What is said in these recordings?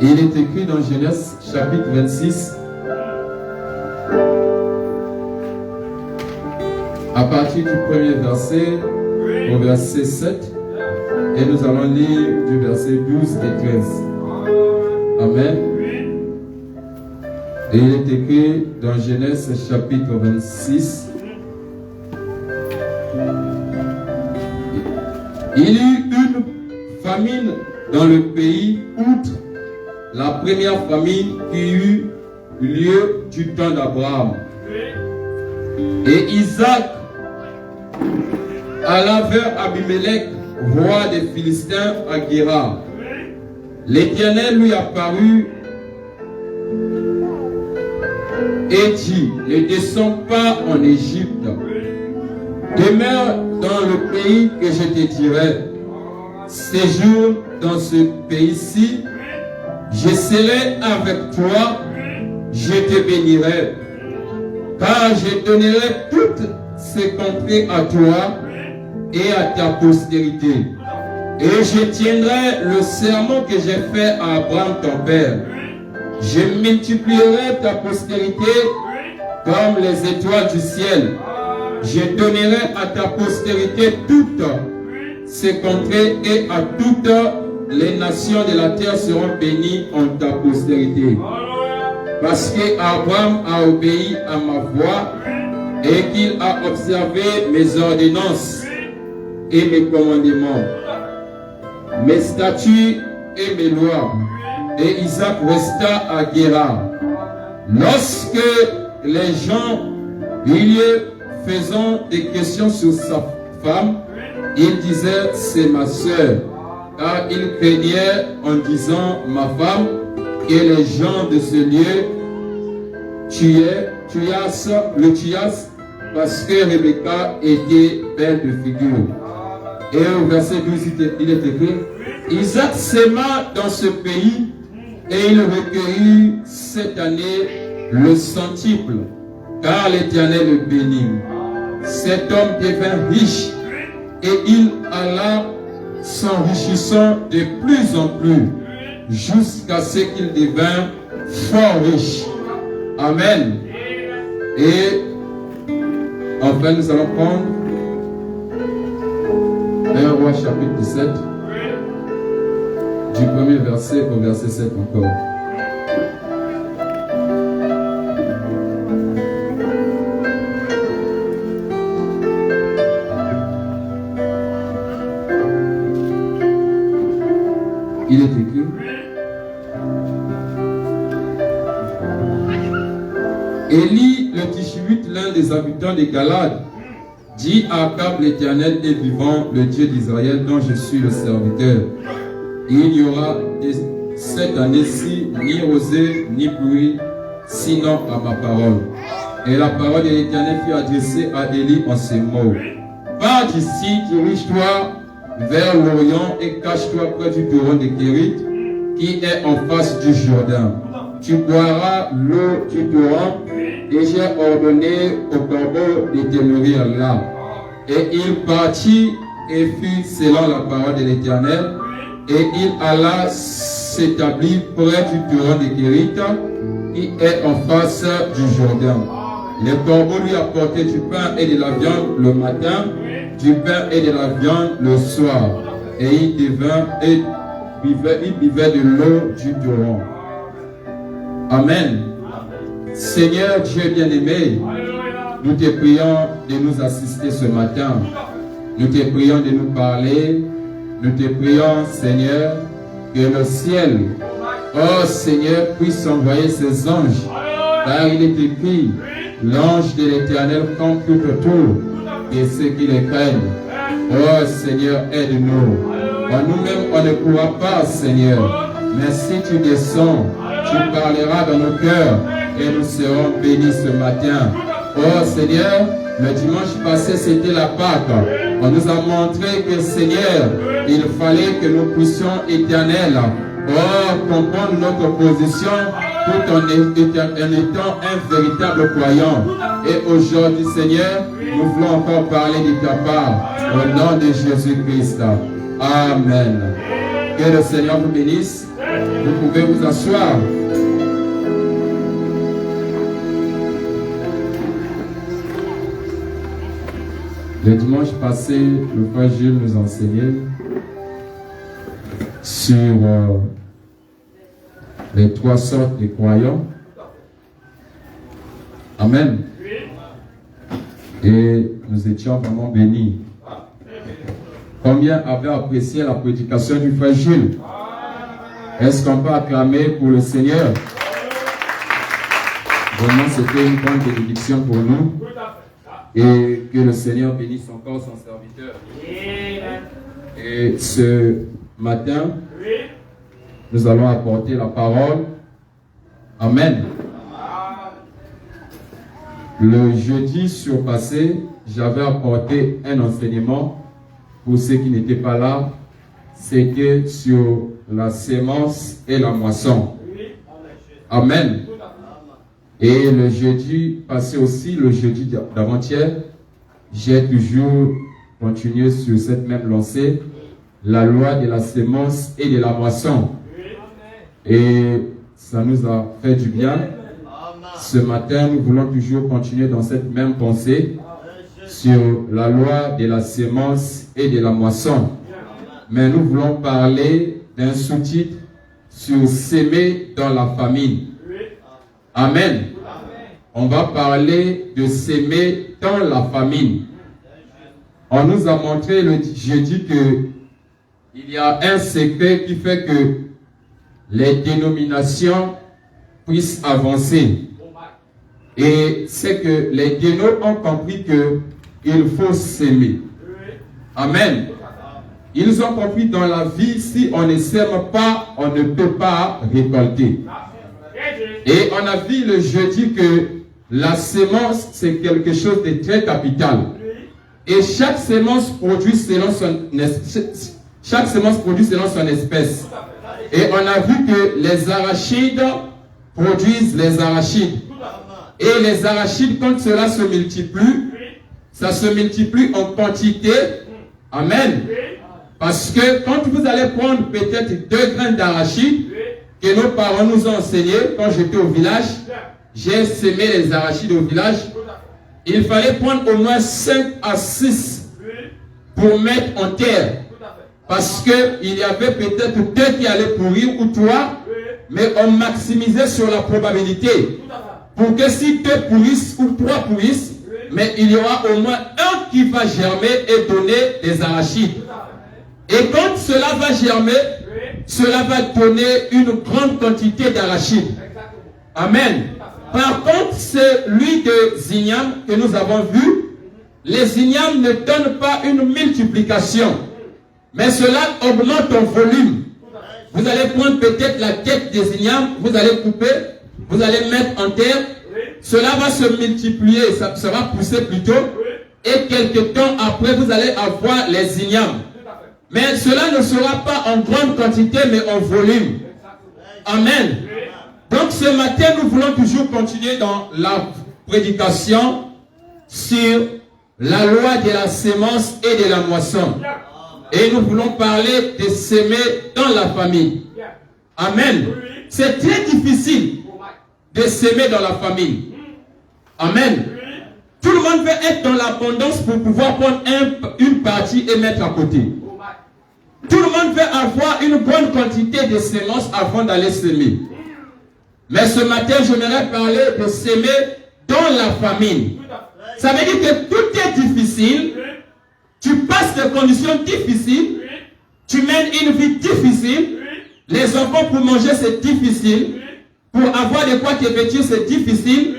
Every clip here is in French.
Il est écrit dans Genèse chapitre 26, à partir du premier verset au verset 7, et nous allons lire du verset 12 et 13. Amen. Et il est écrit dans Genèse chapitre 26. Il y eut une famine dans le pays, outre la première famine qui eut lieu du temps d'Abraham. Et Isaac alla vers Abimelech, roi des Philistins, à Guérar. L'Éternel lui apparut et dit: ne descends pas en Égypte, demeure dans le pays que je te dirai. Séjourne dans ce pays-ci, je serai avec toi, je te bénirai, car je donnerai toutes ces contrées à toi et à ta postérité. Et je tiendrai le serment que j'ai fait à Abraham ton père. Je multiplierai ta postérité comme les étoiles du ciel. Je donnerai à ta postérité toutes ces contrées, et à toutes les nations de la terre seront bénies en ta postérité. Parce que Abraham a obéi à ma voix et qu'il a observé mes ordonnances et mes commandements, mes statuts et mes lois. Et Isaac resta à Guérar. Lorsque les gens lui faisant des questions sur sa femme, il disait: c'est ma sœur, car il craignait en disant ma femme que les gens de ce lieu le tuassent, parce que Rebecca était belle de figure. Et au verset 12, il est écrit: Isaac s'aima dans ce pays, et il recueillit cette année le centuple, car l'Éternel le bénit. Cet homme devint riche, et il alla s'enrichissant de plus en plus, jusqu'à ce qu'il devint fort riche. Amen. Et enfin, nous allons prendre 1 Roi chapitre 17, du premier verset au verset 7 encore. Il est écrit: Élie le Tishbite, l'un des habitants de Galade, dit à Akab: l'Éternel est vivant, le Dieu d'Israël, dont je suis le serviteur. Il n'y aura cette année-ci ni rosée ni pluie, sinon à ma parole. Et la parole de l'Éternel fut adressée à Élie en ces mots: Pars d'ici, dirige-toi vers l'Orient et cache-toi près du torrent de Kérit, qui est en face du Jourdain. Tu boiras l'eau du torrent, et j'ai ordonné au corbeau de te nourrir là. Et il partit et fut selon la parole de l'Éternel, et il alla s'établir près du torrent de Kérit, qui est en face du Jourdain. Le corbeau lui apportait du pain et de la viande le matin, du pain et de la viande le soir, et il buvait de l'eau du torrent. Amen. Seigneur Dieu bien-aimé, nous te prions de nous assister ce matin. Nous te prions de nous parler. Nous te prions, Seigneur, que le ciel, oh Seigneur, puisse envoyer ses anges, car il est écrit: l'ange de l'Éternel campe tout autour de ceux qui les craignent. Oh Seigneur, aide-nous. En nous-mêmes, on ne pourra pas, Seigneur. Mais si tu descends, tu parleras dans nos cœurs et nous serons bénis ce matin. Oh Seigneur, le dimanche passé, c'était la Pâque. On nous a montré que, Seigneur, il fallait que nous puissions, Éternel, comprendre notre position tout en étant un véritable croyant. Et aujourd'hui, Seigneur, nous voulons encore parler de ta part, au nom de Jésus-Christ. Amen. Que le Seigneur vous bénisse. Vous pouvez vous asseoir. Le dimanche passé, le frère Gilles nous enseignait sur les 3 sortes de croyants. Amen. Et nous étions vraiment bénis. Combien avaient apprécié la prédication du frère Gilles? Est-ce qu'on peut acclamer pour le Seigneur? Vraiment, c'était une grande bénédiction pour nous. Et que le Seigneur bénisse encore son serviteur. Et ce matin, nous allons apporter la parole. Amen. Le jeudi surpassé, j'avais apporté un enseignement pour ceux qui n'étaient pas là. C'était sur la sémence et la moisson. Amen. Et le jeudi passé aussi, le jeudi d'avant-hier, j'ai toujours continué sur cette même lancée, la loi de la sémence et de la moisson. Et ça nous a fait du bien. Ce matin, nous voulons toujours continuer dans cette même pensée sur la loi de la sémence et de la moisson. Mais nous voulons parler d'un sous-titre sur s'aimer dans la famille. Amen. On va parler de s'aimer dans la famille. On nous a montré le jeudi que il y a un secret qui fait que les dénominations puissent avancer. Et c'est que les dénos ont compris qu'il faut s'aimer. Amen. Ils ont compris dans la vie, si on ne s'aime pas, on ne peut pas récolter. Et on a vu le jeudi que la sémence, c'est quelque chose de très capital. Et chaque sémence produit selon son espèce. Et on a vu que les arachides produisent les arachides. Et les arachides, quand cela se multiplie, ça se multiplie en quantité. Amen. Parce que quand vous allez prendre peut-être 2 grains d'arachides, que nos parents nous ont enseigné, quand j'étais au village, j'ai sémé les arachides au village, il fallait prendre au moins 5 à 6 pour mettre en terre. Parce qu'il y avait peut-être 2 qui allaient pourrir ou 3, mais on maximisait sur la probabilité. Pour que si 2 pourrissent ou 3 pourrissent, mais il y aura au moins un qui va germer et donner des arachides. Et quand cela va germer, cela va donner une grande quantité d'arachides. Amen. Par contre, c'est l'huile de Zignam que nous avons vu. Les Zignam ne donnent pas une multiplication, mais cela augmente en volume. Vous allez prendre peut-être la tête des Zignam, vous allez couper, vous allez mettre en terre. Cela va se multiplier, ça va pousser plutôt. Et quelques temps après, vous allez avoir les Zignam. Mais cela ne sera pas en grande quantité, mais en volume. Amen. Donc ce matin, nous voulons toujours continuer dans la prédication sur la loi de la sémence et de la moisson. Et nous voulons parler de s'aimer dans la famille. Amen. C'est très difficile de s'aimer dans la famille. Amen. Tout le monde veut être dans l'abondance pour pouvoir prendre une partie et mettre à côté. Tout le monde veut avoir une bonne quantité de semences avant d'aller semer. Mais ce matin, j'aimerais parler de s'aimer dans la famille. Ça veut dire que tout est difficile. Tu passes des conditions difficiles. Tu mènes une vie difficile. Les enfants pour manger, c'est difficile. Pour avoir de quoi te vêtir, c'est difficile.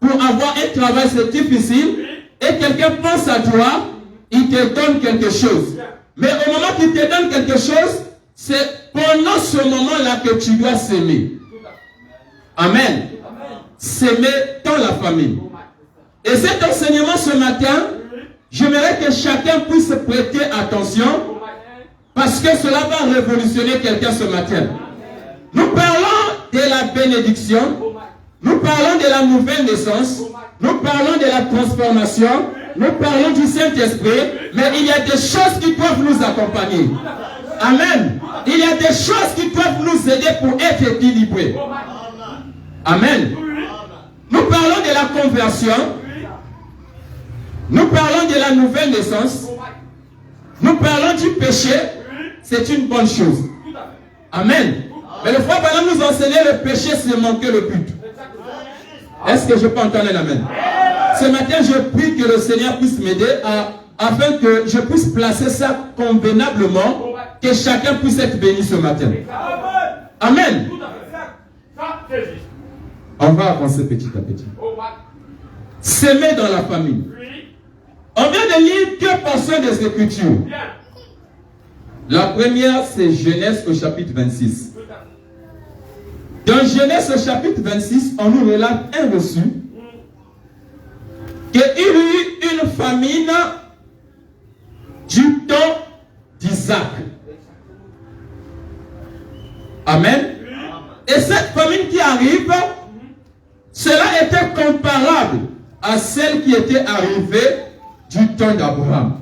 Pour avoir un travail, c'est difficile. Et quelqu'un pense à toi, il te donne quelque chose. Mais au moment qu'il te donne quelque chose, c'est pendant ce moment-là que tu dois s'aimer. Amen. S'aimer dans la famille. Et cet enseignement ce matin, j'aimerais que chacun puisse prêter attention parce que cela va révolutionner quelqu'un ce matin. Nous parlons de la bénédiction, nous parlons de la nouvelle naissance, nous parlons de la transformation, nous parlons du Saint-Esprit, mais il y a des choses qui doivent nous accompagner. Amen. Il y a des choses qui peuvent nous aider pour être équilibrés. Amen. Nous parlons de la conversion. Nous parlons de la nouvelle naissance. Nous parlons du péché. C'est une bonne chose. Amen. Mais le frère Branham nous enseignait le péché, c'est manquer le but. Est-ce que je peux entendre l'amen? Ce matin, je prie que le Seigneur puisse m'aider afin que je puisse placer ça convenablement, que chacun puisse être béni ce matin. Amen. On va avancer petit à petit. S'aimer dans la famille. On vient de lire deux portions des Écritures. La première, c'est Genèse au chapitre 26. Dans Genèse au chapitre 26, on nous relate un reçu qu'il y eut une famine du temps d'Isaac. Amen. Et cette famine qui arrive, cela était comparable à celle qui était arrivée du temps d'Abraham.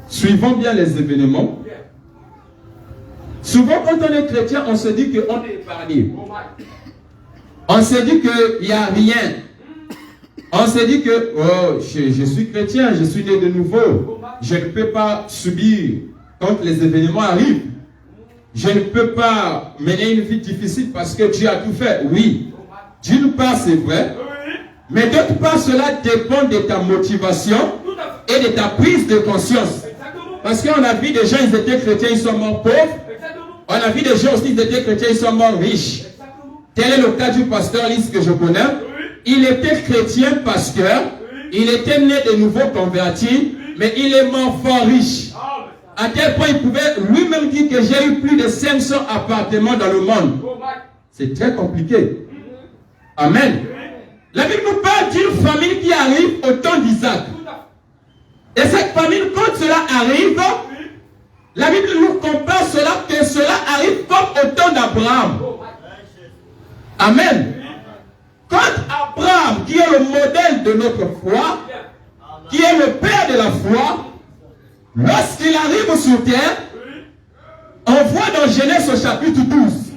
Suivons bien les événements. Souvent, quand on est chrétien, on se dit qu'on est épargné. On se dit qu'il n'y a rien. On se dit que oh, je suis chrétien, je suis né de nouveau. Je ne peux pas subir quand les événements arrivent. Je ne peux pas mener une vie difficile parce que Dieu a tout fait. Oui, d'une part c'est vrai, mais d'autre part cela dépend de ta motivation et de ta prise de conscience. Parce qu'on a vu des gens, ils étaient chrétiens, ils sont morts pauvres. On a vu des gens aussi, ils étaient chrétiens, ils sont morts riches. Tel est le cas du pasteur Lys que je connais. Il était chrétien pasteur, il était né de nouveau converti, mais il est mort fort riche. À tel point il pouvait lui-même dire que j'ai eu plus de 500 appartements dans le monde. C'est très compliqué. Amen. La Bible nous parle d'une famille qui arrive au temps d'Isaac. Et cette famille, quand cela arrive, la Bible nous compare cela, que cela arrive comme au temps d'Abraham. Amen. Quand Abraham, qui est le modèle de notre foi, qui est le père de la foi, lorsqu'il arrive sur terre, on voit dans Genèse au chapitre 12,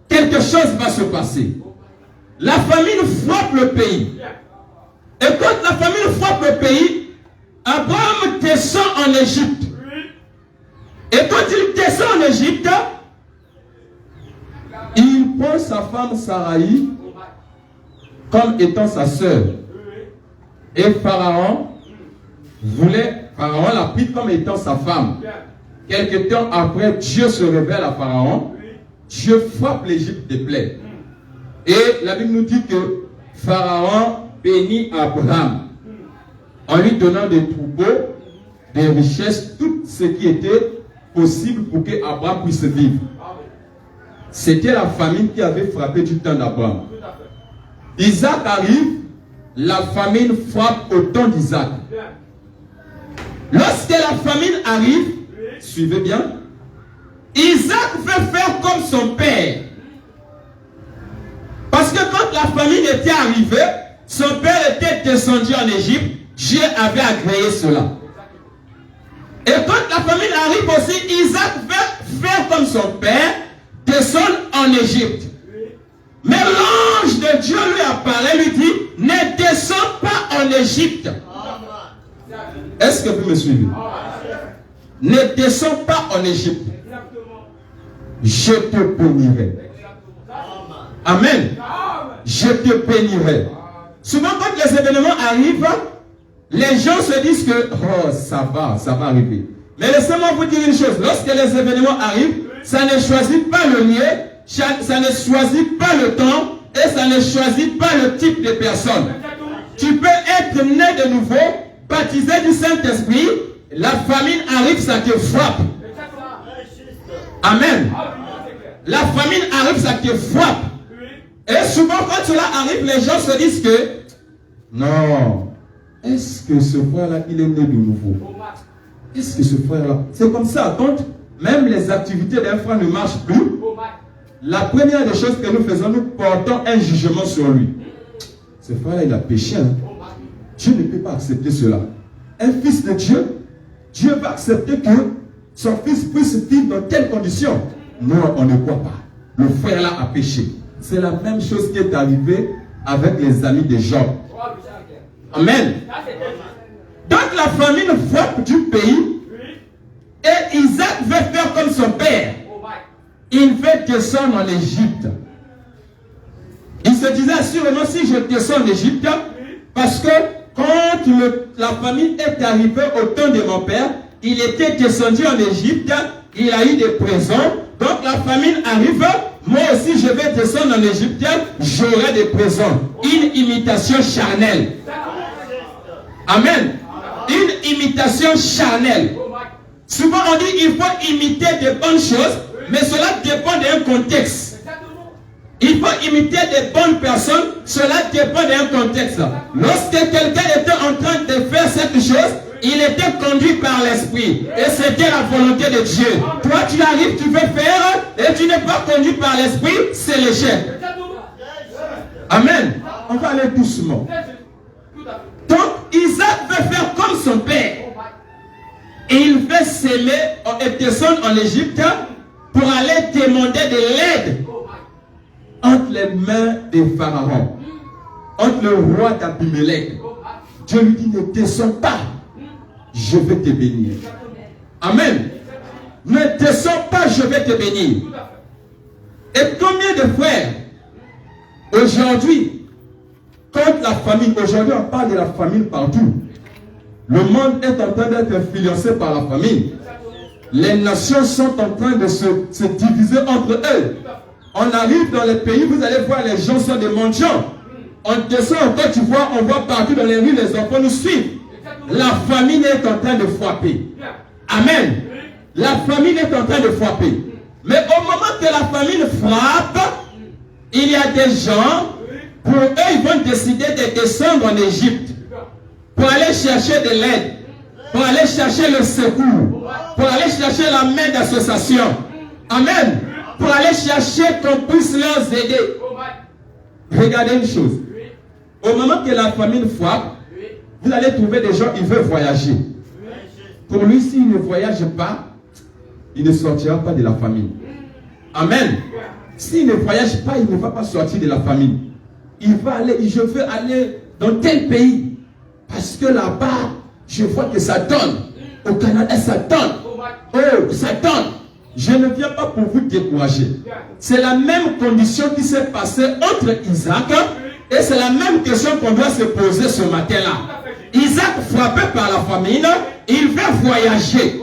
quelque chose va se passer. La famine frappe le pays. Et quand la famine frappe le pays, Abraham descend en Égypte. Et quand il descend en Égypte, il prend sa femme Saraï comme étant sa sœur. Et Pharaon l'a pris comme étant sa femme. Quelque temps après, Dieu se révèle à Pharaon. Dieu frappe l'Égypte de plaies. Et la Bible nous dit que Pharaon bénit Abraham en lui donnant des troupeaux, des richesses, tout ce qui était possible pour qu'Abraham puisse vivre. C'était la famine qui avait frappé du temps d'Abraham. Isaac arrive, la famine frappe au temps d'Isaac. Lorsque la famine arrive, suivez bien, Isaac veut faire comme son père. Parce que quand la famine était arrivée, son père était descendu en Égypte, Dieu avait agréé cela. Et quand la famine arrive aussi, Isaac veut faire comme son père, descendre en Égypte. Mais l'ange de Dieu lui apparaît, lui dit, ne descends pas en Égypte. Est-ce que vous me suivez? Ne descends pas en Égypte. Je te bénirai. Amen. Je te bénirai. Souvent quand les événements arrivent, les gens se disent que oh, ça va arriver. Mais laissez-moi vous dire une chose. Lorsque les événements arrivent, ça ne choisit pas le lieu, ça ne choisit pas le temps et ça ne choisit pas le type de personne. Tu peux être né de nouveau, baptisé du Saint-Esprit, la famine arrive, ça te frappe. Amen. La famine arrive, ça te frappe. Et souvent quand cela arrive, les gens se disent que non, est-ce que ce frère-là, il est né de nouveau? Est-ce que ce frère-là... C'est comme ça, quand même les activités d'un frère ne marchent plus, la première des choses que nous faisons, nous portons un jugement sur lui. Ce frère-là, il a péché. Hein? Dieu ne peut pas accepter cela. Un fils de Dieu, Dieu va accepter que son fils puisse vivre dans telles conditions. Non, on ne croit pas. Le frère là a péché. C'est la même chose qui est arrivée avec les amis de Job. Amen. Donc la famine frappe du pays et Isaac veut faire comme son père. Il veut descendre en Égypte. Il se disait assurément si je descends en Égypte, parce que quand la famine est arrivée au temps de mon père, il était descendu en Égypte, il a eu des présents. Donc la famine arrive, moi aussi je vais descendre en Égypte, j'aurai des présents. Une imitation charnelle. Amen. Une imitation charnelle. Souvent on dit il faut imiter de bonnes choses, mais cela dépend d'un contexte. Il faut imiter des bonnes personnes, cela dépend d'un contexte. Lorsque quelqu'un était en train de faire cette chose, il était conduit par l'esprit. Et c'était la volonté de Dieu. Toi, tu arrives, tu veux faire, et tu n'es pas conduit par l'esprit, c'est l'échec. Amen. On va aller doucement. Donc, Isaac veut faire comme son père. Et il veut s'aimer et descendre en Égypte pour aller demander de l'aide entre les mains des pharaons, entre le roi d'Abimelech. Dieu lui dit, ne descends pas. Je vais te bénir. Amen. Ne descends pas, je vais te bénir. Et combien de frères, aujourd'hui, quand la famine, aujourd'hui on parle de la famine partout. Le monde est en train d'être influencé par la famine. Les nations sont en train de se diviser entre eux. On arrive dans les pays, vous allez voir, les gens sont des mendiants. On descend en Côte d'Ivoire, on voit partout dans les rues, les enfants nous suivent. La famine est en train de frapper. Amen. La famine est en train de frapper. Mais au moment que la famine frappe, il y a des gens, pour eux, ils vont décider de descendre en Égypte pour aller chercher de l'aide, pour aller chercher le secours, pour aller chercher la main d'association. Amen. Pour aller chercher qu'on puisse leur aider. Regardez une chose. Au moment que la famine frappe, vous allez trouver des gens, ils veulent voyager. Pour lui, s'il ne voyage pas, il ne sortira pas de la famine. Amen. S'il ne voyage pas, il ne va pas sortir de la famine. Il va aller, je veux aller dans tel pays. Parce que là-bas, je vois que ça donne. Au Canada, ça donne. Oh, ça donne. Je ne viens pas pour vous décourager. C'est la même condition qui s'est passée entre Isaac et c'est la même question qu'on doit se poser ce matin-là. Isaac, frappé par la famine, il veut voyager.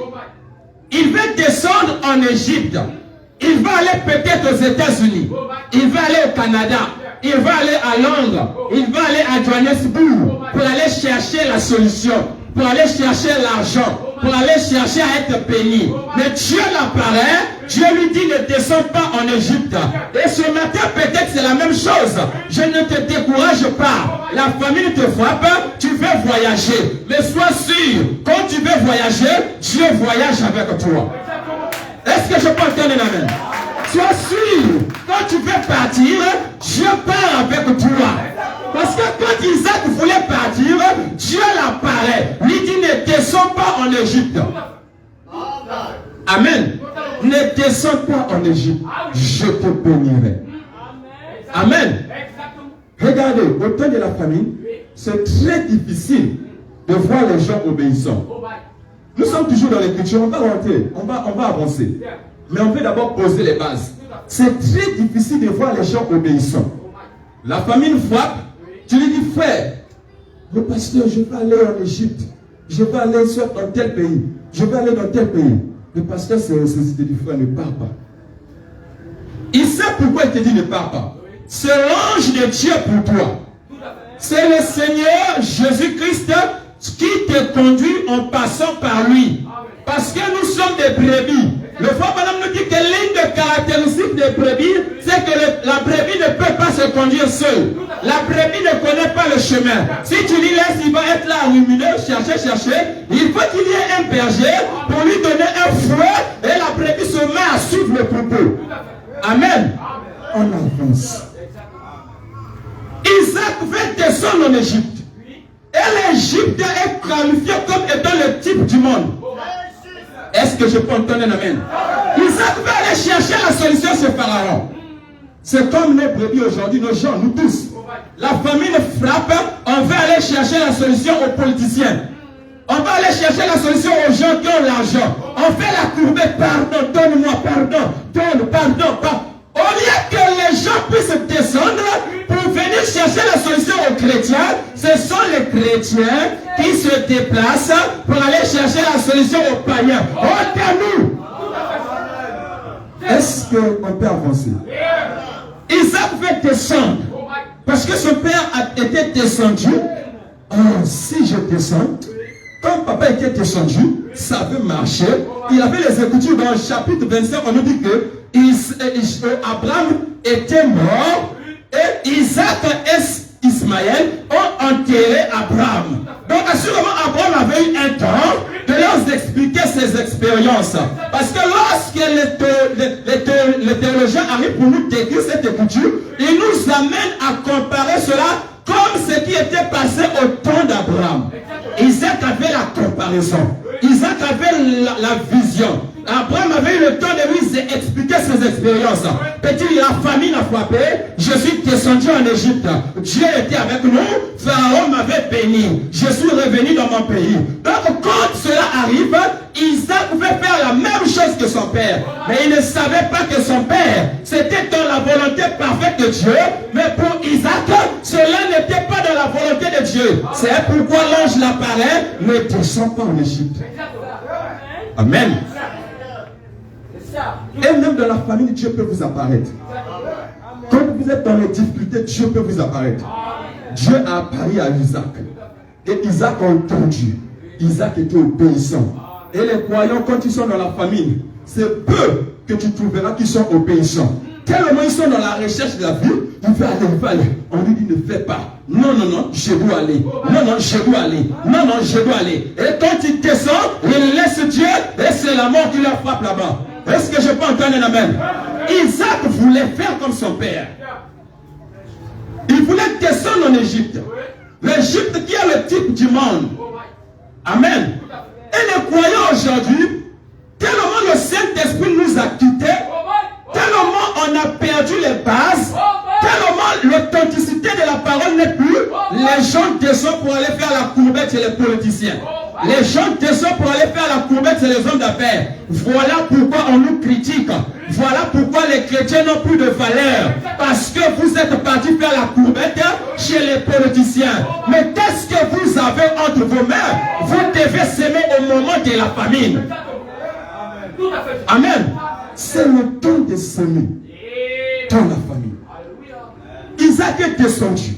Il veut descendre en Égypte. Il va aller peut-être aux États-Unis. Il va aller au Canada. Il va aller à Londres. Il va aller à Johannesburg pour aller chercher la solution, pour aller chercher l'argent, pour aller chercher à être béni. Mais Dieu l'apparaît, Dieu lui dit ne descends pas en Égypte. Et ce matin peut-être c'est la même chose. Je ne te décourage pas. La famine te frappe, tu veux voyager. Mais sois sûr, quand tu veux voyager, Dieu voyage avec toi. Est-ce que je peux entendre la main? Sois sûr, quand tu veux partir, Dieu part avec toi. Parce que quand Isaac voulait partir, Dieu l'apparaît. Lui dit ne descends pas en Égypte. Amen. Ne descends pas en Égypte. Je te bénirai. Amen. Regardez, au temps de la famine, c'est très difficile de voir les gens obéissants. Nous sommes toujours dans l'écriture, on va rentrer, on va avancer. Mais on veut d'abord poser les bases. C'est très difficile de voir les gens obéissants. La famine frappe, tu lui dis, frère, le pasteur, je vais aller en Égypte. Je vais aller dans tel pays. Je vais aller dans tel pays. Le pasteur s'est dit, frère, ne pars pas. Il sait pourquoi il te dit ne pars pas. C'est l'ange de Dieu pour toi. C'est le Seigneur Jésus-Christ qui te conduit en passant par lui. Parce que nous sommes des brebis. Le frère Madame nous dit que l'une des caractéristiques des brebis, c'est que la brebis ne peut pas se conduire seule. La brebis ne connaît pas le chemin. Si tu lui laisses, il va être là à ruminer, chercher. Il faut qu'il y ait un berger pour lui donner un fouet et la brebis se met à suivre le troupeau. Amen. On avance. Isaac veut descendre en Égypte. Et l'Égypte est qualifiée comme étant le type du monde. Est-ce que je peux entendre un amen? Isaac va aller chercher la solution chez Pharaon. C'est comme nos brebis aujourd'hui, nos gens, nous tous. La famine frappe, on va aller chercher la solution aux politiciens. On va aller chercher la solution aux gens qui ont l'argent. On fait la courbette, pardon, donne-moi, pardon, pardon. Au lieu que les gens puissent descendre pour venir chercher la solution aux chrétiens, ce sont les chrétiens qui se déplacent pour aller chercher la solution aux païens. Oh, nous! Est-ce qu'on peut avancer? Isaac veut descendre. Parce que son père a été descendu. Oh, si je descends, comme papa était descendu, ça veut marcher. Il avait les Écritures dans le chapitre 25, on nous dit que Abraham était mort et Isaac et Ismaël ont enterré Abraham. Donc assurément Abraham avait eu un temps de leur expliquer ses expériences. Parce que lorsque les théologiens arrivent pour nous décrire cette écriture, ils nous amènent à comparer cela comme ce qui était passé au temps d'Abraham. Isaac avait la comparaison. Isaac avait la vision. Abraham avait eu le temps de lui expliquer ses expériences. Petit, la famine a frappé. Je suis descendu en Égypte. Dieu était avec nous. Pharaon m'avait béni. Je suis revenu dans mon pays. Donc, quand cela arrive, Isaac pouvait faire la même chose que son père. Mais il ne savait pas que son père, c'était dans la volonté parfaite de Dieu. Mais pour Isaac, cela n'était pas dans la volonté de Dieu. C'est pourquoi l'ange l'apparaît. Ne descends pas en Égypte. Amen. Et même dans la famille, Dieu peut vous apparaître. Quand vous êtes dans les difficultés, Dieu peut vous apparaître. Dieu a apparu à Isaac. Et Isaac a entendu. Isaac était obéissant. Et les croyants, quand ils sont dans la famine, c'est peu que tu trouveras qu'ils sont obéissants. Tellement ils sont dans la recherche de la vie, il va aller. On lui dit ne fais pas. Non, je dois aller. Non, je dois aller. Non, je dois aller. Et quand il descend, il laisse Dieu et c'est la mort qui leur frappe là-bas. Est-ce que je peux entendre un amen? Isaac voulait faire comme son père. Il voulait descendre en Égypte. L'Égypte qui est le type du monde. Amen. Et les croyants aujourd'hui, tellement le Saint-Esprit nous a quittés, tellement on a perdu les bases, tellement l'authenticité de la parole n'est plus, les gens descendent pour aller faire la courbette chez les politiciens. Les gens descendent pour aller faire la courbette chez les hommes d'affaires. Voilà pourquoi on nous critique. Voilà pourquoi les chrétiens n'ont plus de valeur. Parce que vous êtes partis faire la courbette chez les politiciens. Mais qu'est-ce que vous avez entre vos mains? Vous devez s'aimer au moment de la famine. Amen. C'est le temps de s'aimer dans la famille. Isaac est descendu.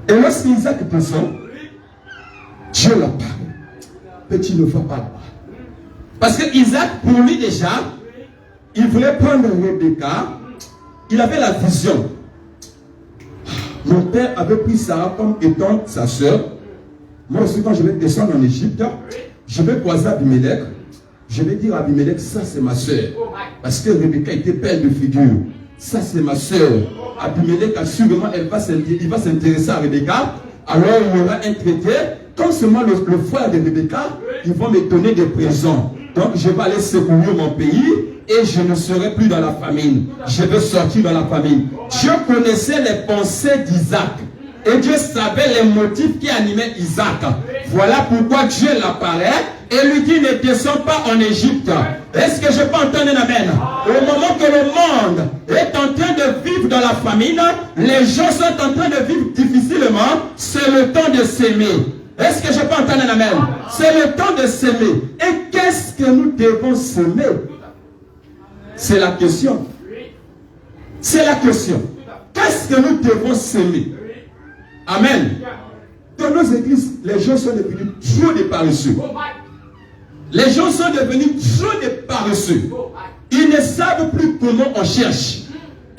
Et lorsque Isaac descend, Dieu l'apparaît. Petit, ne va pas là-bas. Parce que Isaac, pour lui déjà, il voulait prendre Rebecca. Il avait la vision. Mon père avait pris Sarah comme étant sa soeur. Moi aussi, quand je vais descendre en Égypte, je vais croiser Abimelech. Je vais dire à Abimelech, ça c'est ma soeur. Parce que Rebecca était belle de figure. Ça c'est ma soeur. Abimelech, assurément, il va s'intéresser à Rebecca. Alors il y aura un traité. Comme c'est moi le frère de Rebecca, ils vont me donner des présents. Donc je vais aller secourir mon pays et je ne serai plus dans la famine. Je vais sortir dans la famine. Dieu connaissait les pensées d'Isaac. Et Dieu savait les motifs qui animaient Isaac. Voilà pourquoi Dieu l'apparaît et lui dit ne descends pas en Égypte. Est-ce que je peux entendre un amen? Au moment que le monde est en train de vivre dans la famine, les gens sont en train de vivre difficilement, c'est le temps de s'aimer. Est-ce que je peux entendre un amen? C'est le temps de s'aimer. Et qu'est-ce que nous devons s'aimer? C'est la question. C'est la question. Qu'est-ce que nous devons s'aimer? Amen. Dans nos églises, les gens sont devenus trop des paresseux. Les gens sont devenus trop des paresseux. Ils ne savent plus comment on cherche.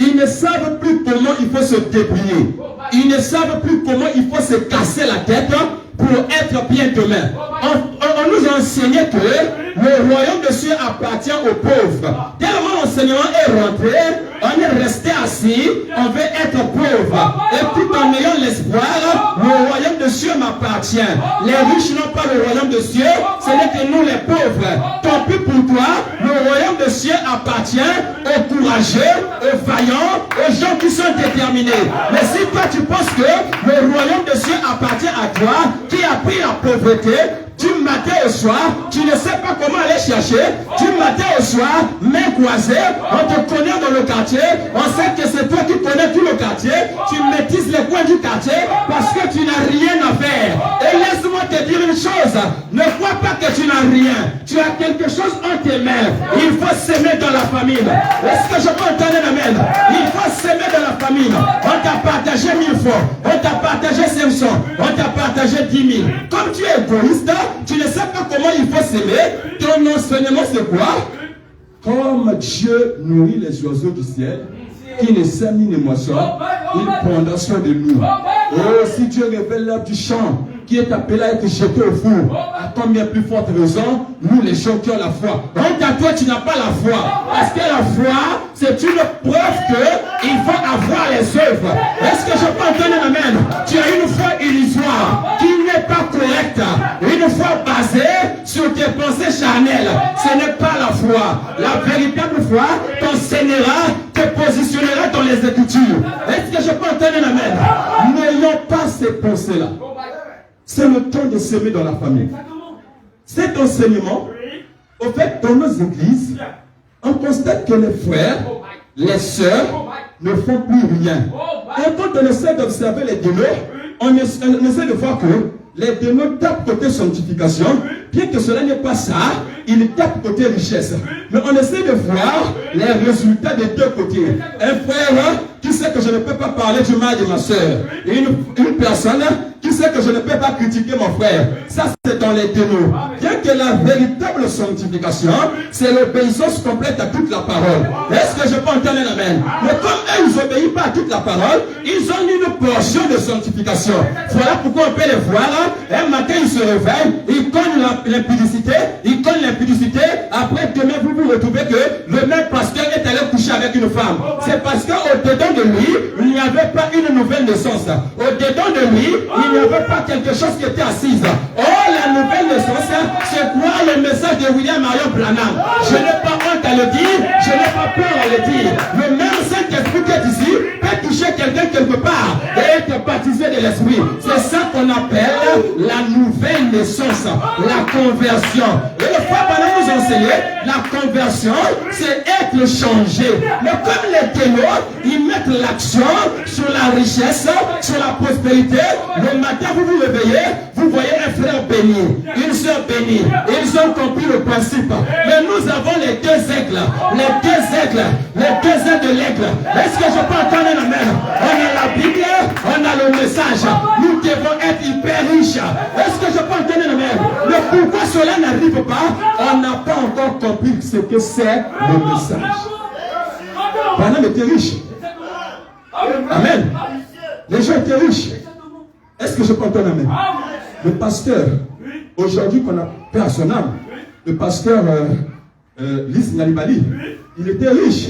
Ils ne savent plus comment il faut se débrouiller. Ils ne savent plus comment il faut se casser la tête pour être bien demain. On nous a enseigné que le royaume de Dieu appartient aux pauvres. Tellement l'enseignement est rentré, on est resté assis, on veut être pauvre. Et tout en ayant l'espoir, le royaume de Dieu m'appartient. Les riches n'ont pas le royaume de cieux, ce n'est que nous les pauvres. Tant pis pour toi, le royaume de cieux appartient aux courageux, aux vaillants, aux gens qui sont déterminés. Mais si toi tu penses que le royaume de cieux appartient à toi, qui a pris la pauvreté, du matin au soir, tu ne sais pas comment aller chercher. Du matin au soir, main croisée, on te connaît dans le quartier. On sait que c'est toi qui connais tout le quartier. Tu maîtrises les coins du quartier parce que tu n'as rien à faire. Et laisse-moi te dire une chose. Ne crois pas que tu n'as rien. Tu as quelque chose entre tes mains. Il faut s'aimer dans la famille. Est-ce que je peux entendre un amen? Il faut s'aimer dans la famille. On t'a partagé 1000 fois. On t'a partagé 500. On t'a partagé 10 000. Comme tu es égoïste, tu ne sais pas comment il faut s'aimer. Ton enseignement c'est quoi? Comme Dieu nourrit les oiseaux du ciel, qui ne sème ni ne moissonne, il prendra soin de nous. Oh, si Dieu révèle l'herbe du champ, qui est appelé à être jeté au four, à combien plus forte raison, nous les gens qui ont la foi. Honte à toi, tu n'as pas la foi. Parce que la foi, c'est une preuve qu'il faut avoir les œuvres. Est-ce que je peux entendre un amen? Tu as une foi illusoire, qui n'est pas correcte. Une foi basée sur tes pensées charnelles. Ce n'est pas la foi. La véritable foi t'enseignera, te positionnera dans les Écritures. Est-ce que je peux entendre un amen? N'ayons pas ces pensées-là. C'est le temps de s'aimer dans la famille. Cet enseignement, au fait, dans nos églises, on constate que les frères, les sœurs ne font plus rien. Et quand on essaie d'observer les démons, on essaie de voir que les démons tapent côté sanctification, bien que cela n'est pas ça, ils tapent côté richesse. Mais on essaie de voir les résultats des deux côtés. Un frère qui sait que je ne peux pas parler du mal de ma soeur, et une personne qui sait que je ne peux pas critiquer mon frère. Ça, c'est dans les démons. Bien que la véritable sanctification, c'est l'obéissance complète à toute la parole. Est-ce que je peux entendre un amen? Mais comme eux, ils n'obéissent pas à toute la parole, ils ont une portion de sanctification. Voilà pourquoi on peut les voir. Un matin, ils se réveillent, ils cognent l'impudicité, après demain, vous vous retrouvez que le même pasteur est allé coucher avec une femme. C'est parce qu'au-dedans de lui, il n'y avait pas une nouvelle naissance. Au-dedans de lui, il n'y avait pas quelque chose qui était assise. Oh, la nouvelle naissance, c'est quoi le message de William Marion Branham? Je n'ai pas honte à le dire, je n'ai pas peur à le dire. Le même Saint-Esprit qui est ici peut toucher quelqu'un quelque part et être baptisé de l'Esprit. C'est ça qu'on appelle la nouvelle naissance, la conversion. Et le frère Branham nous enseignait, la conversion, c'est être changé. Mais comme les ténors, ils mettent l'accent sur la richesse, sur la prospérité. Le matin, vous vous réveillez, vous voyez un frère béni, une soeur bénie. Ils ont compris le principe. Mais nous avons les deux aigles, de l'aigle. Est-ce que je peux entendre un amen? On a la Bible, on a le message. Nous devons être hyper riches. Est-ce que je peux entendre un amen? Mais pourquoi cela n'arrive pas? On n'a pas encore compris ce que c'est le message. Branham était riche. Amen. Les gens étaient riches. Est-ce que je peux entendre amen? Le pasteur, aujourd'hui qu'on a paix à son âme, le pasteur Lys Nalibali, il était riche.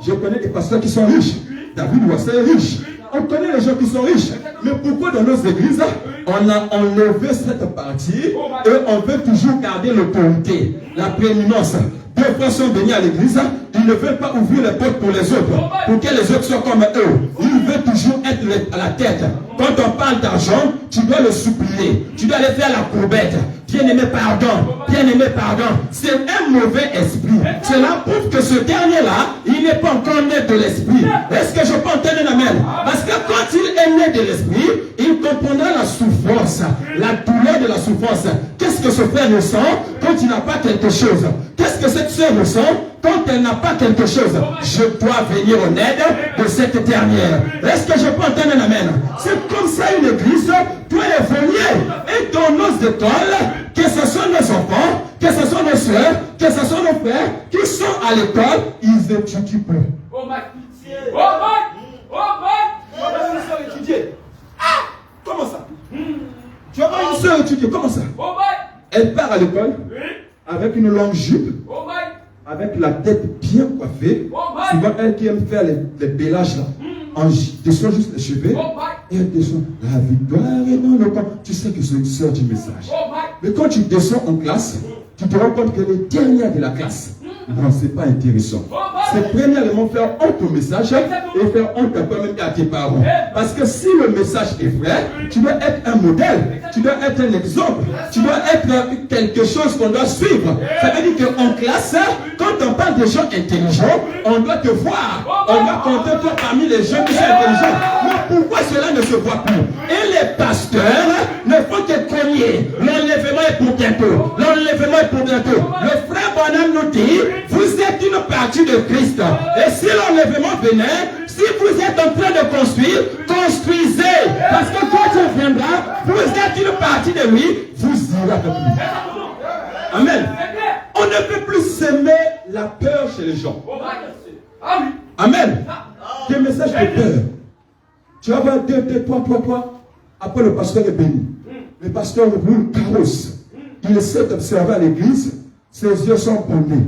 Je connais des pasteurs qui sont riches. David Ouassé est riche. On connaît les gens qui sont riches. Mais pourquoi dans nos églises, on a enlevé cette partie et on veut toujours garder l'autorité, la prééminence? Deux fois sont bénis à l'église, ils ne veulent pas ouvrir les portes pour les autres, pour que les autres soient comme eux. Ils veulent toujours être à la tête. Quand on parle d'argent, tu dois le supplier, tu dois aller faire la courbette. Bien-aimé, pardon. C'est un mauvais esprit. Cela prouve que ce dernier-là, il n'est pas encore né de l'esprit. Est-ce que je peux entendre un amen? Parce que quand il est né de l'esprit, il comprendra la souffrance, la douleur de la souffrance. Qu'est-ce que ce frère ressent quand il n'a pas quelque chose? Qu'est-ce que cette sœur ressent quand elle n'a pas quelque chose? Je dois venir en aide de cette dernière. Est-ce que je peux entendre un amen? C'est comme ça une église doit évoluer. Et dans nos écoles, que ce soit nos enfants, que ce soit nos soeurs, que ce soit nos frères qui sont à l'école, ils étudient peu. Oh ma pitié! Oh my! Une soeur étudier. Ah! Comment ça? Tu vas voir une soeur étudier, comment ça? Oh my! Elle part à l'école avec une longue jupe, Oh my! avec la tête bien coiffée. Oh my! Souvent elle qui aime faire les pélages là, en dessous juste les cheveux. Oh my! Et elle descend. La victoire est dans le camp. Tu sais que c'est une sœur du message. Mais quand tu descends en classe, tu te rends compte qu'elle est dernière de la classe. Non, c'est pas intéressant. C'est premièrement faire honte au message et faire honte à toi-même et à tes parents. Parce que si le message est vrai, tu dois être un modèle, tu dois être un exemple, tu dois être quelque chose qu'on doit suivre. Ça veut dire qu'en classe, quand on parle de gens intelligents, on doit te voir. On doit compter toi parmi les gens qui sont intelligents. Mais pourquoi cela ne se voit plus? Et les pasteurs ne font que cogner. L'enlèvement est pour bientôt. L'enlèvement est pour bientôt. Le frère Bonham nous dit, vous êtes une partie de Christ. Et si l'enlèvement venait, si vous êtes en train de construire, construisez. Parce que quand il viendra, vous êtes une partie de lui, vous irez avec lui. Amen. On ne peut plus s'aimer la peur chez les gens. Amen. Des messages de peur. Tu vas voir toi. Après le pasteur est béni. Le pasteur roule carrosse. Il essaie d'observer à l'église. Ses yeux sont bandés.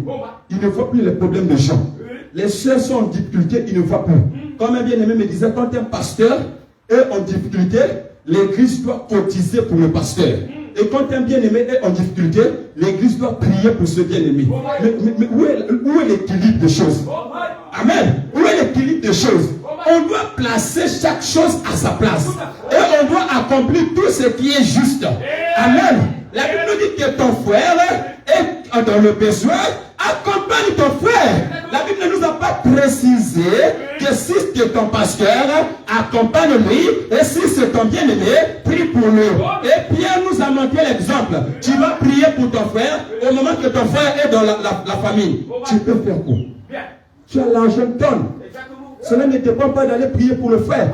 Il ne voit plus les problèmes des gens. Les sœurs sont en difficulté, il ne voit plus. Comme un bien-aimé me disait, quand un pasteur est en difficulté, l'église doit cotiser pour le pasteur. Et quand un bien-aimé est en difficulté, l'église doit prier pour ce bien-aimé. Mais où est l'équilibre des choses? Amen. Où est l'équilibre des choses? On doit placer chaque chose à sa place. Et on doit accomplir tout ce qui est juste. Amen. La Bible nous dit que ton frère est dans le besoin, accompagne ton frère. La Bible ne nous a pas précisé que si c'est ton pasteur, accompagne-lui. Et si c'est ton bien-aimé, prie pour lui. Et Pierre nous a montré l'exemple. Tu vas prier pour ton frère au moment que ton frère est dans la famille. Tu peux faire quoi? Tu as l'argent, donne. Cela ne dépend pas d'aller prier pour le frère.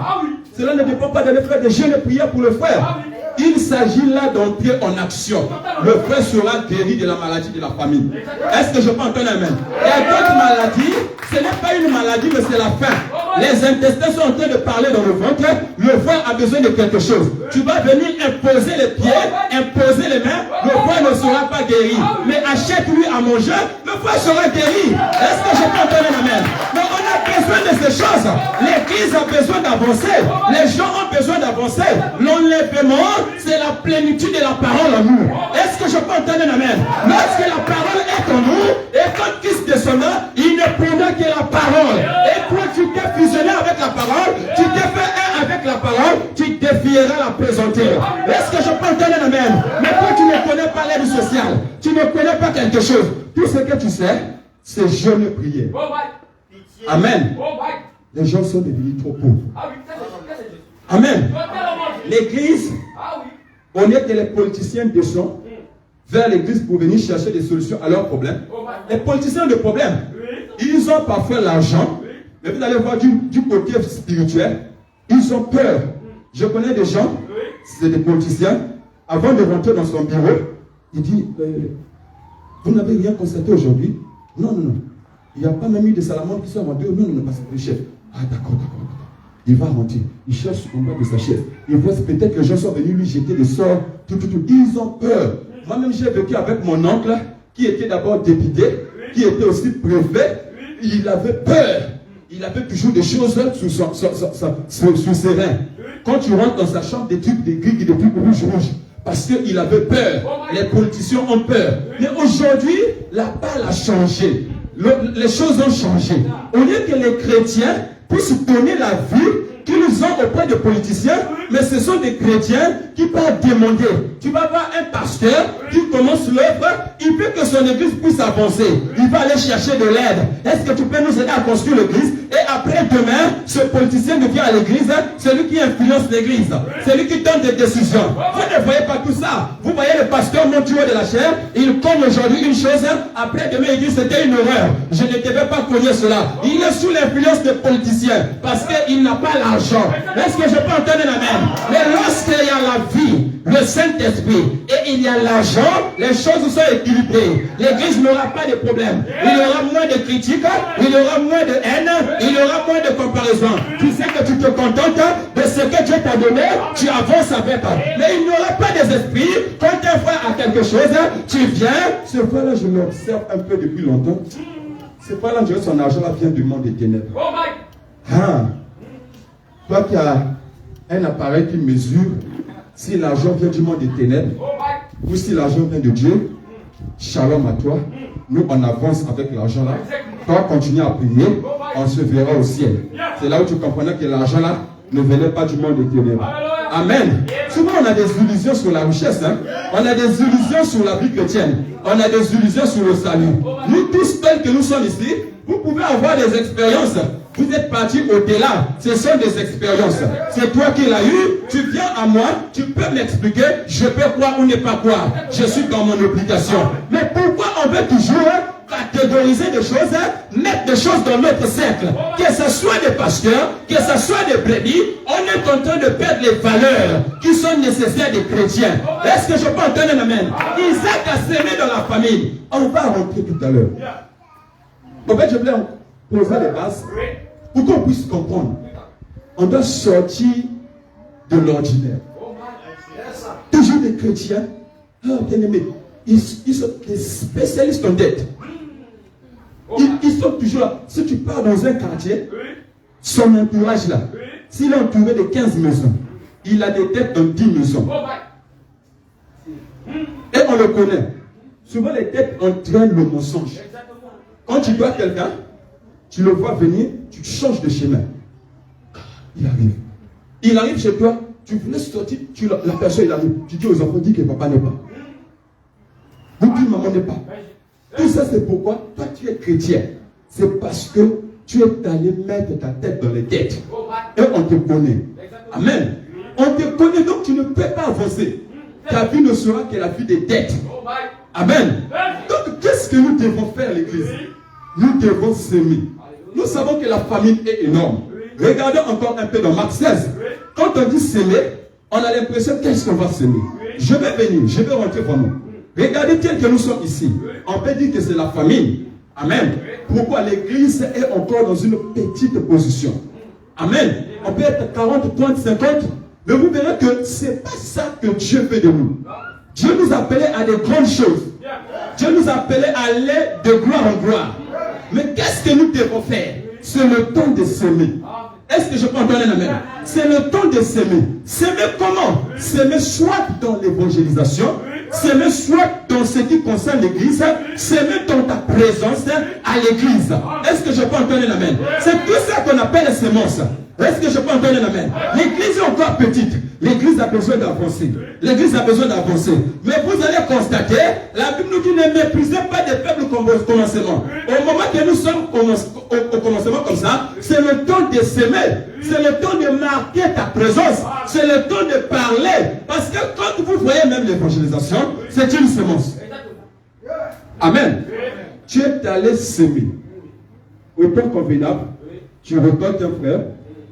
Cela ne dépend pas d'aller faire des jeûnes et prières pour le frère. Il s'agit là d'entrer en action. Le frère sera guéri de la maladie de la famille. Est-ce que je peux entendre un amen? Et d'autres maladies, ce n'est pas une maladie, mais c'est la faim. Les intestins sont en train de parler dans le ventre. Le frère a besoin de quelque chose. Tu vas venir imposer les pieds, imposer les mains. Le frère ne sera pas guéri. Mais achète-lui à manger, le frère sera guéri. Est-ce que je peux entendre un amen? Mais on a besoin de ces choses. L'église a besoin d'avancer. Les gens ont besoin d'avancer. L'enlèvement, c'est la plénitude de la parole en nous. Est-ce que je peux entendre un amen? Lorsque la parole est en nous, et quand Christ descendra, il ne prendra que la parole. Et quand tu t'es fusionné avec la parole, tu t'es fait un avec la parole, tu défieras la pesanteur. Est-ce que je peux entendre un amen? Mais quand tu ne connais pas l'aide sociale, tu ne connais pas quelque chose, tout ce que tu sais, c'est jeûne et prière. Amen. Les gens sont devenus trop pauvres. Amen. L'église, on est que les politiciens descendent vers l'église pour venir chercher des solutions à leurs problèmes. Les politiciens ont des problèmes. Ils ont parfois l'argent, mais vous allez voir du côté spirituel, ils ont peur. Je connais des gens, c'est des politiciens, avant de rentrer dans son bureau, il dit, vous n'avez rien constaté aujourd'hui? Non. Il n'y a pas même eu de salamandres qui sont vendus. Non, parce que le chef. Ah, d'accord. Il va rentrer. Il cherche en bas de sa chaise. Il voit peut-être que les gens sont venus lui jeter des sorts. Tout. Ils ont peur. Moi-même, j'ai vécu avec mon oncle, qui était d'abord député, qui était aussi préfet. Il avait peur. Il avait toujours des choses sous ses reins. Quand tu rentres dans sa chambre, des trucs, des grilles, des trucs rouges. Parce qu'il avait peur. Les politiciens ont peur. Mais aujourd'hui, la balle a changé. Les choses ont changé. Au lieu que les chrétiens puissent donner la vie qu'ils ont auprès des politiciens, mais ce sont des chrétiens qui peuvent demander. Tu vas voir un pasteur qui commence l'œuvre, il veut que son église puisse avancer. Il va aller chercher de l'aide. Est-ce que tu peux nous aider à construire l'église? Et après demain, ce politicien devient à l'église, celui qui influence l'église, celui qui donne des décisions. Vous ne voyez pas tout ça. Vous voyez le pasteur montueux de la chair, il connaît aujourd'hui une chose, après demain il dit c'était une erreur. Je ne devais pas connaître cela. Il est sous l'influence des politiciens parce qu'il n'a pas l'argent. Est-ce que je peux entendre un amen? Mais lorsqu'il y a la vie, le Saint-Esprit et il y a l'argent, les choses sont équilibrées. L'église n'aura pas de problème. Il y aura moins de critiques, il y aura moins de haine, il y aura moins de comparaison. Tu sais que tu te contentes de ce que Dieu t'a donné, tu avances avec. Mais il n'y aura pas des esprits. Quand un frère a quelque chose, tu viens. Ce frère-là, je l'observe un peu depuis longtemps. Ce frère-là, son argent là vient du monde des ténèbres. Ah. Toi qui as un appareil qui mesure si l'argent vient du monde des ténèbres ou si l'argent vient de Dieu. Shalom à toi. Nous, on avance avec l'argent là. Toi, continue à prier. On se verra au ciel. C'est là où tu comprenais que l'argent là ne venait pas du monde des ténèbres. Amen. Souvent, on a des illusions sur la richesse. Hein? On a des illusions sur la vie chrétienne. On a des illusions sur le salut. Nous tous, tels que nous sommes ici, vous pouvez avoir des expériences. Vous êtes partis au-delà. Ce sont des expériences. C'est toi qui l'as eu. Tu viens à moi. Tu peux m'expliquer. Je peux croire ou ne pas croire. Je suis dans mon obligation. Mais pourquoi on veut toujours catégoriser des choses, mettre des choses dans notre cercle? Que ce soit des pasteurs, que ce soit des brebis, on est en train de perdre les valeurs qui sont nécessaires des chrétiens. Est-ce que je peux entendre un amen? Isaac a semé dans la famille. On va rentrer tout à l'heure. En fait, je voulais poser les bases pour qu'on puisse comprendre. On doit sortir de l'ordinaire. Toujours des chrétiens, bien aimés, ils sont des spécialistes en dette. Ils sont toujours là. Si tu pars dans un quartier, son entourage là, s'il est entouré de 15 maisons, il a des dettes dans 10 maisons. Et on le connaît. Souvent les dettes entraînent le mensonge. Quand tu dois quelqu'un, tu le vois venir, tu changes de chemin. Il arrive. Il arrive chez toi, tu voulais sortir, la personne il arrive. Tu dis aux enfants, dis que papa n'est pas. Vous dites maman n'est pas. Tout ça c'est pourquoi toi tu es chrétien. C'est parce que tu es allé mettre ta tête dans les dettes. Et on te connaît. Amen. On te connaît donc tu ne peux pas avancer. Ta vie ne sera que la vie des dettes. Amen. Donc qu'est-ce que nous devons faire l'église? Nous devons s'aimer. Nous savons que la famine est énorme. Regardons encore un peu dans Marc 16. Quand on dit s'aimer, on a l'impression qu'est-ce qu'on va s'aimer? Je vais venir, je vais rentrer vraiment. Regardez tel que nous sommes ici. On peut dire que c'est la famine. Amen. Pourquoi l'église est encore dans une petite position? Amen. On peut être 40, 30, 50. Mais vous verrez que ce n'est pas ça que Dieu fait de nous. Dieu nous appelait à des grandes choses. Dieu nous appelait à aller de gloire en gloire. Mais qu'est-ce que nous devons faire? C'est le temps de s'aimer. Est-ce que je peux entendre un amen? C'est le temps de s'aimer. S'aimer comment? S'aimer soit dans l'évangélisation, s'aimer soit dans ce qui concerne l'église, s'aimer dans ta présence à l'église. Est-ce que je peux entendre un amen? C'est tout ça qu'on appelle la sémence. Est-ce que je peux entendre un amen? L'église est encore petite. L'église a besoin d'avancer. L'église a besoin d'avancer. Mais vous allez constater, la Bible nous dit ne méprisez pas des faibles commencements. Au moment que nous sommes au commencement comme ça, c'est le temps de s'aimer. C'est le temps de marquer ta présence. C'est le temps de parler. Parce que quand vous voyez même l'évangélisation, c'est une semence. Amen. Tu es allé s'aimer. Au temps convenable, tu récoltes un frère,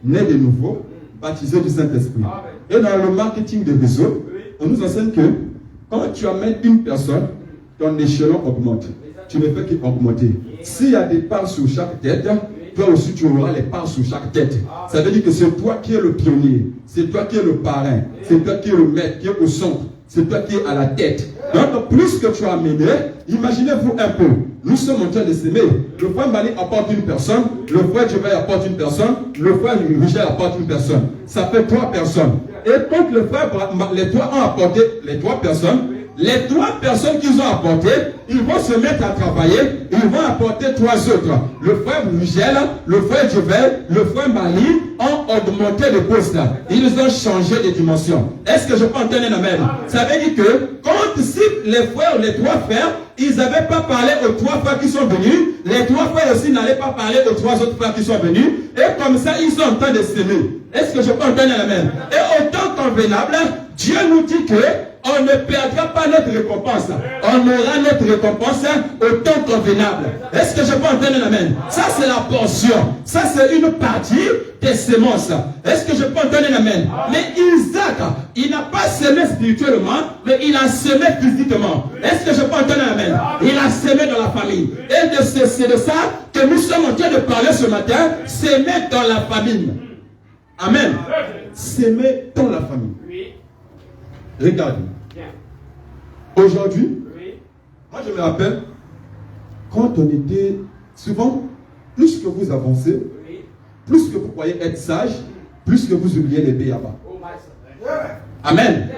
né de nouveau, baptisé du Saint-Esprit. Et dans le marketing de réseau, on nous enseigne que quand tu amènes une personne, ton échelon augmente. Tu ne fais qu'augmenter. S'il y a des parts sur chaque tête, toi aussi tu auras les parts sur chaque tête. Ça veut dire que c'est toi qui es le pionnier, c'est toi qui es le parrain, c'est toi qui es le maître, qui est au centre, c'est toi qui es à la tête. Donc plus que tu as amené, imaginez-vous un peu. Nous sommes en train de s'aimer. Le frère Mali apporte une personne, le frère Djebaï apporte une personne, le frère Michel apporte une personne. Ça fait 3 personnes. Et quand le frère, les 3 ont apporté les 3 personnes, les 3 personnes qu'ils ont apportées, ils vont se mettre à travailler, ils vont apporter 3 autres. Le frère Michel, le frère Djebaï, le frère Mali ont augmenté le poste. Ils ont changé de dimension. Est-ce que je peux entendre un amen? Ça veut dire que quand si les frères, les 3 frères, ils n'avaient pas parlé aux 3 frères qui sont venus, les 3 frères aussi n'allaient pas parler aux 3 autres frères qui sont venus, et comme ça ils sont en train de s'aimer. Est-ce que je peux entendre un amen? Et au temps convenable, Dieu nous dit que on ne perdra pas notre récompense. On aura notre récompense au temps convenable. Est-ce que je peux entendre un amen? Ça c'est la portion. Ça c'est une partie des semences. Est-ce que je peux entendre un amen? Mais Isaac, il n'a pas semé spirituellement, mais il a semé physiquement. Est-ce que je peux entendre un amen? Il a semé dans la famille. Et c'est de ça que nous sommes en train de parler ce matin. S'aimer dans la famille. Amen. S'aimer dans la famille. Regardez. Aujourd'hui, moi je me rappelle, quand on était, souvent, plus que vous avancez, plus que vous croyez être sage, plus que vous oubliez les B.A.B.A. Amen.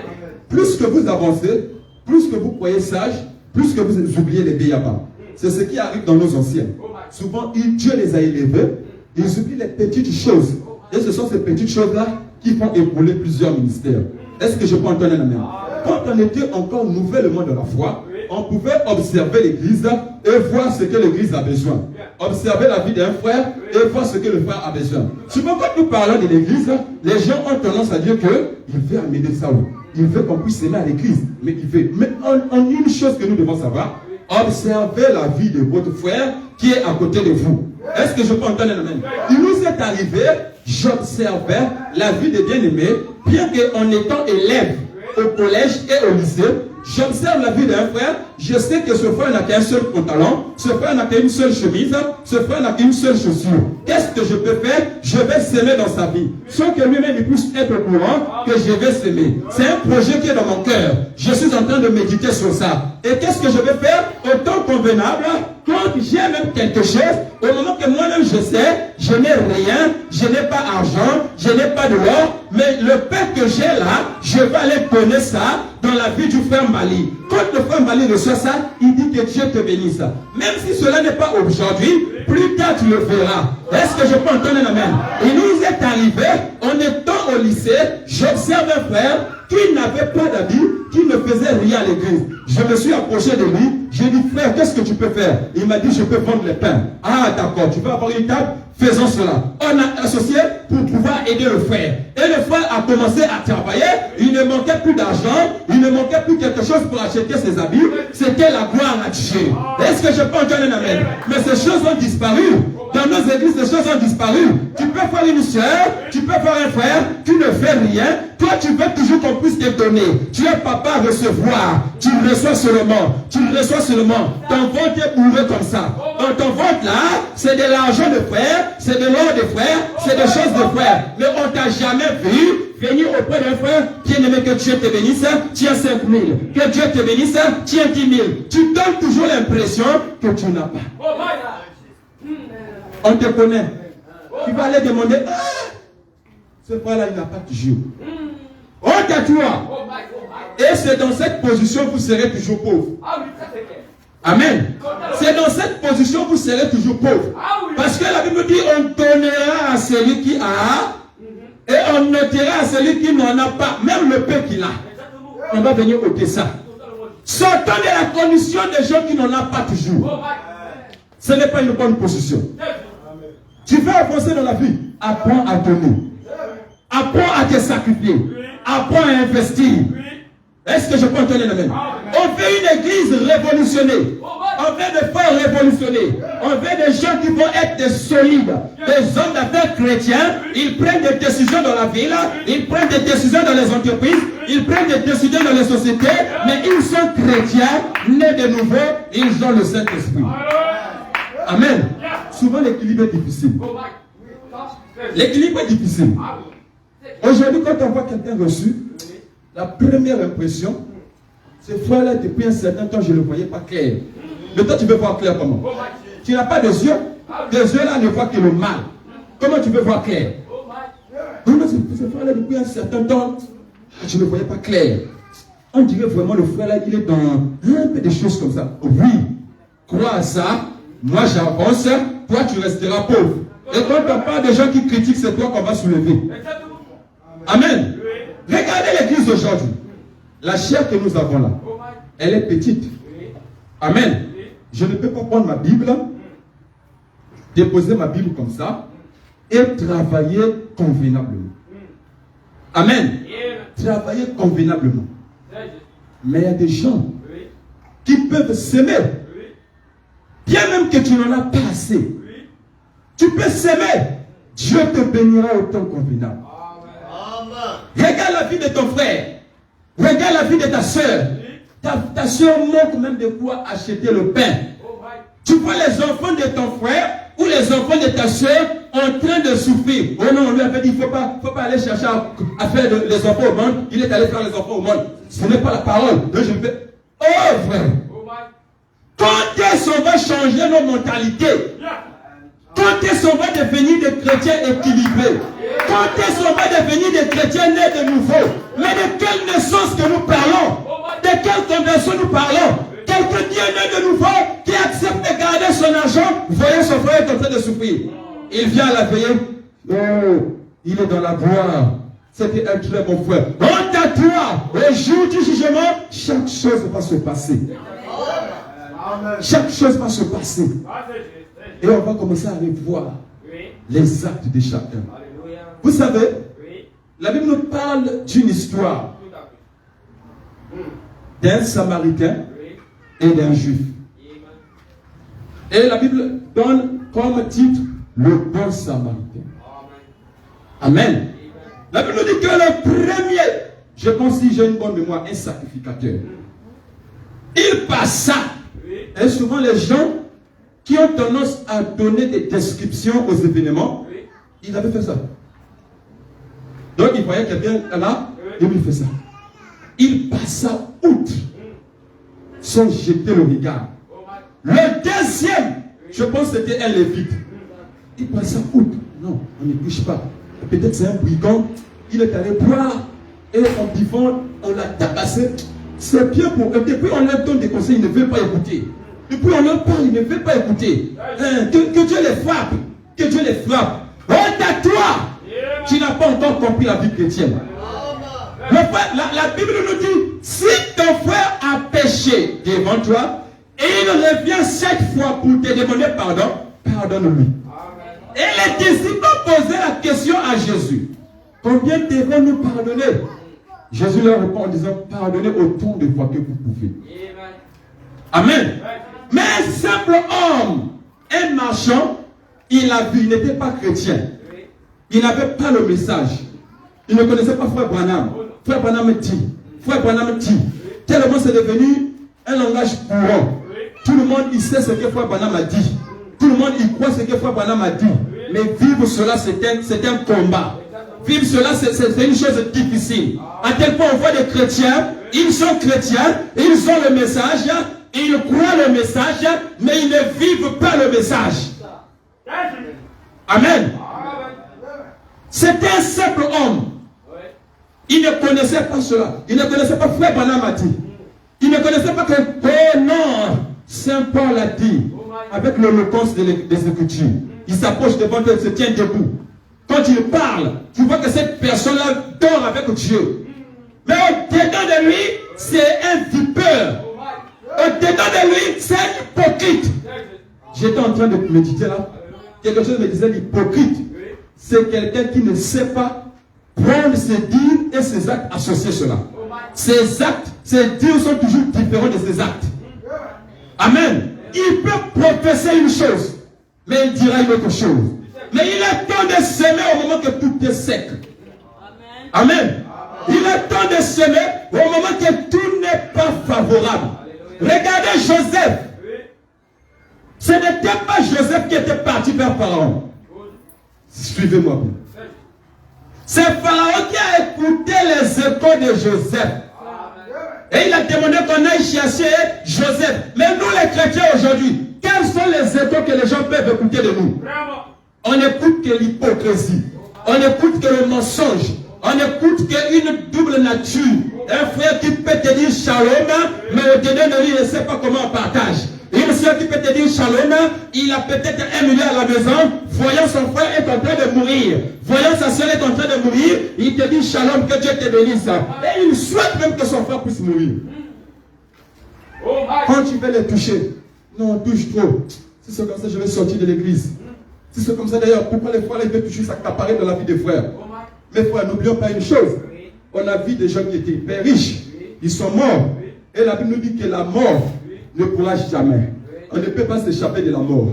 Plus que vous avancez, plus que vous croyez sage, plus que vous oubliez les B.A.B.A. C'est ce qui arrive dans nos anciens. Souvent, Dieu les a élevés, ils oublient les petites choses. Et ce sont ces petites choses-là qui font ébrouler plusieurs ministères. Est-ce que je peux entendre un amen? Quand on était encore nouvellement dans la foi, on pouvait observer l'église et voir ce que l'église a besoin. Observer la vie d'un frère et voir ce que le frère a besoin. Souvent, quand nous parlons de l'église, les gens ont tendance à dire qu'il veut amener ça où? Il veut qu'on puisse s'aimer à l'église. Mais il veut. Mais en une chose que nous devons savoir, observez la vie de votre frère qui est à côté de vous. Est-ce que je peux entendre un amen? Il nous est arrivé, j'observais la vie des bien-aimés, bien qu'en étant élève au collège et au lycée, j'observe la vie d'un frère, je sais que ce frère n'a qu'un seul pantalon, ce frère n'a qu'une seule chemise, ce frère n'a qu'une seule chaussure. Qu'est-ce que je peux faire? Je vais s'aimer dans sa vie. Sans que lui-même il puisse être au courant que je vais s'aimer. C'est un projet qui est dans mon cœur. Je suis en train de méditer sur ça. Et qu'est-ce que je vais faire? Au temps convenable, quand j'ai même quelque chose, au moment que moi-même je sais, je n'ai rien, je n'ai pas argent, je n'ai pas de l'or, mais le pain que j'ai là, je vais aller donner ça dans la vie du frère Mali. Quand le frère Mali reçoit ça, il dit que Dieu te bénisse. Même si cela n'est pas aujourd'hui, plus tard tu le verras. Est-ce que je peux entendre un amen? Il nous est arrivé, en étant au lycée, j'observe un frère qui n'avait pas d'habit, qui ne faisait rien à l'église. Je me suis approché de lui, j'ai dit frère, qu'est-ce que tu peux faire? Il m'a dit je peux vendre les pains. Ah d'accord, tu veux avoir une table? Faisons cela. On a associé pour pouvoir aider le frère. Et le frère a commencé à travailler. Il ne manquait plus d'argent. Il ne manquait plus quelque chose pour acheter ses habits. C'était la gloire à Dieu. Est-ce que je peux entendre un amen? Mais ces choses ont disparu. Dans nos églises, ces choses ont disparu. Tu peux faire une soeur, tu peux faire un frère, tu ne fais rien. Toi, tu veux toujours qu'on puisse te donner. Tu es papa à recevoir. Tu reçois seulement. Tu reçois seulement. Ton ventre est bourré comme ça. Dans ton ventre là, c'est de l'argent de frère, c'est de l'or de frère, c'est des choses de frère. Mais on t'a jamais vu venir auprès d'un frère qui aimé que Dieu te bénisse, tiens 5 000. Que Dieu te bénisse, tiens 10 000. Tu donnes toujours l'impression que tu n'as pas. On te connaît. Tu vas aller demander, ce frère-là, il n'a pas toujours. Honte à toi. Et c'est dans cette position que vous serez toujours pauvre. Amen. C'est dans cette position que vous serez toujours pauvre. Parce que la Bible dit, on donnera à celui qui a, et on notera à celui qui n'en a pas. Même le peu qu'il a. On va venir ôter ça. Sortons de la condition des gens qui n'en ont pas toujours. Ce n'est pas une bonne position. Tu veux avancer dans la vie. Apprends à donner. Apprends à te sacrifier. Apprends à investir. Est-ce que je peux entendre l'amen? On veut une église révolutionnée. On veut des frères révolutionnés. On veut des gens qui vont être des solides. Des hommes d'affaires chrétiens. Ils prennent des décisions dans la ville. Ils prennent des décisions dans les entreprises. Ils prennent des décisions dans les sociétés. Mais ils sont chrétiens, nés de nouveau. Ils ont le Saint-Esprit. Amen. Souvent l'équilibre est difficile. L'équilibre est difficile. Aujourd'hui, quand on voit quelqu'un reçu, la première impression, ce frère-là, depuis un certain temps, je ne le voyais pas clair. Mais toi, tu veux voir clair comment? Tu n'as pas de yeux. Tes yeux-là ne voient que le mal. Comment tu veux voir clair? Non, ce frère-là, depuis un certain temps, je ne le voyais pas clair. On dirait vraiment le frère-là, il est dans un peu de choses comme ça. Oui, crois à ça. Moi, j'avance. Toi, tu resteras pauvre. Et quand on parle des gens qui critiquent, c'est toi qu'on va soulever. Amen. Regardez l'église aujourd'hui. La chair que nous avons là, elle est petite. Amen. Je ne peux pas prendre ma Bible, déposer ma Bible comme ça et travailler convenablement. Amen. Travailler convenablement. Mais il y a des gens qui peuvent s'aimer. Bien même que tu n'en as pas assez. Tu peux s'aimer. Dieu te bénira au temps convenable. Regarde la vie de ton frère. Regarde la vie de ta soeur. Ta soeur manque même de quoi acheter le pain. Tu vois les enfants de ton frère ou les enfants de ta soeur en train de souffrir. Oh non, on lui avait dit, il ne faut pas aller chercher à faire les enfants au monde. Il est allé faire les enfants au monde. Ce n'est pas la parole. Donc je vais... Oh frère. Quand est-ce qu'on va changer nos mentalités? Quand est-ce qu'on va devenir des chrétiens équilibrés? quand est-ce qu'on va devenir des chrétiens nés de nouveau? Mais de quelle naissance que nous parlons? De quelle conversion nous parlons? Quelqu'un qui est né de nouveau, qui accepte de garder son argent, voyez son frère est en train de souffrir. Il vient à la veillée. Oh, il est dans la gloire. C'était un très bon frère. Honte à toi, au jour du jugement, chaque chose va se passer. Chaque chose va se passer. Et on va commencer à revoir les actes de chacun. Vous savez, la Bible nous parle d'une histoire d'un Samaritain et d'un Juif. Et la Bible donne comme titre le bon Samaritain. Amen. La Bible nous dit que le premier, je pense si j'ai une bonne mémoire, un sacrificateur. Il passa. Et souvent les gens qui ont tendance à donner des descriptions aux événements, il avait fait ça. Donc il voyait quelqu'un là, et il fait ça. Il passa outre, sans jeter le regard. Le deuxième, je pense que c'était un lévite. Il passa outre. Non, on ne touche pas. Peut-être c'est un brigand. Il est allé boire et en buvant, on l'a tabassé. C'est bien pour eux. Depuis on leur donne des conseils, il ne veut pas écouter. Depuis on leur parle, il ne veut pas écouter. Que Dieu les frappe. Que Dieu les frappe. Honte à toi. Tu n'as pas encore compris la vie chrétienne. La Bible nous dit, si ton frère a péché devant toi, et il revient 7 fois pour te demander pardon, pardonne-lui. Et les disciples posaient la question à Jésus. Combien devons-nous pardonner? Jésus leur répond en disant, pardonnez autant de fois que vous pouvez. Amen. Mais un simple homme, un marchand, il a vu, il n'était pas chrétien. Il n'avait pas le message. Il ne connaissait pas Frère Branham. Frère Branham dit. Frère Branham dit. Tellement c'est devenu un langage courant. Tout le monde, il sait ce que Frère Branham a dit. Tout le monde, il croit ce que Frère Branham a dit. Mais vivre cela, c'est un combat. Vivre cela, c'est une chose difficile. À tel point, on voit des chrétiens, ils sont chrétiens, ils ont le message, ils croient le message, mais ils ne vivent pas le message. Amen. C'était un simple homme. Il ne connaissait pas cela. Il ne connaissait pas Frère Branham a dit. Il ne connaissait pas que oh non, Saint Paul a dit, avec l'éloquence des Écritures. Il s'approche devant eux, il se tient debout. Quand il parle, tu vois que cette personne-là dort avec Dieu. Mais au-dedans de lui, c'est un vipeur. Au-dedans de lui, c'est un hypocrite. J'étais en train de méditer là. Quelque chose me disait l'hypocrite. C'est quelqu'un qui ne sait pas prendre ses dires et ses actes associés à cela. Ses actes, ses dires sont toujours différents de ses actes. Amen. Il peut professer une chose, mais il dira une autre chose. Mais il est temps de s'aimer au moment que tout est sec. Amen. Il est temps de s'aimer au moment que tout n'est pas favorable. Regardez Joseph. Ce n'était pas Joseph qui était parti vers Pharaon. Suivez-moi bien. C'est Pharaon qui a écouté les échos de Joseph. Et il a demandé qu'on aille chercher Joseph. Mais nous les chrétiens aujourd'hui, quels sont les échos que les gens peuvent écouter de nous? On n'écoute que l'hypocrisie. On n'écoute que le mensonge. On n'écoute qu'une double nature. Un frère qui peut te dire shalom, mais au-dedans de lui, il ne sait pas comment on partage. Une soeur qui peut te dire shalom, il a peut-être 1 million à la maison, voyant son frère est en train de mourir, voyant sa soeur est en train de mourir, il te dit shalom, que Dieu te bénisse. Et il souhaite même que son frère puisse mourir. Quand tu veux les toucher, non, touche trop. Si c'est comme ça, je vais sortir de l'église. Si c'est comme ça d'ailleurs, pourquoi les frères ils veulent toucher, ça apparaît dans la vie des frères. Mais frères, n'oublions pas une chose. On a vu des gens qui étaient hyper riches. Ils sont morts. Et la Bible nous dit que la mort ne pourra jamais. On ne peut pas s'échapper de la mort.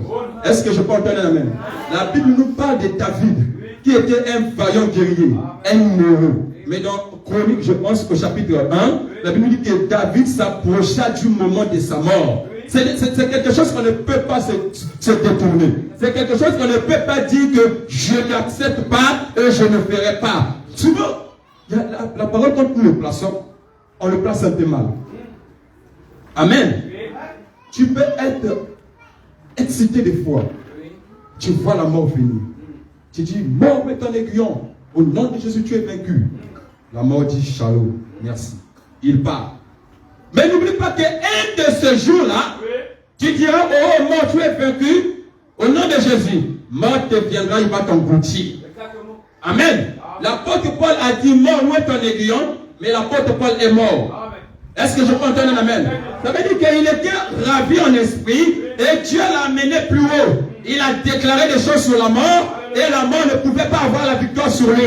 Est-ce que je peux entendre un amen? La Bible nous parle de David, qui était un vaillant guerrier, un héros. Mais dans Chronique, je pense qu'au chapitre 1, la Bible nous dit que David s'approcha du moment de sa mort. C'est quelque chose qu'on ne peut pas se détourner. C'est quelque chose qu'on ne peut pas dire que je n'accepte pas et je ne ferai pas. Souvent, la parole quand nous le plaçons, on le place un peu mal. Amen. Tu peux être excité des fois. Tu vois la mort venir. Tu dis, mort met ton aiguillon. Au nom de Jésus, tu es vaincu. La mort dit Shalom, merci. Il part. Mais n'oublie pas qu'un de ces jours-là, tu diras, oh mort, tu es vaincu. Au nom de Jésus, mort te viendra, il va t'engloutir. Amen. L'apôtre Paul a dit, mort, où est ton aiguillon? Mais l'apôtre Paul est mort. Est-ce que je peux entendre un amen? Ça veut dire qu'il était ravi en esprit et Dieu l'a amené plus haut. Il a déclaré des choses sur la mort et la mort ne pouvait pas avoir la victoire sur lui.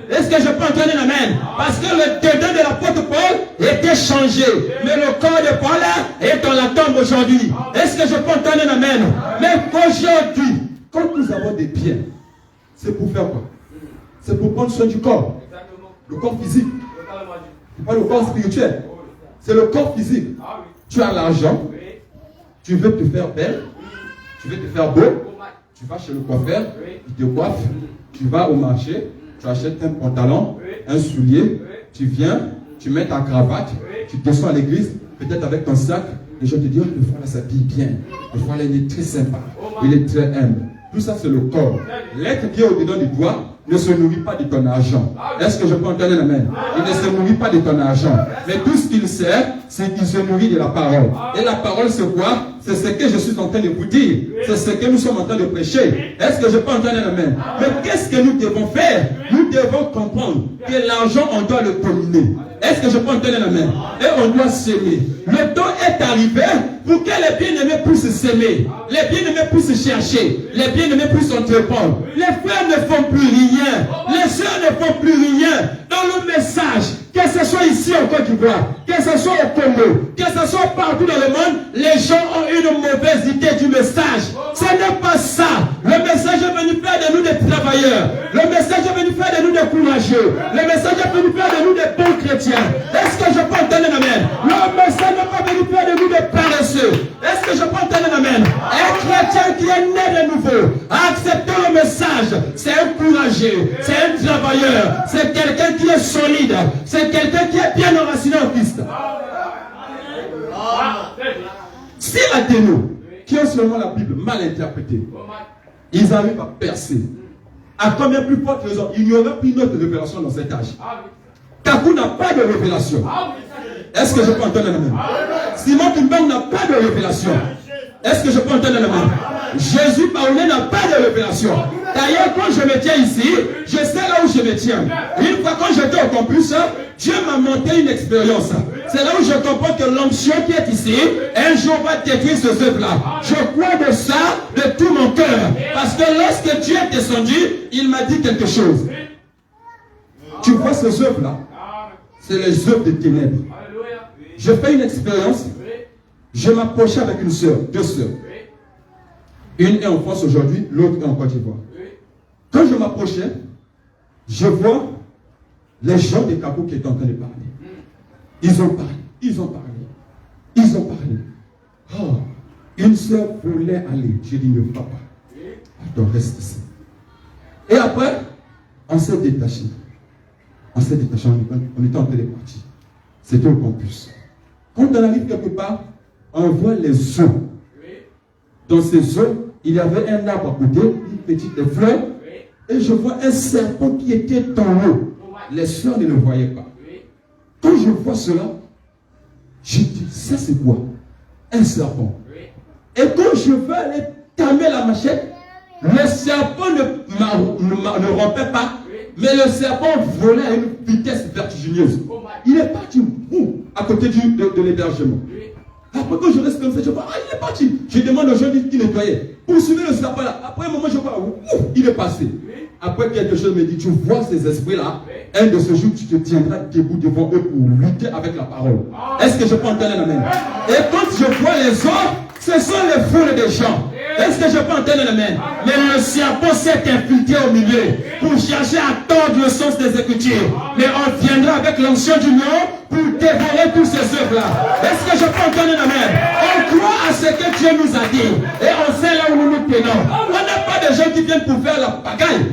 Est-ce que je peux entendre un amen? Parce que le dedans de l'apôtre Paul était changé. Mais le corps de Paul est dans la tombe aujourd'hui. Est-ce que je peux entendre un amen? Mais aujourd'hui, quand nous avons des biens, c'est pour faire quoi? C'est pour prendre soin du corps. Le corps physique. Pas le corps spirituel. C'est le corps physique. Tu as l'argent. Tu veux te faire belle. Tu veux te faire beau. Tu vas chez le coiffeur. Il te coiffe. Tu vas au marché. Tu achètes un pantalon, un soulier. Tu viens. Tu mets ta cravate. Tu descends à l'église. Peut-être avec ton sac. Les gens te disent, oh, le frère là s'habille bien. Le frère là il est très sympa. Il est très humble. Tout ça c'est le corps. L'être qui est au-dedans du doigt ne se nourrit pas de ton argent. Est-ce que je peux entendre l'amen? Il ne se nourrit pas de ton argent. Mais tout ce qu'il sert, c'est qu'il se nourrit de la parole. Et la parole, c'est quoi? C'est ce que je suis en train de vous dire. C'est ce que nous sommes en train de prêcher. Est-ce que je peux entendre l'amen? Mais qu'est-ce que nous devons faire? Nous devons comprendre que l'argent, on doit le dominer. Est-ce que je peux entendre l'amen? Et on doit s'aimer. Le temps est arrivé pour que les bien-aimés puissent s'aimer. Les bien-aimés puissent chercher. Les bien-aimés puissent entreprendre. Les frères ne font plus rien. Les sœurs ne font plus rien. Dans le message, que ce soit ici en Côte d'Ivoire, que ce soit au Congo, que ce soit partout dans le monde, les gens ont une mauvaise idée du message. Ce n'est pas ça. Le message est venu faire de nous des travailleurs. Le message est venu faire de nous des courageux. Le message est venu faire de nous des bons chrétiens. Est-ce que je peux entendre un amen? Le message n'est pas venu faire de nous des paresseux. Est-ce que je peux entendre un amen? Un chrétien qui est né de nouveau, a accepté le message, c'est un courageux, c'est un travailleur, c'est quelqu'un qui est solide, c'est quelqu'un qui est bien enraciné en Christ. Si la déno, qui ont seulement la Bible mal interprétée, ils arrivent à percer. À combien plus forte raison? Il n'y aurait plus d'autre révélation dans cet âge. Kakou n'a pas de révélation. Est-ce que je peux entendre la main? Simon Kimbang n'a pas de révélation. Est-ce que je peux entendre la main? Jésus Paulé n'a pas de révélation. D'ailleurs, quand je me tiens ici, je sais là où je me tiens. Une fois quand j'étais au campus, Dieu m'a montré une expérience. C'est là où je comprends que l'onction qui est ici, un jour va détruire ce œuvre-là. Je crois de ça de tout mon cœur. Parce que lorsque Dieu est descendu, il m'a dit quelque chose. Tu vois ces œuvres-là, c'est les œuvres des ténèbres. Je fais une expérience. Je m'approchais avec une sœur, deux sœurs. Une est en France aujourd'hui, l'autre est en Côte d'Ivoire. Quand je m'approchais, je vois les gens des Kakou qui étaient en train de parler. Ils ont parlé, ils ont parlé, ils ont parlé. Oh, une sœur voulait aller. J'ai dit, ne va pas. Attends, reste ici. Et après, on s'est détaché. On s'est détaché, on était en train de partir. C'était au campus. Quand on arrive quelque part, on voit les eaux. Dans ces eaux, il y avait un arbre à côté, une petite fleur, et je vois un serpent qui était dans l'eau. Les soeurs ne le voyaient pas. Quand je vois cela, je dis, ça c'est quoi? Un serpent. Et quand je veux aller calmer la machette, le serpent ne rompait pas, mais le serpent volait à une vitesse vertigineuse. Il est parti à côté de l'hébergement. Après, quand je reste comme ça, je vois, il est parti. Je demande aux gens qui nettoyaient. Poursuivez le serpent là. Après un moment, je vois, il est passé. Après, quelque chose me dit, tu vois ces esprits-là, un de ces jours, tu te tiendras debout devant eux pour lutter avec la parole. Est-ce que je peux entendre la main? Et quand je vois les autres, ce sont les foules des gens. Est-ce que je peux entendre la main? Mais le serpent s'est infiltré au milieu pour chercher à tordre le sens des Écritures. Mais on viendra avec l'onction du nom pour dévorer tous ces œuvres-là. Est-ce que je peux entendre la main? On croit à ce que Dieu nous a dit. Et on sait là où nous nous tenons. On n'est pas des gens qui viennent pour faire la pagaille.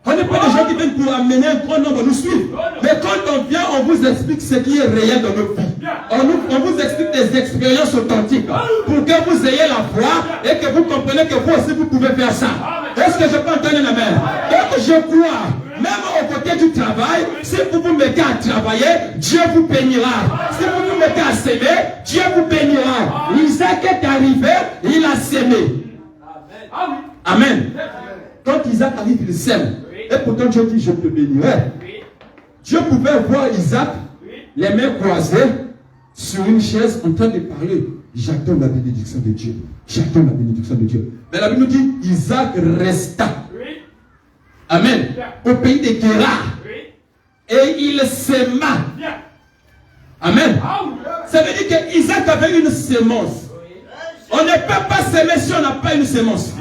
On n'est pas des gens qui viennent pour amener un grand nombre à nous suivre. Mais quand on vient, on vous explique ce qui est réel dans nos vies. On vous explique des expériences authentiques pour que vous ayez la foi et que vous compreniez que vous aussi vous pouvez faire ça. Est-ce que je peux entendre la main? Donc je crois, même au côté côté du travail, si vous vous mettez à travailler, Dieu vous bénira. Si vous vous mettez à s'aimer, Dieu vous bénira. Isaac est arrivé, il a s'aimé. Amen. Quand Isaac arrive, il sème. Et pourtant Dieu dit, je te bénirai. Dieu pouvait voir Isaac, les mains croisées, sur une chaise, en train de parler. J'attends la bénédiction de Dieu. J'attends la bénédiction de Dieu. Mais la Bible nous dit, Isaac resta. Amen. Au pays de Guérar. Et il s'aima. Amen. Ça veut dire qu'Isaac avait une sémence. On ne peut pas s'aimer si on n'a pas une sémence.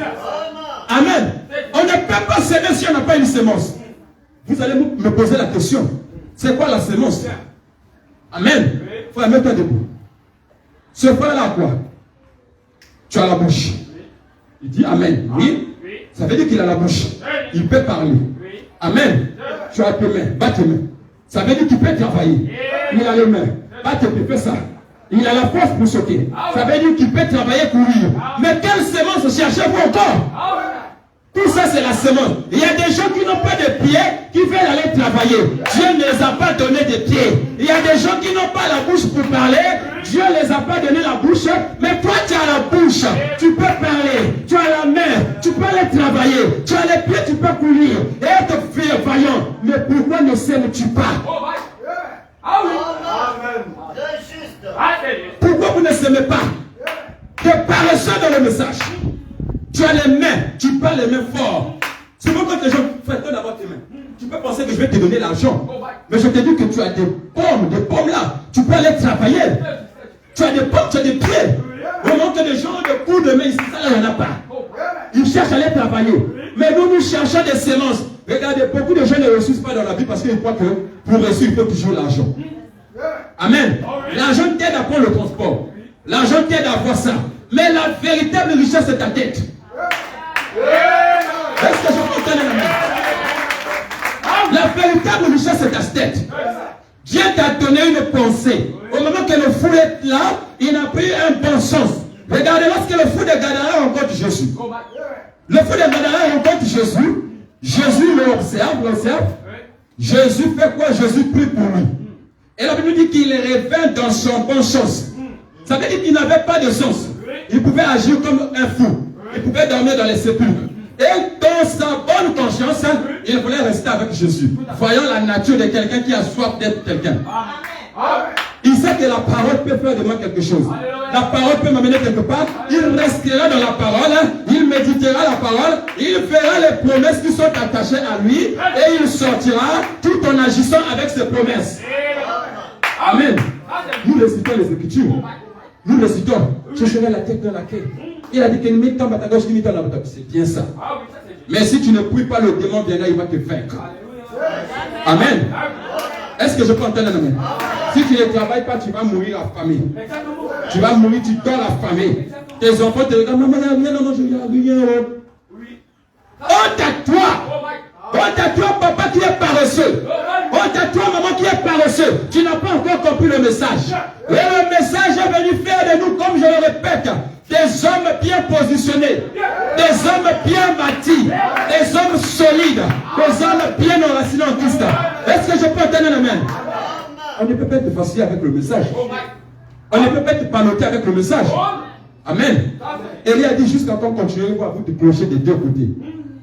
Amen. On ne peut pas s'aimer si on n'a pas une sémence. Vous allez me poser la question. C'est quoi la sémence? Amen. Frère, mets-toi debout. Ce frère-là, quoi? Tu as la bouche. Il dit Amen. Oui. Ça veut dire qu'il a la bouche. Il peut parler. Amen. Tu as tes mains. Bats tes mains. Ça veut dire qu'il peut travailler. Il a les mains. Bats tes mains. Fais ça. Il a la force pour sauter. Ça veut dire qu'il peut travailler, courir. Mais quelle sémence cherchez-vous encore? Tout ça, c'est la semence. Il y a des gens qui n'ont pas de pieds, qui veulent aller travailler. Dieu ne les a pas donné de pieds. Il y a des gens qui n'ont pas la bouche pour parler. Dieu ne les a pas donné la bouche. Mais toi, tu as la bouche. Tu peux parler. Tu as la main. Tu peux aller travailler. Tu as les pieds, tu peux courir. Et être vaillant. Mais pourquoi ne s'aimes-tu pas? Pourquoi vous ne s'aimez pas? Tu es paresseux dans le message. Tu as les mains, tu parles les mains fort. Souvent quand les gens font d'abord tes mains, tu peux penser que je vais te donner l'argent. Mais je te dis que tu as des pommes là. Tu peux aller travailler. Tu as des pommes, tu as des pieds. Au moment que les gens ont des coups de main ici, ça il n'y en a pas. Ils cherchent à aller travailler. Mais nous cherchons des sémences. Regardez, beaucoup de gens ne réussissent pas dans la vie parce qu'ils croient que pour réussir, il faut toujours l'argent. Amen. L'argent t'aide à prendre le transport. L'argent t'aide à avoir ça. Mais la véritable richesse, c'est ta tête. Est-ce que je peux entendre la main? La véritable richesse, c'est ta tête. Dieu t'a donné une pensée. Au moment que le fou est là, il n'a plus un bon sens. Regardez, lorsque le fou de Gadara rencontre Jésus. Le fou de Gadara rencontre Jésus. Jésus l'observe. Jésus fait quoi? Jésus prie pour lui. Et la Bible dit qu'il revint dans son bon sens. Ça veut dire qu'il n'avait pas de sens. Il pouvait agir comme un fou. Il pouvait dormir dans les sépulcres. Et dans sa bonne conscience, il voulait rester avec Jésus. Voyant la nature de quelqu'un qui a soif d'être quelqu'un. Il sait que la parole peut faire de moi quelque chose. La parole peut m'amener quelque part. Il restera dans la parole. Il méditera la parole. Il fera les promesses qui sont attachées à lui. Et il sortira tout en agissant avec ses promesses. Amen. Nous récitons les Écritures. Nous récitons. Je serai la tête dans la quête. Il a dit qu'il met tant à ta gauche, il met tant à ta gauche. C'est bien ça. Mais si tu ne pries pas, le démon viendra, il va te vaincre. Amen. Est-ce que je peux entendre amen? Si tu ne travailles pas, tu vas mourir affamé. Tu vas mourir, tu dors affamé. Tes enfants te regardent, maman, il n'y a rien, non, je n'y a rien. Honte à toi. Honte à toi, papa qui est paresseux. Honte à toi, maman qui est paresseux. Tu n'as pas encore compris le message. Et le message est venu faire de nous, comme je le répète, des hommes bien positionnés, des hommes bien bâtis, des hommes solides, des hommes bien enracinés en Christ. Est-ce que je peux entendre un amen? On ne peut pas être facile avec le message. On ne peut pas être panoté avec le message. Amen. Élie a dit jusqu'à quand continuerez-vous à vous déclencher des deux côtés?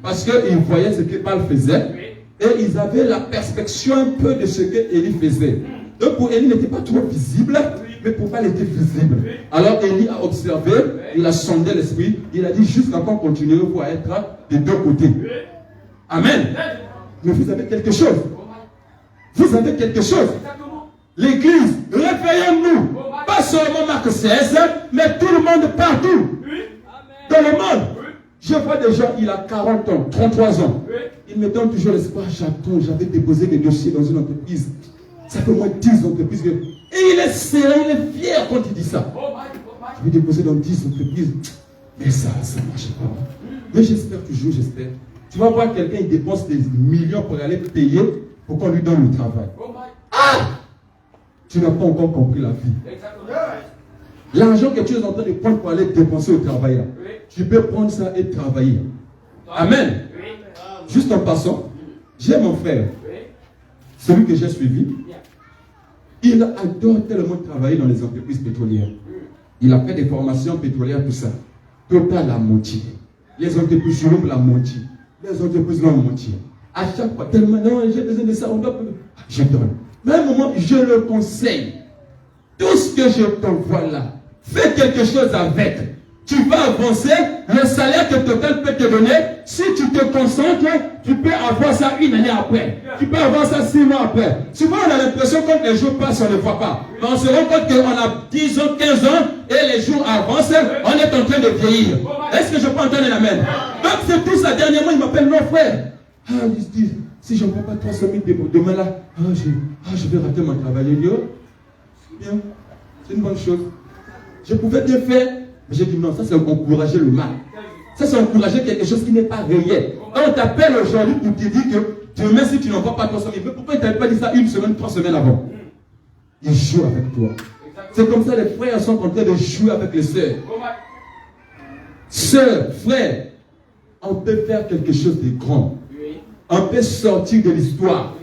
Parce qu'ils voyaient ce que Baal faisait et ils avaient la perspective un peu de ce que Élie faisait. Donc pour Élie, il n'était pas trop visible, mais pour Baal, il était visible. Alors Élie a observé, il a sondé l'esprit, il a dit jusqu'à quand continuerez-vous à être des deux côtés? Amen. Mais vous avez quelque chose. Vous avez quelque chose. L'église, réveillons-nous. Pas seulement Marc 16, mais tout le monde partout. Dans le monde. Je vois des gens, il a 40 ans, 33 ans. Il me donne toujours l'espoir. J'attends, j'avais déposé des dossiers dans une entreprise. Ça fait au moins 10 entreprises. Et il est serein, il est fier quand il dit ça. Je vais déposer dans 10 entreprises. Mais ça ne marche pas. Mais j'espère toujours, j'espère. Tu vas voir quelqu'un, il dépense des millions pour aller payer pour qu'on lui donne le travail. Ah! Tu n'as pas encore compris la vie. L'argent que tu es en train de prendre pour aller dépenser au travail, là, tu peux prendre ça et travailler. Amen. Juste en passant, j'ai mon frère. celui que j'ai suivi, il adore tellement travailler dans les entreprises pétrolières. Il a fait des formations pétrolières, tout ça. Total a menti. Les entreprises l'ont la menti. Les entreprises l'ont menti. À chaque fois, tellement, non, j'ai besoin de ça, on doit... Je donne. Mais à un moment, je le conseille. Tout ce que je t'envoie là, fais quelque chose avec. Tu vas avancer, le salaire que Total peut te donner, si tu te concentres, tu peux avoir ça une année après. Tu peux avoir ça 6 mois après. Souvent, on a l'impression que quand les jours passent, on ne le voit pas. Mais on se rend compte qu'on a 10 ans, 15 ans, et les jours avancent, on est en train de vieillir. Est-ce que je peux entendre un amen? Donc, c'est tout ça. Dernièrement, il m'appelle mon frère. Ah, il se dit, si je ne prends pas 300 000 demain là, je vais rater mon travail. Il dit, oh, c'est bien, c'est une bonne chose. Je pouvais bien faire. Mais j'ai dit non, ça c'est encourager le mal. Ça c'est encourager quelque chose qui n'est pas réel. On t'appelle aujourd'hui pour te dire que demain si tu n'envoies pas 300 000, mais pourquoi il ne t'avait pas dit ça 1 semaine, 3 semaines avant? Il joue avec toi. C'est comme ça les frères sont en train de jouer avec les sœurs. Sœurs, frères, on peut faire quelque chose de grand. On peut sortir de l'histoire.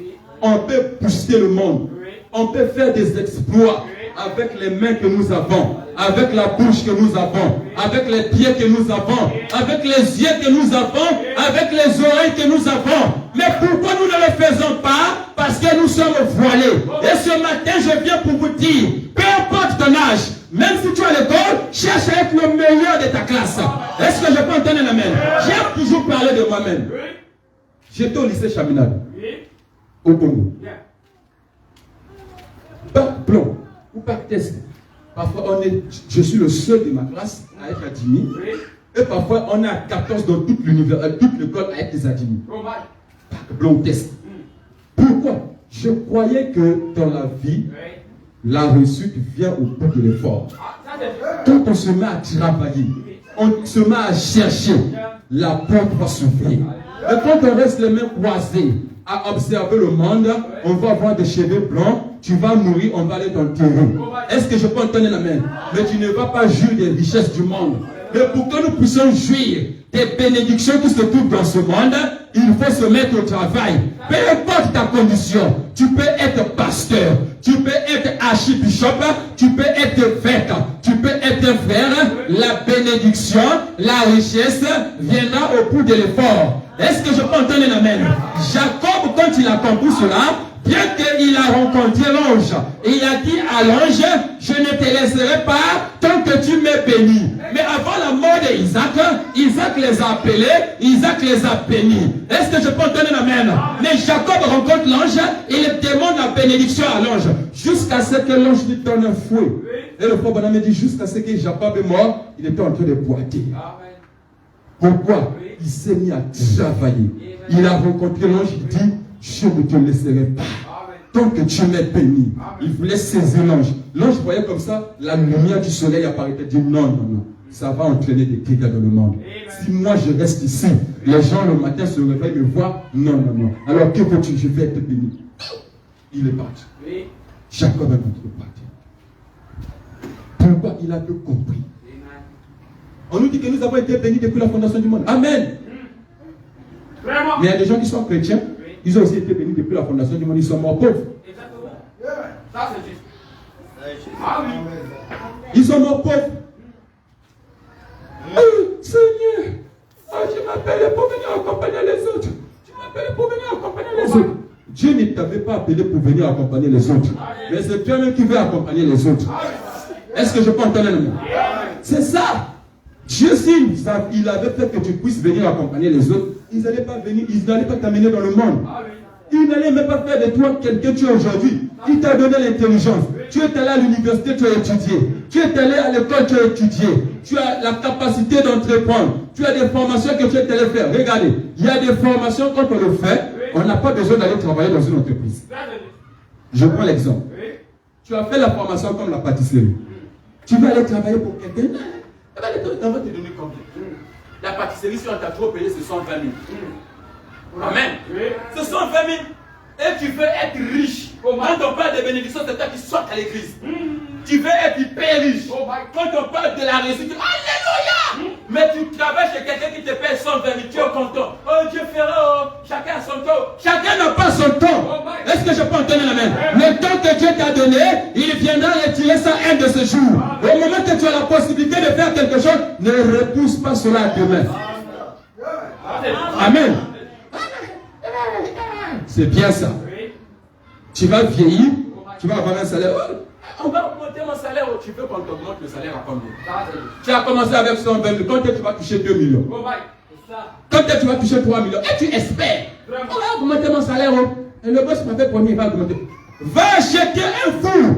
On peut pousser le monde. On peut faire des exploits avec les mains que nous avons, avec la bouche que nous avons, avec les pieds que nous avons, avec les yeux que nous avons, avec les oreilles que nous avons. Mais pourquoi nous ne le faisons pas? Parce que nous sommes voilés. Et ce matin, je viens pour vous dire, peu importe ton âge, même si tu es à l'école, cherche à être le meilleur de ta classe. Est-ce que je peux entendre un amen? J'aime toujours parler de moi-même. J'étais au lycée Chaminade, au Congo. Bac blanc ou bac test. Parfois, je suis le seul de ma classe à être admis. Et parfois, on est à 14 dans toute l'école à être des admis. Bac blanc test. Pourquoi? Je croyais que dans la vie, la réussite vient au bout de l'effort. Quand on se met à travailler, on se met à chercher, la porte va s'ouvrir. Et quand on reste les mains croisées à observer le monde, on va avoir des cheveux blancs, tu vas mourir, on va aller t'enterrer. Est-ce que je peux entendre la main? Mais tu ne vas pas jouir des richesses du monde. Mais pour que nous puissions jouir des bénédictions qui se trouvent dans ce monde, il faut se mettre au travail. Peu importe ta condition, tu peux être pasteur, tu peux être archibishop, tu peux être évêque, tu peux être frère. La bénédiction, la richesse viendra au bout de l'effort. Est-ce que je peux entendre un amen? Jacob, quand il a compris cela, bien qu'il a rencontré l'ange, il a dit à l'ange, je ne te laisserai pas tant que tu m'es béni. Mais avant la mort d'Isaac, Isaac les a appelés, Isaac les a bénis. Est-ce que je peux entendre un amen? Mais Jacob rencontre l'ange, il demande la bénédiction à l'ange, jusqu'à ce que l'ange lui donne un fouet. Et le frère Branham dit, jusqu'à ce que Jacob est mort, il était en train de boiter. Pourquoi? Il s'est mis à travailler. Il a rencontré l'ange, il dit, je ne te laisserai pas tant que tu m'es béni. Il voulait saisir l'ange. L'ange voyait comme ça la lumière du soleil apparaître. Il dit non, non, non. Ça va entraîner des dégâts dans le monde. Si moi je reste ici, les gens le matin se réveillent et me voient. Non, non, non. Alors que veux-tu? Je vais être béni. Il est parti. Jacob est parti. Pourquoi? Il a peu compris. On nous dit que nous avons été bénis depuis la fondation du monde. Amen. Mais il y a des gens qui sont chrétiens, ils ont aussi été bénis depuis la fondation du monde, ils sont morts pauvres. Exactement. Ça c'est juste. Ah oui. Ils sont morts pauvres. Seigneur, tu m'appelles pour venir accompagner les autres. Tu m'appelles pour venir accompagner les autres. Dieu ne t'avait pas appelé pour venir accompagner les autres. Mais c'est toi-même qui veux accompagner les autres. Est-ce que je peux entendre le mot? C'est ça. Dieu, s'il avait fait que tu puisses venir accompagner les autres, ils n'allaient pas venir, ils n'allaient pas t'amener dans le monde. Ils n'allaient même pas faire de toi quelqu'un que tu es aujourd'hui. Il t'a donné l'intelligence. Tu es allé à l'université, tu as étudié. Tu es allé à l'école, tu as étudié. Tu as la capacité d'entreprendre. Tu as des formations que tu es allé faire. Regardez, il y a des formations, quand on le fait, on n'a pas besoin d'aller travailler dans une entreprise. Je prends l'exemple. Tu as fait la formation comme la pâtisserie. Tu vas aller travailler pour quelqu'un. On va te donner combien? La pâtisserie, si on t'a trop payé, c'est 120 000. Amen. C'est 120 000. Et tu veux être riche. Quand on parle de bénédiction, c'est toi qui sortes à l'église. Tu veux être hyper riche. Quand on parle de la réussite, alléluia. Mais tu travailles chez quelqu'un qui te paye 120 000, tu es content. Oh Dieu fera, chacun a son temps. Chacun n'a pas son temps. Est-ce que je peux entendre la main? Le temps que Dieu t'a donné, il viendra retirer ça un de ces jours. Au moment que tu as la possibilité de faire quelque chose, ne repousse pas cela à demain. Amen. C'est bien ça. Tu vas vieillir, tu vas avoir un salaire. On va augmenter mon salaire. Tu veux qu'on t'augmente le salaire à combien? Tu as commencé avec 120 000. Quand tu vas toucher 2 millions. Quand tu vas toucher 3 millions. Et tu espères. On va augmenter mon salaire. Et le boss m'a fait premier, il va augmenter. Va acheter un four.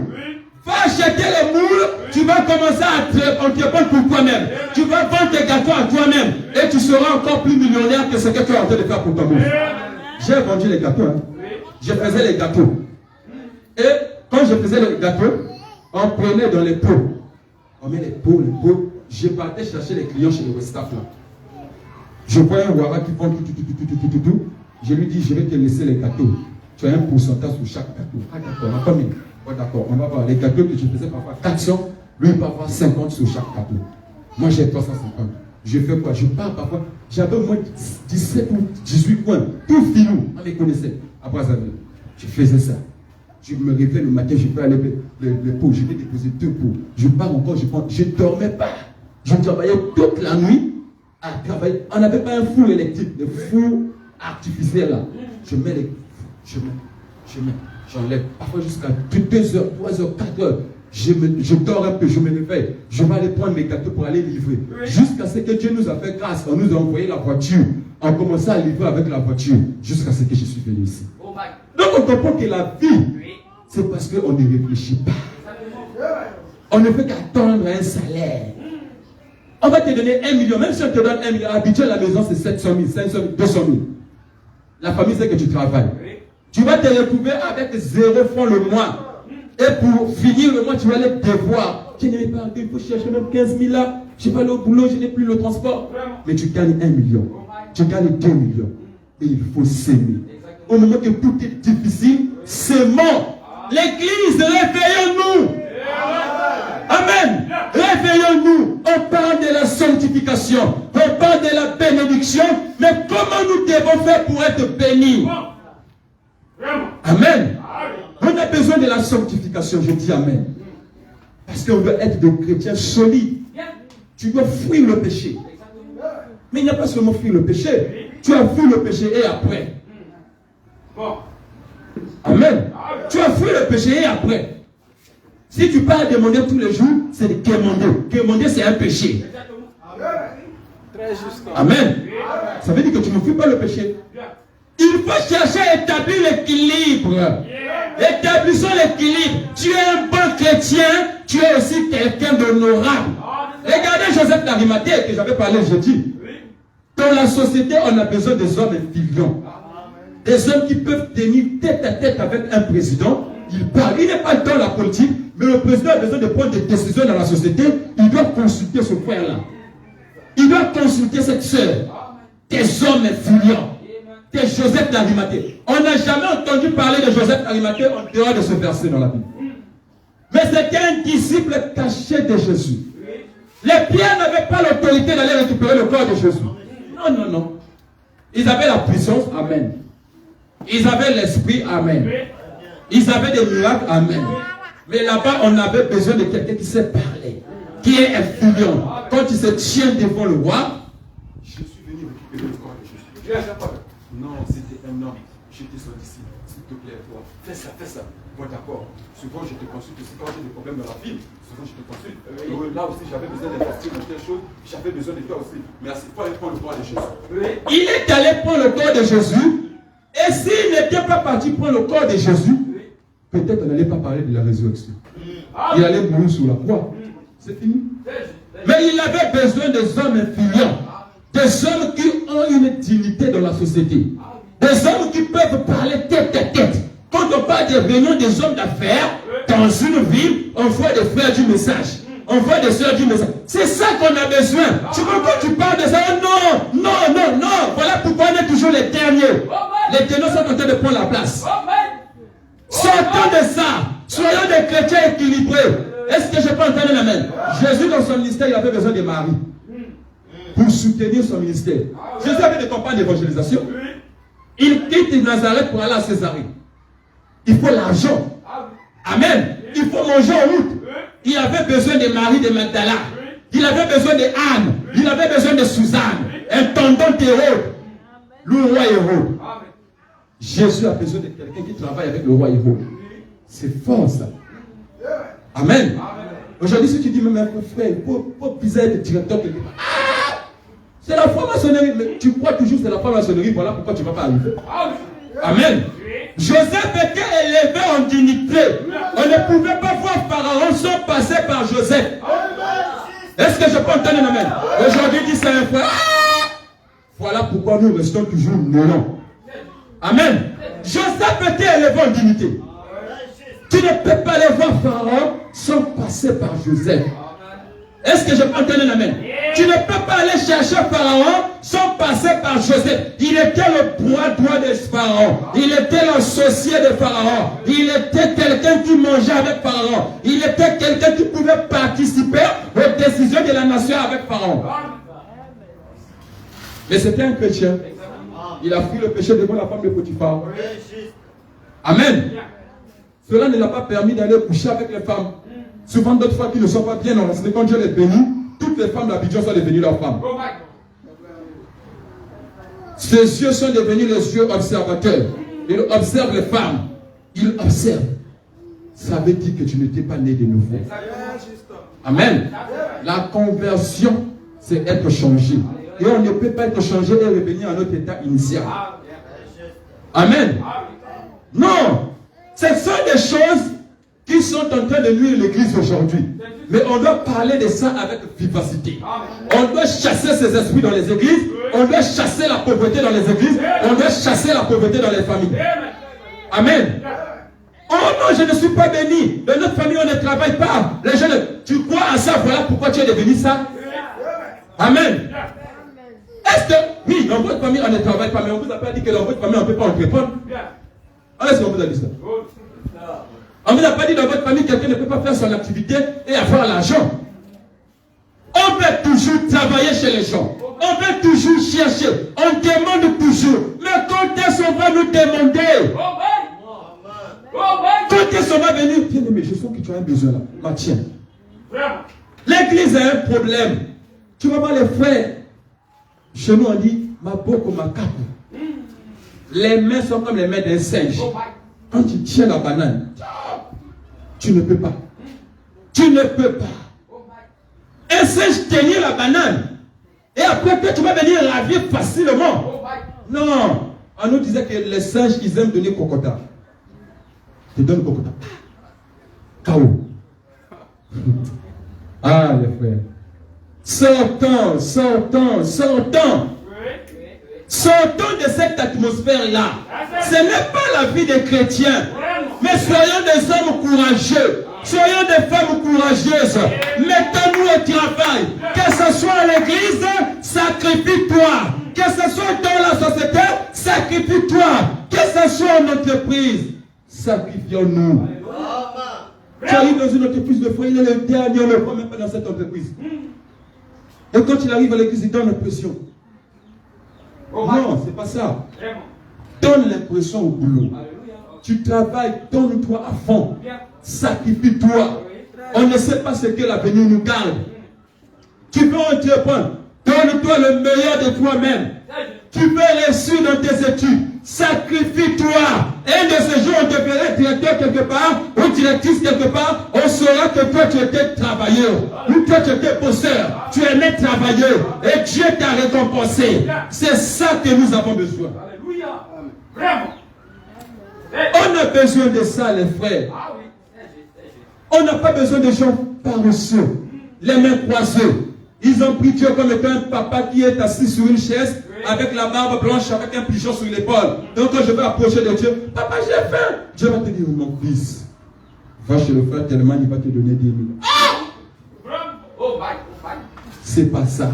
Va acheter les moules. Tu vas commencer à entreprendre pour toi-même. Tu vas vendre tes gâteaux à toi-même. Et tu seras encore plus millionnaire que ce que tu es en train de faire pour ton monde. J'ai vendu les gâteaux. Hein. Je faisais les gâteaux. Et quand je faisais les gâteaux, on prenait dans les pots. On met les pots. Je partais chercher les clients chez le Westaf là. Je voyais un Wara qui font tout. Je lui dis, je vais te laisser les gâteaux. Tu as un pourcentage sur chaque gâteau. Ah d'accord, on a combien? Oh, d'accord, on va voir. Les gâteaux que je faisais parfois 400, lui il peut avoir 50 sur chaque gâteau. Moi j'ai 350. Je fais quoi? Je pars parfois. J'avais au moins 17 ou 18 coins. Tout filou. On les connaissait. Après ça, je faisais ça. Je me réveille le matin, je peux aller les pots. Je vais déposer 2 pots. Je pars encore, je prends. Je ne dormais pas. Je travaillais toute la nuit à travailler. On n'avait pas un four électrique, le four artificiel là. Je mets les. J'enlève. Parfois jusqu'à 2 heures, 3 heures, 4 heures. Je dors un peu, je me réveille. Je vais aller prendre mes gâteaux pour aller livrer. Jusqu'à ce que Dieu nous a fait grâce. On nous a envoyé la voiture. On commençait à livrer avec la voiture. Jusqu'à ce que je suis venu ici. Donc on comprend que la vie, c'est parce qu'on ne réfléchit pas. On ne fait qu'attendre un salaire. On va te donner 1 million. Même si on te donne 1 million, habituellement à la maison c'est 700 000, 500 000, 200 000. La famille c'est que tu travailles. Tu vas te retrouver avec 0 francs le mois. Et pour finir le mois, tu vas aller devoir. Je n'ai pas, il faut chercher même 15 000 là. Je vais aller au boulot, je n'ai plus le transport. Mais tu gagnes 1 million. Tu gagnes 2 millions. Et il faut s'aimer. Au moment que tout est difficile, s'aimons. L'église, réveillons-nous. Amen. Réveillons-nous. On parle de la sanctification. On parle de la bénédiction. Mais comment nous devons faire pour être bénis? Amen. On a besoin de la sanctification. Je dis amen. Parce qu'on doit être des chrétiens solides. Tu dois fuir le péché. Mais il n'y a pas seulement fuir le péché. Tu as fui le péché et après. Amen. Tu as fui le péché et après. Si tu pars demander tous les jours, c'est de quémander. Quémander, c'est un péché. Amen. Ça veut dire que tu ne fuis pas le péché. Il faut chercher à établir l'équilibre. Établissons l'équilibre. Tu es un bon chrétien, tu es aussi quelqu'un d'honorable. Regardez Joseph d'Arimathée que j'avais parlé jeudi. Dans la société, on a besoin des hommes influents. Des hommes qui peuvent tenir tête à tête avec un président. Il parle. Il n'est pas dans la politique, mais le président a besoin de prendre des décisions dans la société. Il doit consulter ce frère-là. Il doit consulter cette sœur. Des hommes influents. Des Joseph d'Arimathée. On n'a jamais entendu parler de Joseph d'Arimathée en dehors de ce verset dans la Bible. Mais c'était un disciple caché de Jésus. Les pierres n'avaient pas l'autorité d'aller récupérer le corps de Jésus. Non, non, non. Ils avaient la puissance, amen. Ils avaient l'esprit, amen. Ils avaient des miracles, amen. Mais là-bas, on avait besoin de quelqu'un qui sait parler, qui est influent. Quand il se tient devant le roi, je suis venu récupérer le corps de Jésus. Non, c'était un homme. J'étais son disciple. S'il te plaît, toi, fais ça, fais ça. Bon, d'accord. Souvent, je te consulte aussi quand j'ai des problèmes dans la ville. Souvent, je te consulte. Là aussi, j'avais besoin d'investir dans telle chose. J'avais besoin de toi aussi. Merci. Il faut aller prendre le corps de Jésus. Il est allé prendre le corps de Jésus. Et s'il n'était pas parti prendre le corps de Jésus, peut-être on n'allait pas parler de la résurrection. Il allait mourir sur la croix. C'est fini. Mais il avait besoin des hommes influents. Des hommes qui ont une dignité dans la société. Des hommes qui peuvent parler tête à tête. Quand on parle des réunions des hommes d'affaires, dans une ville, on voit des frères du message. On voit des sœurs du message. C'est ça qu'on a besoin. Tu vois, quand tu parles de ça, non, non, non, non. Voilà pourquoi on est toujours les derniers. Les ténors sont en train de prendre la place. Sortons de ça. Soyons des chrétiens équilibrés. Est-ce que je peux entendre la main? Jésus, dans son ministère, il avait besoin de Marie pour soutenir son ministère. Jésus avait des campagnes d'évangélisation. Il quitte Nazareth pour aller à Césarée. Il faut l'argent. Amen. Il faut manger en route. Il avait besoin de Marie de Magdala. Il avait besoin de Anne. Il avait besoin de Suzanne. Intendant Hérode. Le roi Hérode. Jésus a besoin de quelqu'un qui travaille avec le roi Hérode. C'est fort ça. Amen. Aujourd'hui, si tu dis, mais mon frère, il faut bizarre être directeur quelque part. C'est la franc-maçonnerie. Mais tu crois toujours que c'est la franc-maçonnerie. Voilà pourquoi tu ne vas pas arriver. Amen. Joseph était élevé en dignité. On ne pouvait pas voir Pharaon sans passer par Joseph. Est-ce que je peux entendre un amen? Aujourd'hui, dit ça un frère. Voilà pourquoi nous restons toujours néants. Amen. Joseph était élevé en dignité. Tu ne peux pas aller voir Pharaon sans passer par Joseph. Est-ce que je peux entendre un amen? Tu ne peux pas aller chercher Pharaon sans passer par Joseph. Il était le bras droit de Pharaon. Il était l'associé de Pharaon. Il était quelqu'un qui mangeait avec Pharaon. Il était quelqu'un qui pouvait participer aux décisions de la nation avec Pharaon. Mais c'était un chrétien. Il a fui le péché devant la femme de Potiphar. Amen. Cela ne l'a pas permis d'aller coucher avec les femmes. Souvent d'autres fois qui ne sont pas bien enracinées, quand Dieu les bénit, toutes les femmes d'Abidjan sont devenues leurs femmes. Ses yeux sont devenus les yeux observateurs. Il observe les femmes. Il observe. Ça veut dire que tu n'étais pas né de nouveau. Amen. La conversion, c'est être changé. Et on ne peut pas être changé et revenir à notre état initial. Amen. Non. Ce sont des choses qui sont en train de nuire l'église aujourd'hui. Mais on doit parler de ça avec vivacité. On doit chasser ces esprits dans les églises. On doit chasser la pauvreté dans les églises. On doit chasser la pauvreté dans les familles. Amen. Oh non, je ne suis pas béni. Dans notre famille, on ne travaille pas. Les gens, tu crois à ça, voilà pourquoi tu es devenu ça. Amen. Est-ce que, oui, dans votre famille, on ne travaille pas, mais on ne vous a pas dit que dans votre famille, on ne peut pas entreprendre. Est-ce qu'on vous a dit ça? On ne vous a pas dit dans votre famille, quelqu'un ne peut pas faire son activité et avoir l'argent. On peut toujours travailler chez les gens. On peut toujours chercher. On demande toujours. Mais quand est-ce qu'on va nous demander? Quand est-ce qu'on va venir? Bien aimé, je sens que tu as un besoin là. Ma tiens. L'église a un problème. Tu vas voir les frères. Chez nous, on dit ma boko, ma cape. Les mains sont comme les mains d'un singe. Quand tu tiens la banane, tu ne peux pas. Tu ne peux pas. Un singe tenir la banane. Et après que tu vas venir ravir facilement. Non. On nous disait que les singes, ils aiment donner cocotta. Tu donnes cocotta. K.O. Ah, les frères. Sortons, sortons, sortons. Sortons de cette atmosphère-là. Ce n'est pas la vie des chrétiens. Mais soyons des hommes courageux. Soyons des femmes courageuses. Mettons-nous au travail. Que ce soit à l'église, sacrifie-toi. Que ce soit dans la société, sacrifie-toi. Que ce soit en entreprise, sacrifions-nous. Tu arrives dans une entreprise de foi, il est le dernier, on ne le voit même pas dans cette entreprise. Et quand il arrive à l'église, il donne l'impression. Non, c'est pas ça. Donne l'impression au boulot. Tu travailles, donne-toi à fond. Sacrifie-toi. On ne sait pas ce que l'avenir nous garde. Tu veux entreprendre. Donne-toi le meilleur de toi-même. Tu veux réussir dans tes études. Sacrifie-toi. Un de ces jours, on te verra directeur quelque part, ou directrice quelque part, on saura que toi tu étais travailleur, ou toi tu étais bosseur, tu aimais travailler, et Dieu t'a récompensé. C'est ça que nous avons besoin. Alléluia. Vraiment. On a besoin de ça, les frères. On n'a pas besoin de gens paresseux, les mains croisées. Ils ont pris Dieu comme étant un papa qui est assis sur une chaise, avec la barbe blanche, avec un pigeon sur l'épaule. Donc quand je vais approcher de Dieu, papa j'ai faim. Dieu va te dire, mon fils, va chez le frère tellement il va te donner 10 000. C'est pas ça.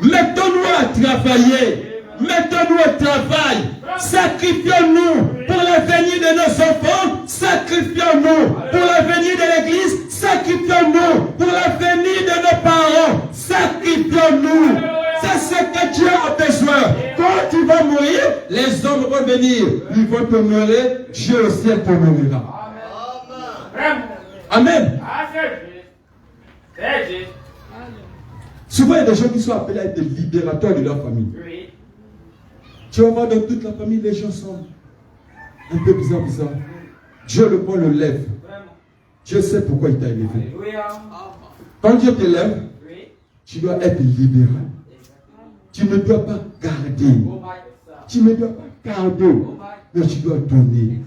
Mettons-nous à travailler. Mettons-nous au travail. Sacrifions-nous pour l'avenir de nos enfants. Sacrifions-nous pour l'avenir de l'église. Sacrifions-nous pour l'avenir de nos parents. Sacrifions-nous. C'est ce que Dieu a besoin. Quand tu vas mourir, les Les hommes vont venir, ils vont t'honorer, Dieu au ciel t'honorera. Amen. Souvent, il y a des gens qui sont appelés à être des libérateurs de leur famille. Tu vas voir dans toute la famille, les gens sont un peu bizarres. Dieu le prend, le lève. Dieu sait pourquoi il t'a élevé. Quand Dieu t'élève, tu dois être libéral. Tu ne dois pas garder. Tu ne dois pas garder. Mais tu dois donner.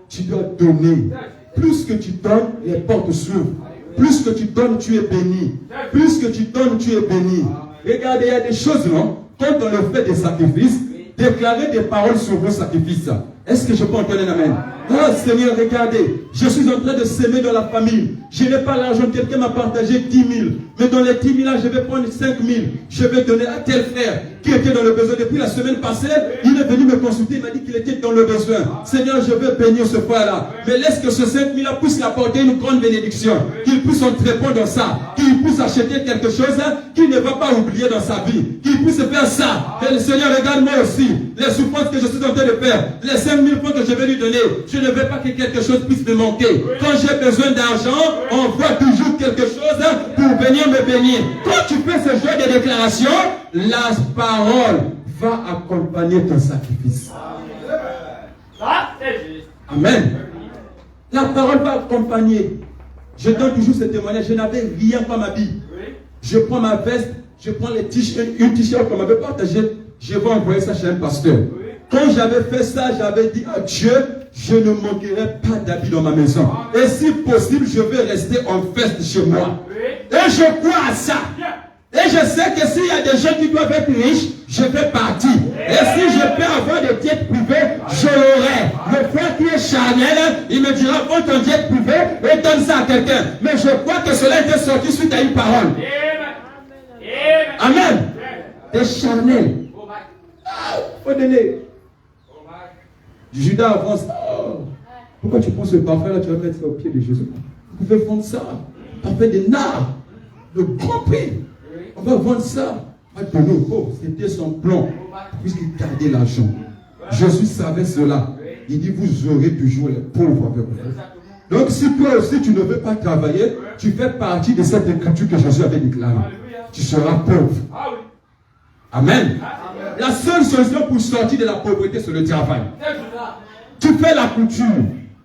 Tu dois donner. Plus que tu donnes, les portes s'ouvrent. Plus que tu donnes, tu es béni. Plus que tu donnes, tu es béni. Regardez, il y a des choses, non? Quand on leur fait des sacrifices, déclarer des paroles sur vos sacrifices. Est-ce que je peux entendre un amen? Ah Seigneur, regardez, je suis en train de s'aimer dans la famille. Je n'ai pas l'argent, quelqu'un m'a partagé 10 000. Mais dans les 10 000 là, je vais prendre 5 000. Je vais donner à tel frère qui était dans le besoin. Depuis la semaine passée, il est venu me consulter, il m'a dit qu'il était dans le besoin. Seigneur, je veux bénir ce frère-là. Mais laisse que ce 5 000 là puisse l'apporter une grande bénédiction. Qu'il puisse entreprendre dans ça. Qu'il puisse acheter quelque chose qu'il ne va pas oublier dans sa vie. Qu'il puisse faire ça. Et le Seigneur, regarde-moi aussi. Les souffrances que je suis en train de faire. Les 5 000 francs que je vais lui donner. Je ne veux pas que quelque chose puisse me manquer. Quand j'ai besoin d'argent, on voit toujours quelque chose pour venir me bénir. Quand tu fais ce genre de déclaration, la parole va accompagner ton sacrifice. Amen. La parole va accompagner. Je donne toujours ce témoignage. Je n'avais rien par ma vie. Je prends ma veste, je prends les une t-shirt qu'on m'avait partagé. Je vais envoyer ça chez un pasteur. Quand j'avais fait ça, j'avais dit à Dieu, je ne manquerai pas d'habits dans ma maison. Et si possible, je vais rester en fête chez moi. Et je crois à ça. Et je sais que s'il y a des gens qui doivent être riches, je fais partie. Et si je peux avoir des jets privés, je l'aurai. Le frère qui est charnel, il me dira, prends ton jet privé et donne ça à quelqu'un. Mais je crois que cela était sorti suite à une parole. Amen. Des charnels. Faut donner. Judas avance. Oh, pourquoi tu prends ce parfum là, tu vas mettre ça au pied de Jésus? Vous pouvez vendre ça. Parfum de nard. Le grand prix. On va vendre ça. On va donner aux pauvres. C'était son plan. Puisqu'il gardait l'argent. Jésus savait cela. Il dit, vous aurez toujours les pauvres avec vous. Donc si toi aussi tu ne veux pas travailler, tu fais partie de cette écriture que Jésus avait déclarée. Tu seras pauvre. Amen. La seule solution pour sortir de la pauvreté, c'est le travail. Tu fais la couture.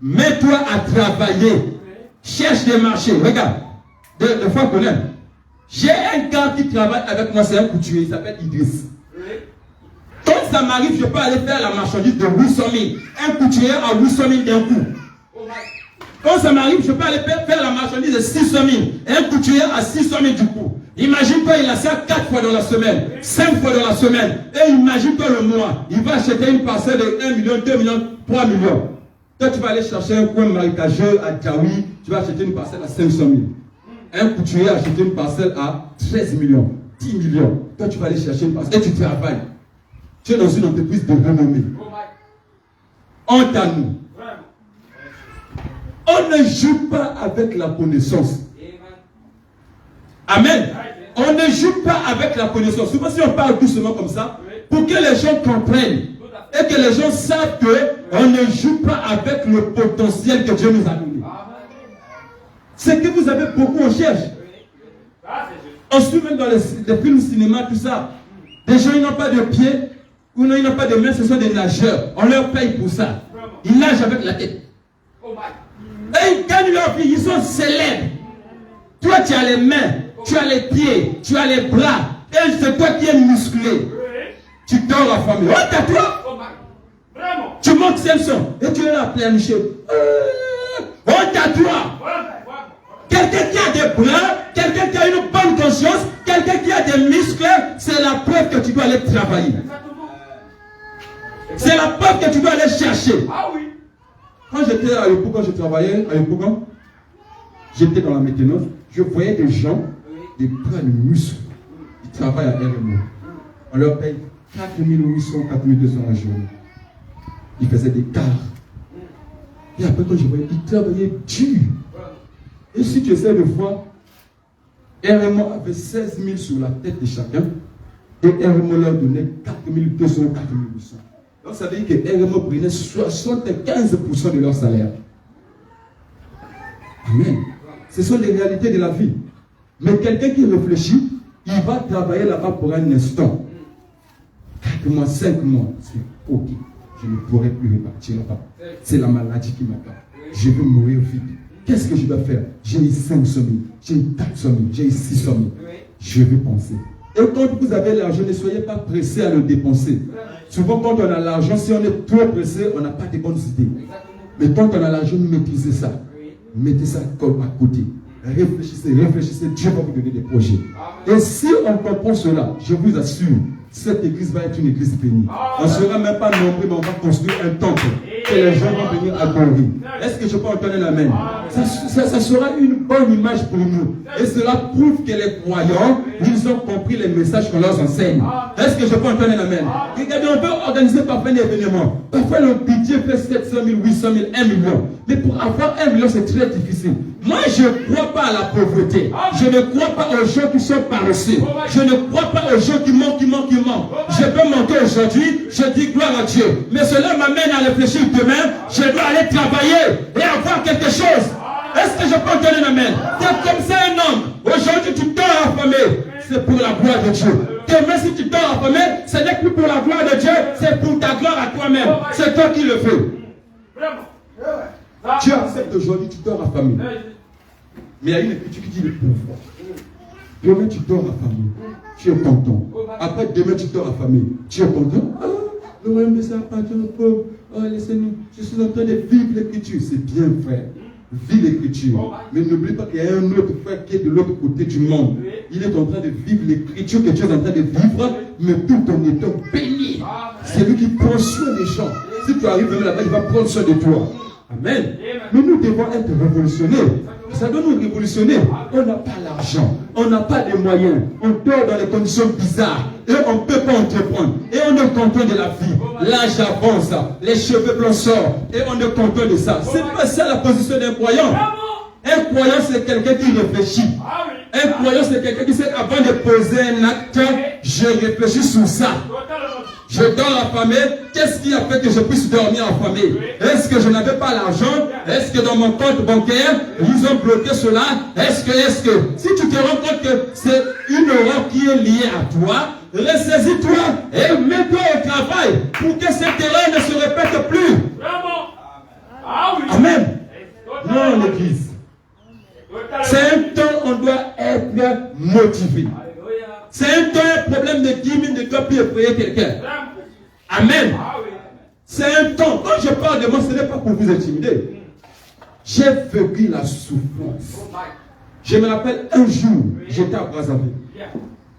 Mets-toi à travailler. Cherche des marchés. Regarde. Des fois qu'on aime. J'ai un gars qui travaille avec moi, c'est un couturier, il s'appelle Idriss. Quand ça m'arrive, je peux aller faire la marchandise de 800 000. Un couturier à 800 000 d'un coup. Quand ça m'arrive, je peux aller faire la marchandise de 600 000. Un couturier à 600 000 du coup. Imagine-toi, il a ça 4 fois dans la semaine, 5 fois dans la semaine. Et imagine-toi le mois. Il va acheter une parcelle de 1 million, 2 millions, 3 millions. Toi, tu vas aller chercher un coin marécageux à Djaoui, tu vas acheter une parcelle à 500 000. Un couturier a acheté une parcelle à 13 millions, 10 millions. Toi, tu vas aller chercher une parcelle et tu travailles. Tu es dans une entreprise de renommée. Honte à nous. On ne joue pas avec la connaissance. Amen. On ne joue pas avec la connaissance. Souvent, si on parle doucement comme ça, pour que les gens comprennent et que les gens savent qu'on ne joue pas avec le potentiel que Dieu nous a donné. C'est que vous avez beaucoup, on cherche. On se trouve même dans les films cinéma, tout ça. Des gens, ils n'ont pas de pieds, ou non, ils n'ont pas de mains, ce sont des nageurs. On leur paye pour ça. Ils nagent avec la tête. Et ils gagnent leur vie, ils sont célèbres. Toi, tu as les mains, tu as les pieds, tu as les bras. Et c'est toi qui es musclé. Tu dors affamé. Oh, t'as toi. Tu montes Samson et tu es là à pleurnicher. Oh, t'as toi. Quelqu'un qui a des bras, quelqu'un qui a une bonne conscience, quelqu'un qui a des muscles, c'est la preuve que tu dois aller travailler. C'est la preuve que tu dois aller chercher. Quand j'étais à l'époque, quand je travaillais à l'époque, j'étais dans la maintenance, je voyais des gens, des bras de muscles, ils travaillent à RMO. On leur paye 4 800, 4 200 la journée. Ils faisaient des quarts. Et après, quand je voyais, ils travaillaient dur. Et si tu essaies de voir, RMO avait 16 000 sur la tête de chacun. Et RMO leur donnait 4 200, 4 800. Donc ça veut dire que RMO prenait 75% de leur salaire. Amen. Ce sont les réalités de la vie. Mais quelqu'un qui réfléchit, il va travailler là-bas pour un instant. 4 mois, 5 mois, c'est ok. Je ne pourrai plus repartir là-bas. C'est la maladie qui m'attend. Je veux mourir vite. Qu'est-ce que je dois faire? J'ai eu 500 000, j'ai eu 400 000, j'ai eu 600 000. Je veux penser. Et quand vous avez l'argent, ne soyez pas pressé à le dépenser. Souvent, quand on a l'argent, si on est trop pressé, on n'a pas de bonnes idées. Mais quand on a l'argent, maîtrisez ça. Mettez ça comme à côté. Réfléchissez, réfléchissez. Dieu va vous donner des projets. Et si on comprend cela, je vous assure, cette église va être une église bénie. On ne sera même pas nombreux, mais on va construire un temple que les gens vont venir adorer. Est-ce que je peux entendre un amen? Ça sera une bonne image pour nous. Et cela prouve que les croyants, ils ont compris les messages qu'on leur enseigne. Est-ce que je peux entendre un amen? Regardez, on peut organiser parfois un événement. Parfois le budget fait 700 000, 800 000, 1 million. Mais pour avoir 1 million, c'est très difficile. Moi, je ne crois pas à la pauvreté. Je ne crois pas aux gens qui sont paresseux. Je ne crois pas aux gens qui manquent. Je peux manquer aujourd'hui, je dis gloire à Dieu. Mais cela m'amène à réfléchir demain. Je dois aller travailler et avoir quelque chose. Est-ce que je peux entendre un amen? Tu es comme ça un homme. Aujourd'hui, tu dors affamé. C'est pour la gloire de Dieu. Demain, si tu dors affamé, ce n'est plus pour la gloire de Dieu, c'est pour ta gloire à toi-même. C'est toi qui le fais. Tu acceptes aujourd'hui, tu dors affamé. Mais il y a une écriture qui dit le pouvoir. Demain, tu dors affamé. Tu es content. Après, demain, tu dors affamé. Tu es content. Ah, le royaume de ça appartient aux pauvres. Oh, laissez-nous. Je suis en train de vivre l'écriture. C'est bien, frère. Vis l'écriture. Mais n'oublie pas qu'il y a un autre frère qui est de l'autre côté du monde. Il est en train de vivre l'écriture que tu es en train de vivre, mais tout en étant béni. C'est lui qui prend soin des gens. Si tu arrives là-bas, il va prendre soin de toi. Amen. Mais nous devons être révolutionnaires. Ça doit nous révolutionner. On n'a pas l'argent, on n'a pas les moyens, on dort dans des conditions bizarres et on ne peut pas entreprendre. Et on est content de la vie. L'âge avance, les cheveux blancs sortent et on est content de ça. C'est pas ça la position d'un croyant. Un croyant, c'est quelqu'un qui réfléchit. Un croyant, c'est quelqu'un qui sait avant de poser un acte, je réfléchis sur ça. Je dors affamé. Qu'est-ce qui a fait que je puisse dormir affamé? Est-ce que je n'avais pas l'argent? Est-ce que dans mon compte bancaire, ils ont bloqué cela? Est-ce que si tu te rends compte que c'est une erreur qui est liée à toi, ressaisis-toi et mets-toi au travail pour que cette erreur ne se répète plus. Amen. Non, l'église. C'est un temps où on doit être motivé. C'est un temps, un problème de 10 000 de toi puis effrayer quelqu'un. Amen. C'est un temps. Quand je parle de moi, ce n'est pas pour vous intimider. J'ai vécu la souffrance. Je me rappelle un jour, j'étais à Brazzaville.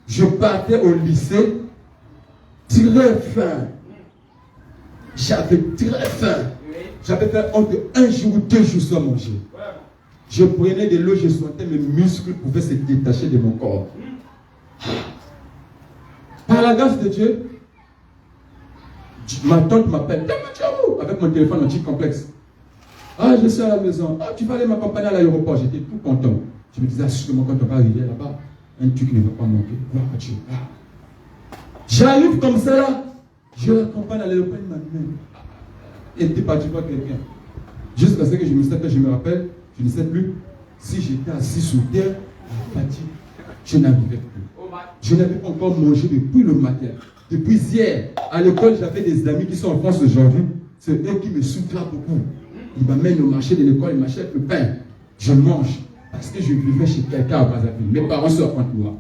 Je partais au lycée, très faim. J'avais très faim. J'avais fait entre 1 jour ou 2 jours sans manger. Je prenais de l'eau, je sentais mes muscles pouvaient se détacher de mon corps. Par la grâce de Dieu, ma tante m'appelle. Avec mon téléphone anti-complexe. Ah, je suis à la maison. Ah, tu vas aller m'accompagner à l'aéroport. J'étais tout content. Je me disais, assurément, quand on va arriver là-bas, un truc ne va pas manquer. Gloire à Dieu. J'arrive comme ça là. Je l'accompagne à l'aéroport. Il m'a dit, et t'es parti voir quelqu'un. Jusqu'à ce que je me rappelle, je ne sais plus si j'étais assis sous terre, fatigue. Je n'arrivais plus. Je n'avais pas encore mangé depuis le matin. Depuis hier, à l'école, j'avais des amis qui sont en France aujourd'hui. C'est eux qui me soutiennent beaucoup. Ils m'amènent au marché de l'école, ils m'achètent le pain. Je mange. Parce que je vivais chez quelqu'un à Brazzaville. Mes parents sont contre moi.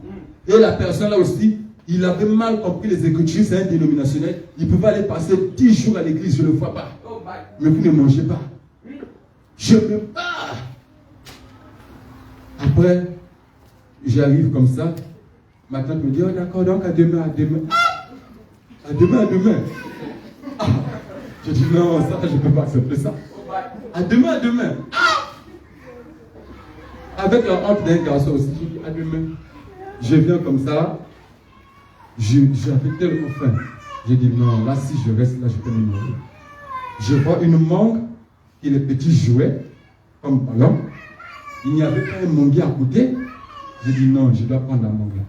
Et la personne là aussi, il avait mal compris les Écritures, c'est un dénominationnel. Il pouvait aller passer 10 jours à l'église, je ne le vois pas. Mais vous ne mangez pas. Je me bats. Après, j'arrive comme ça. Ma tante me dit, oh d'accord, donc à demain, à demain. À demain, à demain. Ah. Je dis, non, ça, je ne peux pas accepter ça. À demain, à demain. Ah. Avec la honte d'un garçon aussi, je dis, à demain. Je viens comme ça. J'avais tellement faim. J'ai dit, non, là, si je reste là, je peux me mourir. Je vois une mangue qui est les petits jouets, comme ballon. Il n'y avait pas un manguier à côté. J'ai dit, non, je dois prendre la mangue là.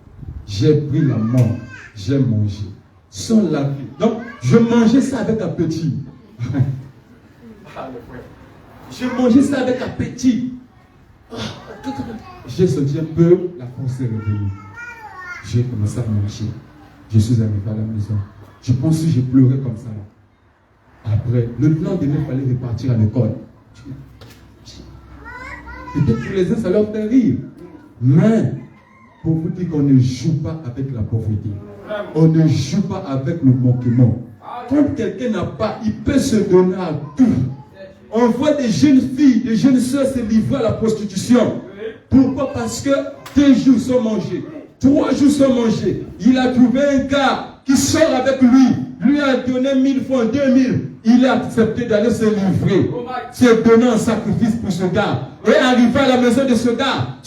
J'ai pris la mangue, j'ai mangé. Sans laver. Donc, Je mangeais ça avec appétit. Je mangeais ça avec appétit. J'ai senti un peu, la force est revenue. J'ai commencé à marcher. Je suis arrivé à la maison. Je pense que j'ai pleuré comme ça. Après, le lendemain, il fallait repartir à l'école. Peut-être pour les uns, ça leur fait rire. Mais, pour vous dire qu'on ne joue pas avec la pauvreté. On ne joue pas avec le manquement. Quand quelqu'un n'a pas, il peut se donner à tout. On voit des jeunes filles, des jeunes soeurs se livrer à la prostitution. Pourquoi? Parce que 2 jours sont mangés, 3 jours sont mangés. Il a trouvé un gars qui sort avec lui. Lui a donné 1000 francs, 2000. Il a accepté d'aller se livrer, se donner en sacrifice pour ce gars. Et arrivé à la maison de ce gars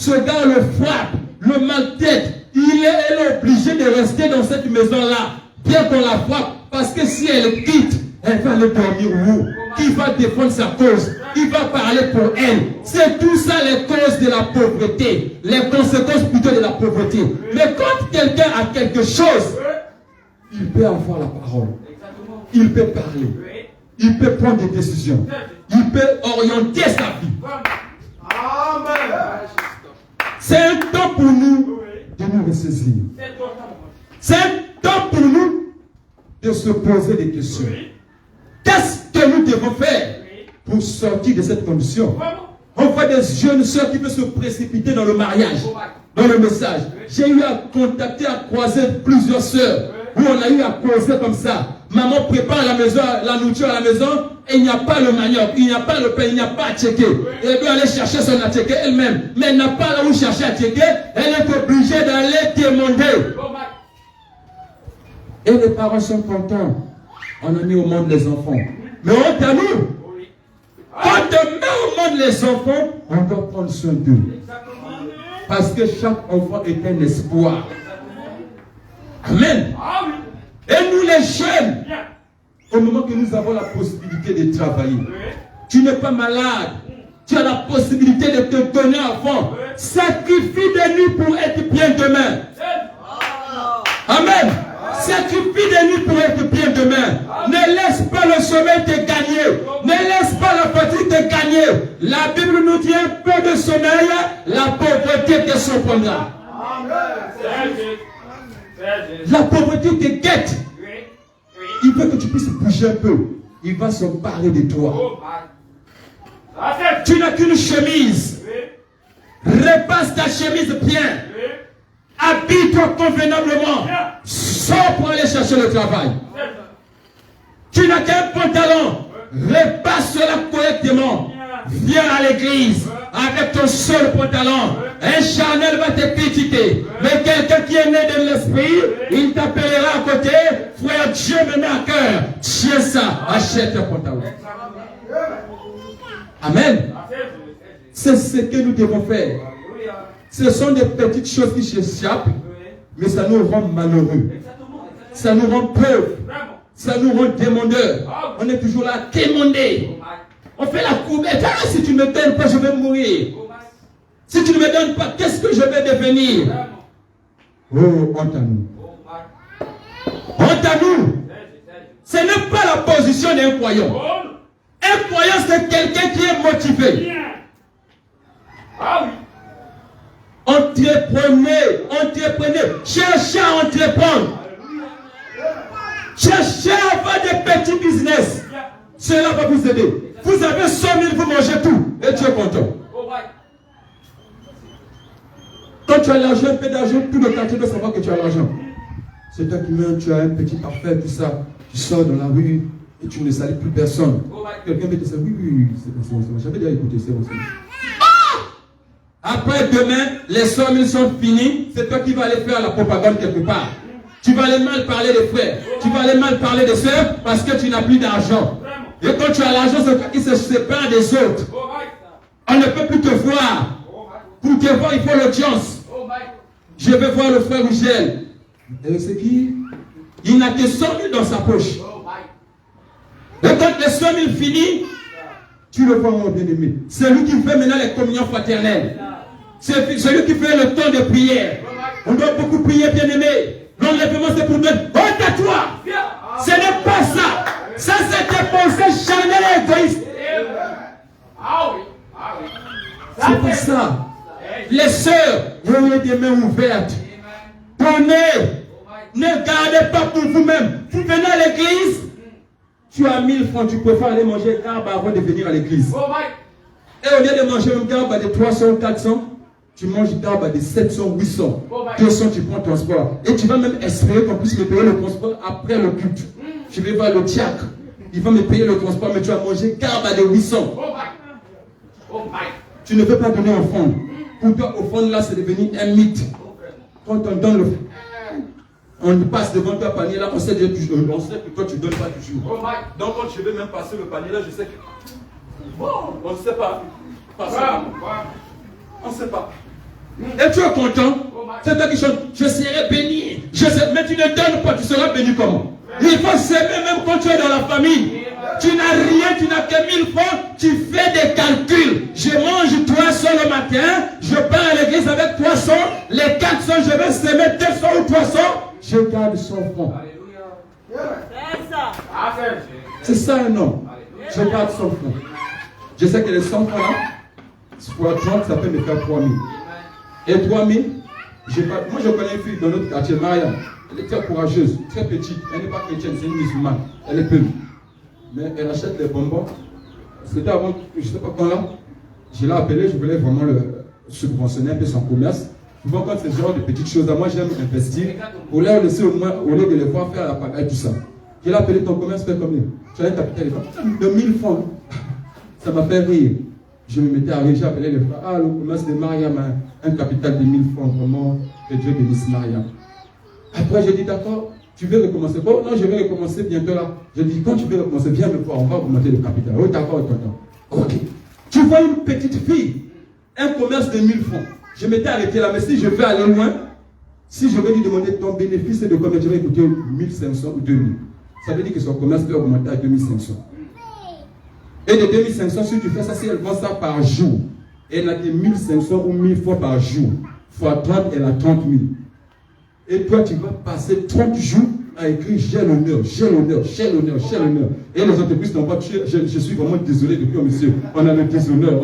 le frappe, le maltraite. Elle est obligée de rester dans cette maison-là, bien qu'on la frappe, parce que si elle quitte, elle va aller dormir où? Qui va défendre sa cause? Qui va parler pour elle? C'est tout ça les causes de la pauvreté, les conséquences plutôt de la pauvreté. Mais quand quelqu'un a quelque chose, il peut avoir la parole, il peut parler, il peut prendre des décisions, il peut orienter sa vie. C'est un temps pour nous de nous ressaisir. C'est un temps pour nous de se poser des questions. Qu'est-ce que nous devons faire pour sortir de cette condition? On voit des jeunes soeurs qui veulent se précipiter dans le mariage, dans le message. J'ai eu à contacter, à croiser plusieurs soeurs où on a eu à causer comme ça. Maman prépare la maison, la nourriture à la maison et il n'y a pas le manioc, il n'y a pas le pain, il n'y a pas à checker. Elle doit aller chercher son à checker elle-même. Mais elle n'a pas là où chercher à checker. Elle est obligée d'aller demander. Et les parents sont contents. On a mis au monde les enfants. Mais honte à nous. Quand on met au monde les enfants, on doit prendre soin d'eux. Parce que chaque enfant est un espoir. Amen. Et nous les jeunes, au moment que nous avons la possibilité de travailler, tu n'es pas malade, tu as la possibilité de te donner à fond. Sacrifie des nuits pour être bien demain. Amen. Sacrifie des nuits pour être bien demain. Ne laisse pas le sommeil te gagner. Ne laisse pas la fatigue te gagner. La Bible nous dit un peu de sommeil, la pauvreté te surprendra. La pauvreté te guette. Il veut que tu puisses bouger un peu. Il va s'emparer de toi. Tu n'as qu'une chemise. Repasse ta chemise bien. Habille-toi convenablement. Sors pour aller chercher le travail. Tu n'as qu'un pantalon. Repasse cela correctement. Viens à l'église avec ton seul pantalon. Un charnel va te critiquer. Mais quelqu'un qui est né de l'esprit, il t'appellera à côté. Frère, Dieu me met à cœur. Tiens ça, achète un pantalon. Amen. C'est ce que nous devons faire. Ce sont des petites choses qui s'échappent, mais ça nous rend malheureux. Ça nous rend pauvres. Ça nous rend demandeurs. On est toujours là à demander. On fait la courbette. Ah, si tu ne me donnes pas, je vais mourir. Si tu ne me donnes pas, qu'est-ce que je vais devenir? Oh, honte à nous. Honte à nous. Ce n'est pas la position d'un croyant. Un croyant, c'est quelqu'un qui est motivé. Ah oui. Entreprenez, cherchez à entreprendre. Cherchez à faire des petits business. Cela va vous aider. Vous avez 100 000, vous mangez tout. Et tu es content. Quand tu as l'argent, un peu d'argent, tout le quartier doit savoir que tu as l'argent. C'est toi qui mets, tu as un petit parfait, tout ça. Tu sors dans la rue et tu ne salis plus personne. Quelqu'un va te dire, oui, c'est bon. J'avais déjà écouté, c'est bon. Après demain, les 100 000 sont finis. C'est toi qui vas aller faire la propagande quelque part. Tu vas aller mal parler des frères. Tu vas aller mal parler des sœurs parce que tu n'as plus d'argent. Et quand tu as l'argent, c'est toi qui se sépare des autres. On ne peut plus te voir. Pour te voir, il faut l'audience. Je vais voir le frère Michel. Et c'est qui? Il n'a que 100 000 dans sa poche. Et quand les 100 000 finissent, tu le vois, bien aimé. C'est lui qui fait maintenant les communions fraternelles. C'est lui qui fait le temps de prière. On doit beaucoup prier, bien aimé. L'enlèvement, c'est pour mettre honte à toi. Ce n'est pas ça. Ça, c'est tes pensées charnelles et égoïstes. Ah oui. C'est pas ça. Les sœurs, vous avez des mains ouvertes. Prenez. Ne gardez pas pour vous-même. Vous venez à l'église. Tu as 1000 francs, tu préfères aller manger garbe avant de venir à l'église. Et au lieu de manger une garbe à des 300 ou 400, tu manges garbe à des 700, 800. 200, tu prends transport. Et tu vas même espérer qu'on puisse me payer le transport après le culte. Je vais voir le diacre. Il va me payer le transport, mais tu vas manger garbe à des 800. Tu ne veux pas donner offrande. Pour toi, offrande là, c'est devenu un mythe. Quand on donne le... On passe devant toi panier là, on sait que toi tu ne donnes pas toujours. Donc quand je vais même passer le panier là, je sais que... On ne sait pas. On ne sait pas. Et tu es content. C'est toi qui chante. Je serai béni. Mais tu ne donnes pas, tu seras béni comment? Il faut s'aimer même quand tu es dans la famille. Tu n'as rien, tu n'as que 1000 francs, tu fais des calculs. Je mange 300 le matin, je pars à l'église avec 300, les 400, je vais s'aimer 200 ou 300, je garde 100 francs. C'est ça un homme. Je garde 100 francs. Je sais que les 100 francs là, fois 30, ça peut me faire 3000. Et 3000, moi je connais une fille dans notre quartier, Mariam. Elle est très courageuse, très petite. Elle n'est pas chrétienne, c'est une musulmane. Elle est peuple. Mais elle achète les bonbons. C'était avant, je ne sais pas quand là. Je l'ai appelé, je voulais vraiment le subventionner un peu son commerce. Souvent, quand c'est ce genre de petites choses, moi j'aime investir. Au lieu de les voir faire la pagaille, tout ça. Je l'ai appelé, ton commerce fait combien? Tu as un capital de 1000 francs. Ça m'a fait rire. Je me mettais à rire, j'ai appelé les frères. Ah, le commerce de Mariam, un capital de 1000 francs, vraiment, que Dieu bénisse Mariam. Après, j'ai dit, d'accord, tu veux recommencer? Oh non, je vais recommencer bientôt là. J'ai dit, quand tu veux recommencer, viens me voir, on va augmenter le capital. Oh, d'accord, tonton. Ok. Tu vois une petite fille, un commerce de 1000 francs. Je m'étais arrêté là, mais si je veux aller loin, si je vais lui demander ton bénéfice de combien, je vais écouter 1500 ou 2000. Ça veut dire que son commerce peut augmenter à 2500. Et de 2500, si tu fais ça, si elle vend ça par jour, elle a des 1500 ou 1000 fois par jour, fois 30, elle a 30 000. Et toi, tu vas passer 30 jours à écrire j'ai l'honneur, j'ai l'honneur, j'ai l'honneur, j'ai l'honneur. Et les entreprises n'ont pas tué. Je suis vraiment désolé de dire, monsieur, on a le déshonneur.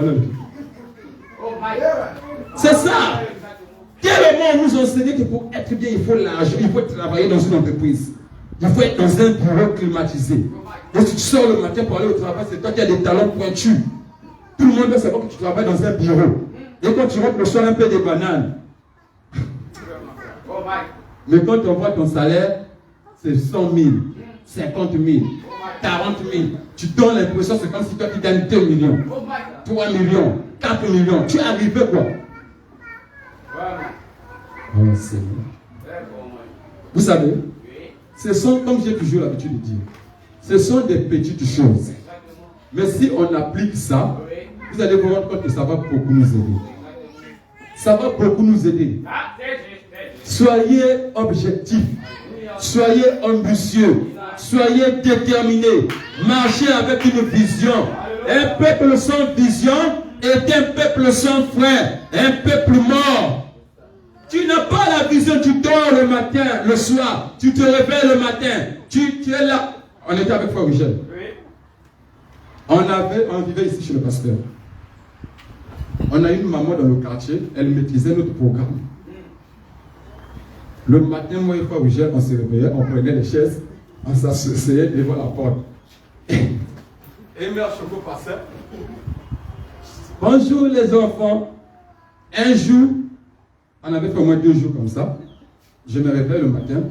C'est ça. Tellement on nous enseigne que pour être bien, il faut l'argent, il faut travailler dans une entreprise. Il faut être dans un bureau climatisé. Et si tu sors le matin pour aller au travail, c'est toi qui as des talents pointus. Tout le monde veut savoir que tu travailles dans un bureau. Et quand tu rentres le soir, un peu de bananes. Mais quand on voit ton salaire, c'est 100 000, 50 000, 40 000. Tu donnes l'impression, c'est comme si toi tu gagnes 2 millions, 3 millions, 4 millions. Tu es arrivé quoi? Oh Seigneur. Vous savez, ce sont, comme j'ai toujours l'habitude de dire, ce sont des petites choses. Mais si on applique ça, vous allez vous rendre compte que ça va beaucoup nous aider. Ça va beaucoup nous aider. Soyez objectifs, soyez ambitieux, soyez déterminés, marchez avec une vision. Un peuple sans vision est un peuple sans frère, un peuple mort. Tu n'as pas la vision, tu dors le matin, le soir, tu te réveilles le matin, tu es là. On était avec Frère Michel. On vivait ici chez le pasteur. On a une maman dans le quartier, elle maîtrisait notre programme. Le matin, moi et Frère Michel, on se réveillait, on prenait les chaises, on s'asseyait devant la porte. Et Mère Choco passait. Bonjour les enfants. Un jour, on avait fait au moins 2 jours comme ça. Je me réveille le matin,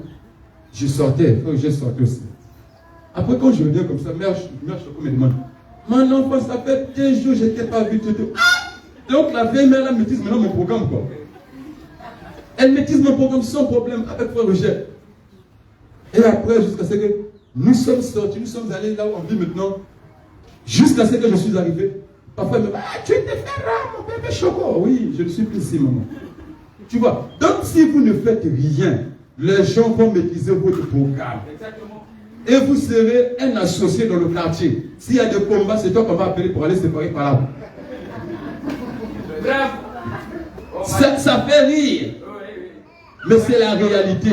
je sortais, Frère Michel sortait aussi. Après, quand je reviens comme ça, Mère Choco me demande, mon enfant, ça fait 2 jours, je ne t'ai pas vu. Donc la vieille mère là maîtrise maintenant mon programme quoi. Elle maîtrise mon programme sans problème avec Frère Roger. Et après, jusqu'à ce que nous sommes sortis, nous sommes allés là où on vit maintenant, jusqu'à ce que je suis arrivé. Parfois, elle me dit, ah, tu étais fait rare, mon bébé Choco. Oui, je ne suis plus ici, maman. Tu vois, donc si vous ne faites rien, les gens vont maîtriser votre programme. Exactement. Et vous serez un associé dans le quartier. S'il y a des combats, c'est toi qu'on va appeler pour aller séparer par là. Ça fait rire. Mais c'est la réalité.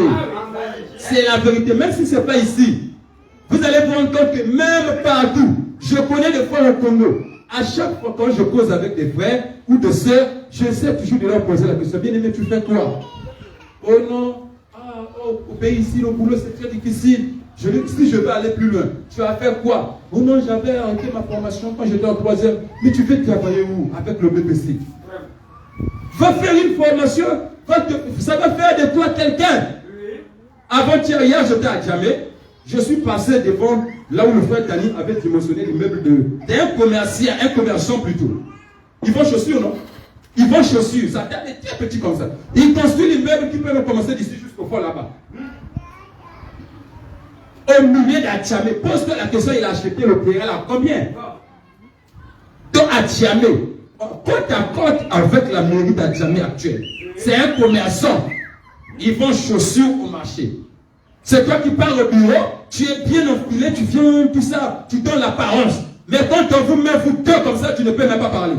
C'est la vérité. Même si ce n'est pas ici. Vous allez vous rendre compte que même partout, je connais des frères au Congo. À chaque fois quand je cause avec des frères ou des sœurs, j'essaie toujours de leur poser la question. Bien aimé, tu fais quoi? Oh non, au pays ici, le boulot c'est très difficile. Je dis, si je veux aller plus loin, tu vas faire quoi? Oh non, j'avais arrêté ma formation quand j'étais en 3e. Mais tu veux travailler où? Avec le BPC. Va faire une formation, ça va faire de toi quelqu'un. Avant-hier, hier, j'étais à Djamé. Je suis passé devant là où le frère Tani avait dimensionné l'immeuble d'un commerçant plutôt. Ils vont chaussures, non? Ils vont chaussures, ça est très petit comme ça. Ils construisent l'immeuble qui peut commencer d'ici jusqu'au fond là-bas. Au milieu d'Adjamé, pose-toi la question, il a acheté le terrain là, combien? Donc Adjamé, côte à côte avec la mairie d'Adjamé actuelle, c'est un commerçant. Ils vendent chaussures au marché. C'est toi qui parles au bureau, tu es bien enfilé, tu viens, tout ça, tu donnes l'apparence. Mais quand on vous met vous deux comme ça, tu ne peux même pas parler.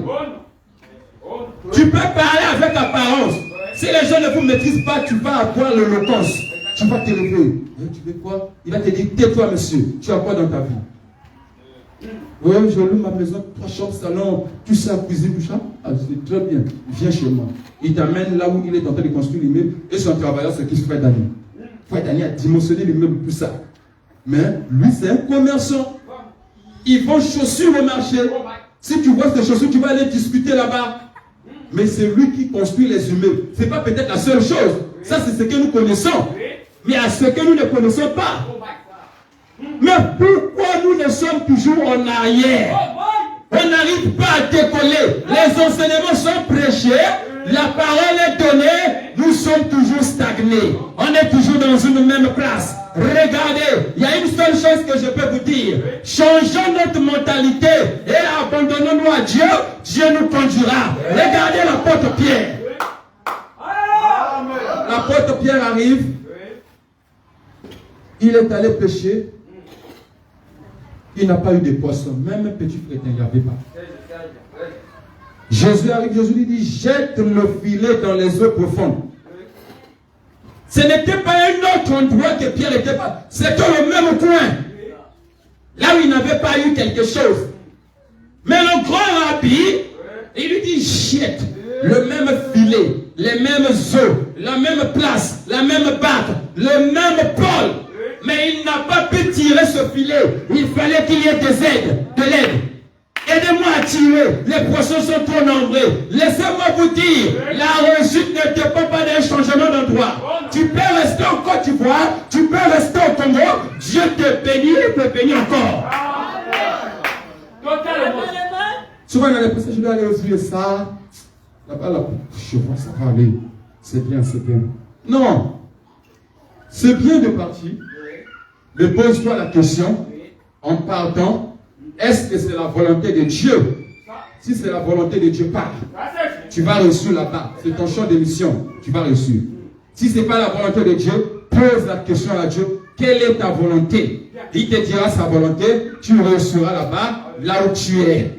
Tu peux parler avec apparence. Si les gens ne vous maîtrisent pas, tu vas avoir l'éloquence. Tu vas te lever. Tu veux quoi? Il va te dire, tais-toi monsieur, tu as quoi dans ta vie? Oui, je loue ma maison, 3 chambres, salon, tout ça, cuisine, tout ça. Ah, c'est très bien, viens chez moi. Il t'amène là où il est en train de construire l'immeuble et son travailleur, c'est qui se fait Dani. Frère Dani a dimensionné l'immeuble, tout ça. Mais lui, c'est un commerçant. Ils vont chaussures au marché. Si tu vois ces chaussures, tu vas aller discuter là-bas. Mais c'est lui qui construit les immeubles. Ce n'est pas peut-être la seule chose. Ça, c'est ce que nous connaissons. Mais à ce que nous ne connaissons pas. Mais pourquoi nous ne sommes toujours en arrière? On n'arrive pas à décoller. Les enseignements sont prêchés. La parole est donnée. Nous sommes toujours stagnés. On est toujours dans une même place. Regardez, il y a une seule chose que je peux vous dire. Changeons notre mentalité et abandonnons-nous à Dieu. Dieu nous conduira. Regardez l'apôtre Pierre. L'apôtre Pierre arrive. Il est allé pêcher. Il n'a pas eu de poissons. Même un petit crétin, il n'y avait pas. Jésus arrive, Jésus lui dit, jette le filet dans les eaux profondes. Ce n'était pas un autre endroit que Pierre n'était pas. C'était le même coin. Là où il n'avait pas eu quelque chose. Mais le grand rabbi, il lui dit, jette le même filet, les mêmes eaux, la même place, la même barque, le même pôle. Mais il n'a pas pu tirer ce filet. Il fallait qu'il y ait des aides, de l'aide. Aidez-moi à tirer. Les poissons sont trop nombreux. Laissez-moi vous dire, la réussite ne dépend pas d'un changement d'endroit. Tu peux rester en Côte d'Ivoire, tu peux rester au Congo. Dieu te bénit et te bénit encore. Souvent, on a l'impression que je dois aller aux yeux ça. Là-bas, là, je vois ça va aller. C'est bien, c'est bien. Non. C'est bien de partir. Mais pose-toi la question, en partant, est-ce que c'est la volonté de Dieu? Si c'est la volonté de Dieu, pars. Tu vas réussir là-bas. C'est ton champ de mission. Tu vas réussir. Si ce n'est pas la volonté de Dieu, pose la question à Dieu. Quelle est ta volonté? Il te dira sa volonté. Tu réussiras là-bas, là où tu es.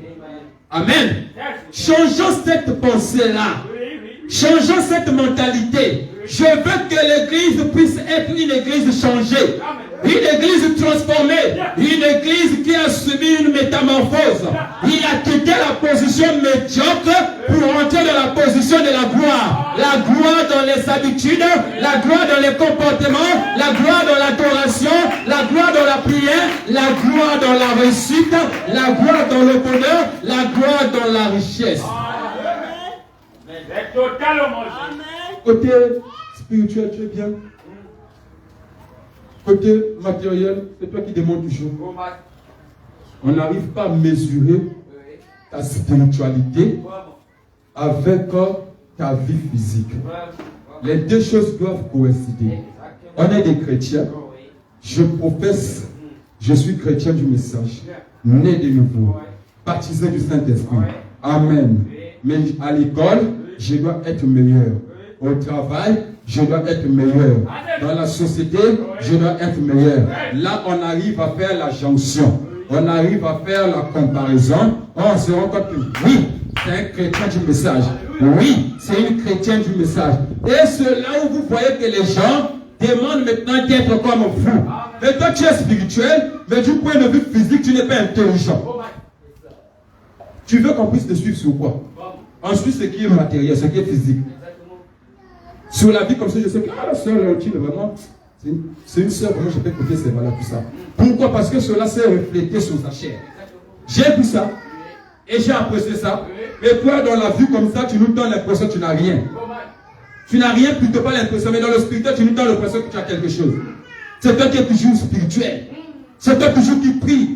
Amen. Changeons cette pensée-là. Changeons cette mentalité. Je veux que l'église puisse être une église changée. Une église transformée. Une église qui a subi une métamorphose. Il a quitté la position médiocre pour entrer dans la position de la gloire. La gloire dans les habitudes, la gloire dans les comportements, la gloire dans l'adoration, la gloire dans la prière, la gloire dans la réussite, la gloire dans le bonheur, la gloire dans la richesse. Côté spirituel, tu es bien. Côté matériel, c'est toi qui demandes toujours. On n'arrive pas à mesurer ta spiritualité avec ta vie physique. Les deux choses doivent coïncider. On est des chrétiens. Je professe, je suis chrétien du message, né de nouveau, baptisé du Saint-Esprit. Amen. Mais à l'école, je dois être meilleur. Au travail, je dois être meilleur. Dans la société, je dois être meilleur. Là, on arrive à faire la jonction. On arrive à faire la comparaison. On se rend compte que oui, c'est un chrétien du message. Oui, c'est une chrétienne du message. Et c'est là où vous voyez que les gens demandent maintenant d'être comme vous. Mais toi, tu es spirituel, mais du point de vue physique, tu n'es pas intelligent. Tu veux qu'on puisse te suivre sur quoi? Ensuite, ce qui est matériel, ce qui est physique. Sur la vie comme ça, je sais que la soeur Léontine, vraiment, c'est une soeur, vraiment, je peux écouter ses valeurs, tout ça. Pourquoi? Parce que cela s'est reflété sur sa chair. J'ai vu ça, et j'ai apprécié ça. Et toi, dans la vie comme ça, tu nous donnes l'impression que tu n'as rien. Tu n'as rien, plutôt pas l'impression, mais dans le spirituel, tu nous donnes l'impression que tu as quelque chose. C'est toi qui es toujours spirituel. C'est toi toujours qui prie.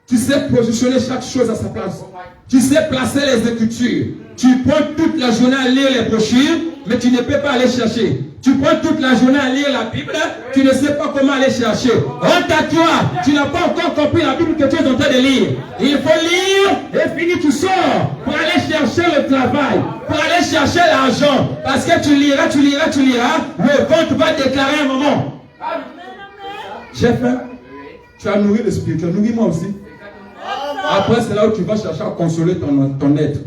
Tu sais positionner chaque chose à sa place. Tu sais placer les écritures. Tu prends toute la journée à lire les brochures, mais tu ne peux pas aller chercher. Tu prends toute la journée à lire la Bible, tu ne sais pas comment aller chercher. Honte à toi, tu n'as pas encore compris la Bible que tu es en train de lire. Il faut lire et finir, tu sors pour aller chercher le travail, pour aller chercher l'argent. Parce que tu liras, le ventre va déclarer un moment. J'ai faim. Tu as nourri le spirituel, nourris-moi aussi. Après, c'est là où tu vas chercher à consoler ton être.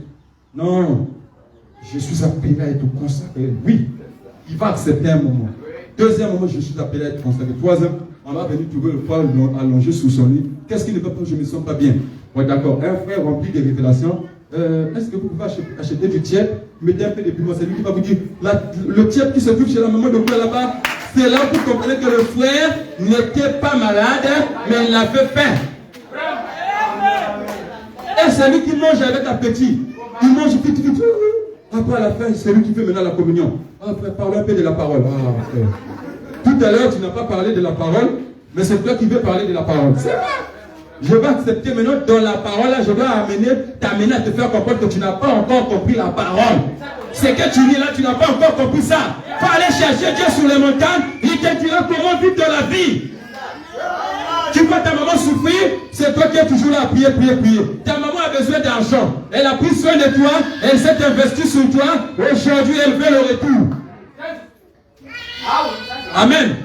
Non, je suis appelé à être consacré. Oui, il va accepter un moment. Deuxième moment, je suis appelé à être consacré. Troisième, on va venir trouver le frère allongé sous son lit. Qu'est-ce qui ne va pas? Je ne me sens pas bien. Oui, d'accord. Un frère rempli de révélations. Est-ce que vous pouvez acheter du tiep? Mettez un peu de piment. C'est lui qui va vous dire le tiep qui se trouve chez la maman de quoi là-bas. C'est là que vous comprenez que le frère n'était pas malade, mais il avait faim. Et c'est lui qui mange avec appétit. Il mange vite, vite. Après, à la fin, c'est lui qui fait maintenant la communion. Ah, frère, parle un peu de la parole. Ah, frère. Tout à l'heure, tu n'as pas parlé de la parole, mais c'est toi qui veux parler de la parole. C'est vrai. Je vais accepter maintenant dans la parole, je vais t'amener à te faire comprendre que tu n'as pas encore compris la parole. C'est que tu dis là, tu n'as pas encore compris ça. Il faut aller chercher Dieu sur les montagnes, il te dira comment vivre dans la vie. Tu vois ta maman souffrir, c'est toi qui es toujours là à prier. Ta maman a besoin d'argent. Elle a pris soin de toi, elle s'est investie sur toi. Aujourd'hui, elle veut le retour. Amen.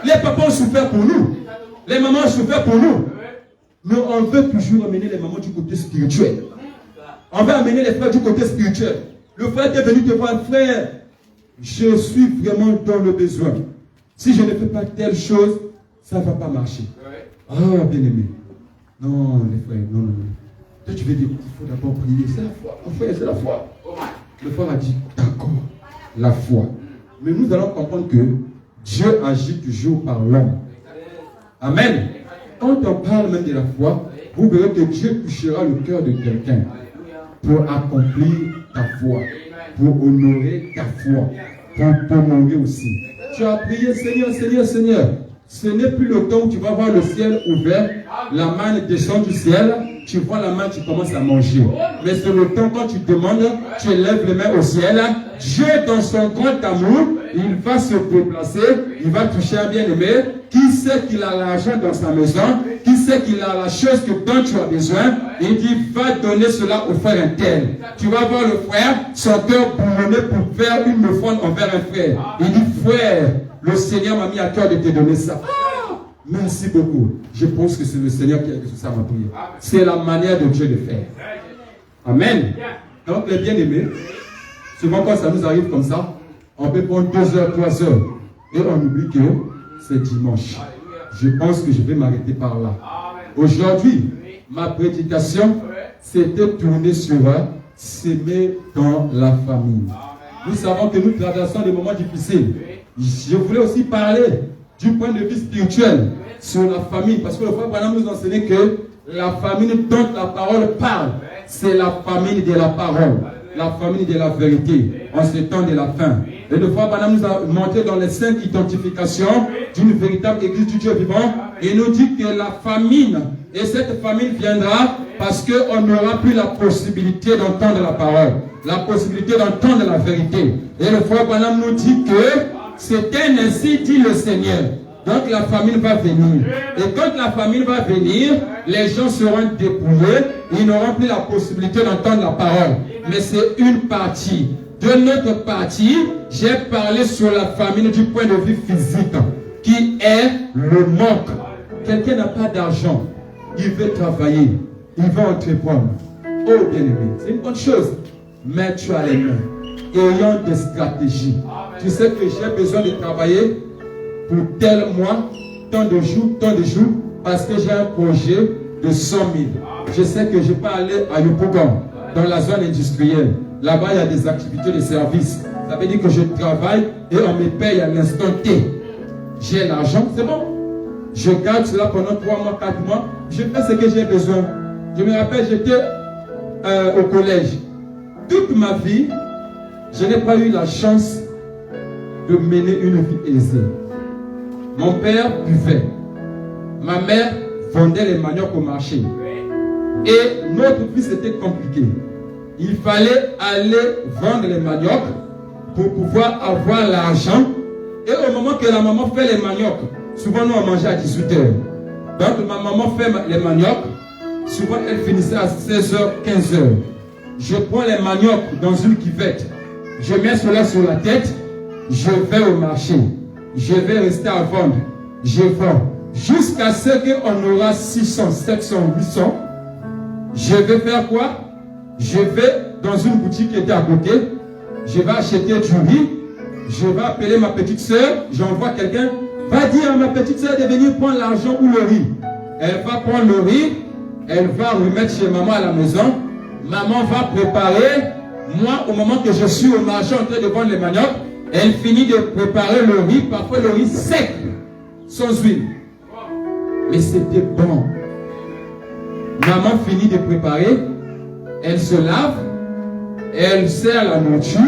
Les papas ont souffert pour nous. Les mamans ont souffert pour nous. Mais on veut toujours amener les mamans du côté spirituel. On veut amener les frères du côté spirituel. Le frère est venu te voir, frère, je suis vraiment dans le besoin. Si je ne fais pas telle chose, ça ne va pas marcher. Ah, bien aimé. Non, les frères, non. Toi, tu veux dire, il faut d'abord prier. C'est la foi. Mon frère, c'est la foi. Le frère a dit, d'accord, la foi. Mais nous allons comprendre que Dieu agit toujours par l'homme. Amen. Quand on parle même de la foi, vous verrez que Dieu touchera le cœur de quelqu'un pour accomplir ta foi, pour honorer ta foi, pour t'honorer aussi. Tu as prié, Seigneur. Ce n'est plus le temps où tu vas voir le ciel ouvert, la manne descend du ciel, tu vois la main, tu commences à manger. Mais c'est le temps quand tu demandes, tu élèves les mains au ciel. Dieu, dans son grand amour, il va se déplacer, il va toucher un bien-aimé. Qui sait qu'il a l'argent dans sa maison? Qui sait qu'il a la chose dont tu as besoin? Il dit, va donner cela au frère interne. Tu vas voir le frère, son cœur bourronné pour faire une offrande envers un frère. Il dit, frère, le Seigneur m'a mis à cœur de te donner ça. Merci beaucoup. Je pense que c'est le Seigneur qui a exaucé ça ma prière. C'est la manière de Dieu de faire. Amen. Donc les bien-aimés, souvent quand ça nous arrive comme ça, on peut prendre 2 heures, 3 heures. Et on oublie que c'est dimanche. Je pense que je vais m'arrêter par là. Aujourd'hui, ma prédication, c'était tournée sur s'aimer dans la famille. Nous savons que nous traversons des moments difficiles. Je voulais aussi parler du point de vue spirituel sur la famille. Parce que le frère Branham nous enseignait que la famille dont la parole parle, c'est la famille de la parole. La famille de la vérité, en ce temps de la fin. Et le frère Branham nous a montré dans les 5 identifications d'une véritable église du Dieu vivant. Et nous dit que la famine, et cette famine viendra parce qu'on n'aura plus la possibilité d'entendre la parole, la possibilité d'entendre la vérité. Et le frère Branham nous dit que c'est ainsi dit le Seigneur. Donc la famine va venir. Et quand la famine va venir, les gens seront dépouillés. Ils n'auront plus la possibilité d'entendre la parole. Mais c'est une partie. De notre partie, j'ai parlé sur la famine du point de vue physique, qui est le manque. Quelqu'un n'a pas d'argent. Il veut travailler. Il veut entreprendre. Oh bien-aimé, c'est une bonne chose. Mais tu as les mains. Ayant des stratégies. Tu sais que j'ai besoin de travailler pour tel mois, tant de jours, parce que j'ai un projet de 100 000. Je sais que je peux aller à Yopougon, dans la zone industrielle. Là-bas, il y a des activités de service. Ça veut dire que je travaille et on me paye à l'instant T. J'ai l'argent, c'est bon. Je garde cela pendant 3 mois, 4 mois. Je fais ce que j'ai besoin. Je me rappelle, j'étais au collège. Toute ma vie, je n'ai pas eu la chance de mener une vie aisée. Mon père buvait. Ma mère vendait les maniocs au marché. Et notre vie, c'était compliqué. Il fallait aller vendre les maniocs pour pouvoir avoir l'argent. Et au moment que la maman fait les maniocs, souvent nous on mangeait à 18h. Donc ma maman fait les maniocs, souvent elle finissait à 16h, 15h. Je prends les maniocs dans une cuvette, je mets cela sur la tête, je vais au marché, je vais rester à vendre, je vends, jusqu'à ce qu'on aura 600, 700, 800. Je vais faire quoi? Je vais dans une boutique qui était à côté, je vais acheter du riz, je vais appeler ma petite soeur, j'envoie quelqu'un, va dire à ma petite soeur de venir prendre l'argent ou le riz. Elle va prendre le riz, elle va remettre chez maman à la maison, maman va préparer, moi au moment que je suis au marché en train de vendre les maniocs, elle finit de préparer le riz, parfois le riz sec, sans huile. Mais c'était bon. Maman finit de préparer, elle se lave, elle sert la nourriture,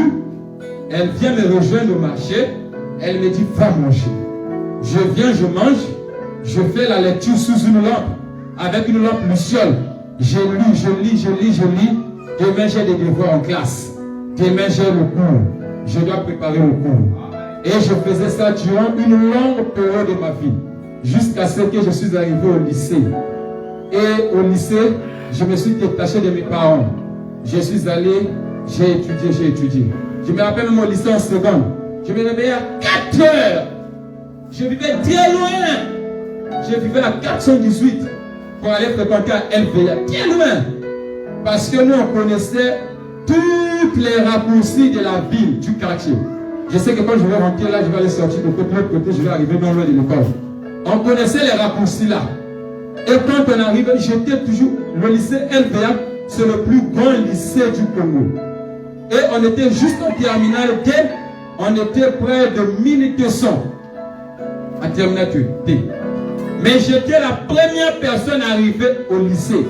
elle vient me rejoindre au marché, elle me dit va manger. Je viens, je mange, je fais la lecture sous une lampe, avec une lampe luciole. Je lis. Demain j'ai des devoirs en classe. Demain j'ai le cours. Je dois préparer le cours. Et je faisais ça durant une longue période de ma vie, jusqu'à ce que je suis arrivé au lycée. Et au lycée, je me suis détaché de mes parents. Je suis allé, j'ai étudié. Je me rappelle même au lycée en seconde. Je me réveillais à 4 heures. Je vivais bien loin. Je vivais à 418 pour aller fréquenter à LVA. Bien loin. Parce que nous, on connaissait toutes les raccourcis de la ville, du quartier. Je sais que quand je vais rentrer là, je vais aller sortir de l'autre côté, je vais arriver dans loin de l'école. On connaissait les raccourcis là. Et quand on arrivait, j'étais toujours... Le lycée LVA, c'est le plus grand lycée du Congo. Et on était juste en terminale D. On était près de 1200 en terminale D. Mais j'étais la première personne arrivée au lycée.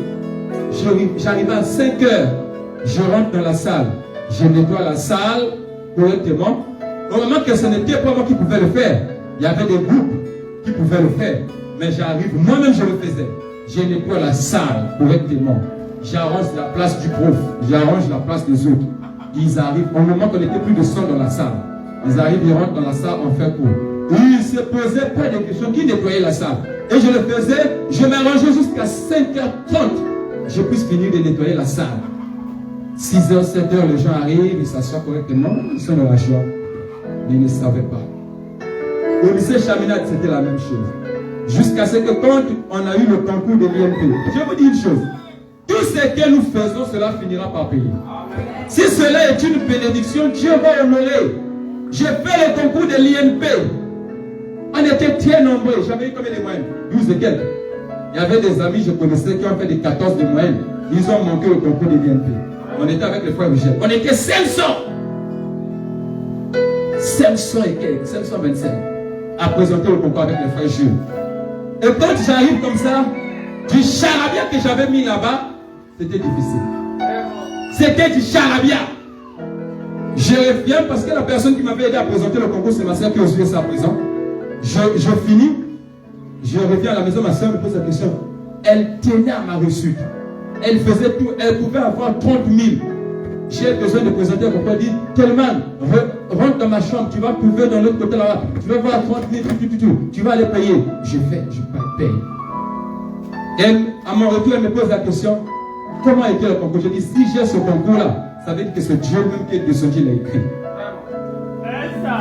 J'arrivais à 5 heures. Je rentre dans la salle. Je nettoie la salle correctement. Au moment que ce n'était pas moi qui pouvais le faire, il y avait des groupes qui pouvaient le faire. Mais j'arrive, moi-même je le faisais. Je nettoie la salle correctement. J'arrange la place du prof. J'arrange la place des autres. Ils arrivent, au moment qu'on n'était plus de 100 dans la salle. Ils arrivent, ils rentrent dans la salle, on fait cours. Ils ne se posaient pas de questions. Qui nettoyait la salle? Et je le faisais, je m'arrangeais jusqu'à 5h30. Je puisse finir de nettoyer la salle. 6h, 7h, les gens arrivent, ils s'assoient correctement, ils sont dans la joie. Mais ils ne savaient pas. Au lycée Chaminade, c'était la même chose. Jusqu'à ce que quand on a eu le concours de l'INP, je vous dis une chose. Tout ce que nous faisons, cela finira par payer. Si cela est une bénédiction, Dieu va honorer. J'ai fait le concours de l'INP. On était très nombreux. J'avais eu combien de moyens? 12 et quelques. Il y avait des amis, je connaissais, qui ont fait des 14 de moyenne. Ils ont manqué le concours de l'INP. On était avec les frères Michel. On était 500. 500 et quelques, 525. À présenter le concours avec les frères Jules. Et quand j'arrive comme ça, du charabia que j'avais mis là-bas, c'était difficile. C'était du charabia. Je reviens parce que la personne qui m'avait aidé à présenter le concours, c'est ma soeur qui a joué ça à présent. Je finis, je reviens à la maison, ma soeur me pose la question. Elle tenait à ma réussite. Elle faisait tout, elle pouvait avoir 30 000. J'ai besoin de présenter un concours, elle dit, Telman, rentre dans ma chambre, tu vas prouver dans l'autre côté là-bas, tu vas voir 30 000, tu vas aller payer. Je paye. Elle, à mon retour, elle me pose la question, comment était le concours? Je dis, si j'ai ce concours-là, ça veut dire que c'est Dieu même qui est descendu, il a écrit.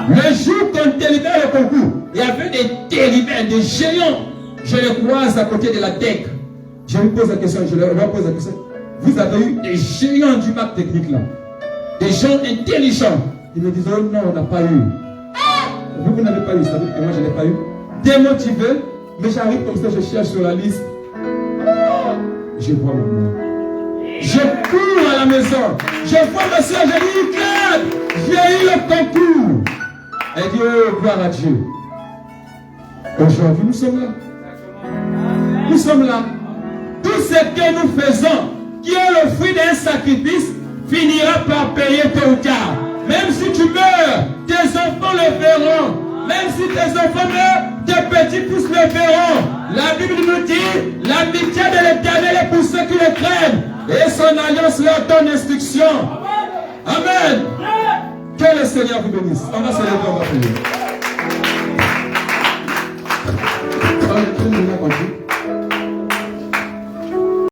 Le jour qu'on délivrait le concours, il y avait des délivres, des géants. Je les croise à côté de la DEC. Je lui pose la question, je leur pose la question. Vous avez eu des géants du bac technique là. Des gens intelligents. Ils me disent, oh non, on n'a pas eu. Vous n'avez pas eu, ça veut dire que moi je n'ai pas eu. Démotivé, Mais j'arrive comme ça, je cherche sur la liste. Je vois maman. Je cours à la maison. Je vois ma soeur, je dis, regarde, j'ai eu le concours. Elle dit, oh, gloire à Dieu. Aujourd'hui, nous sommes là. Nous sommes là. Tout ce que nous faisons, qui est le fruit d'un sacrifice, finira par payer tôt ou tard. Même si tu meurs, tes enfants le verront. Même si tes enfants meurent, tes petits-fils le verront. La Bible nous dit, l'amitié de l'Éternel est pour ceux qui le craignent. Et son alliance leur donne instruction. Amen. Que le Seigneur vous bénisse. On va se lever, on va prier.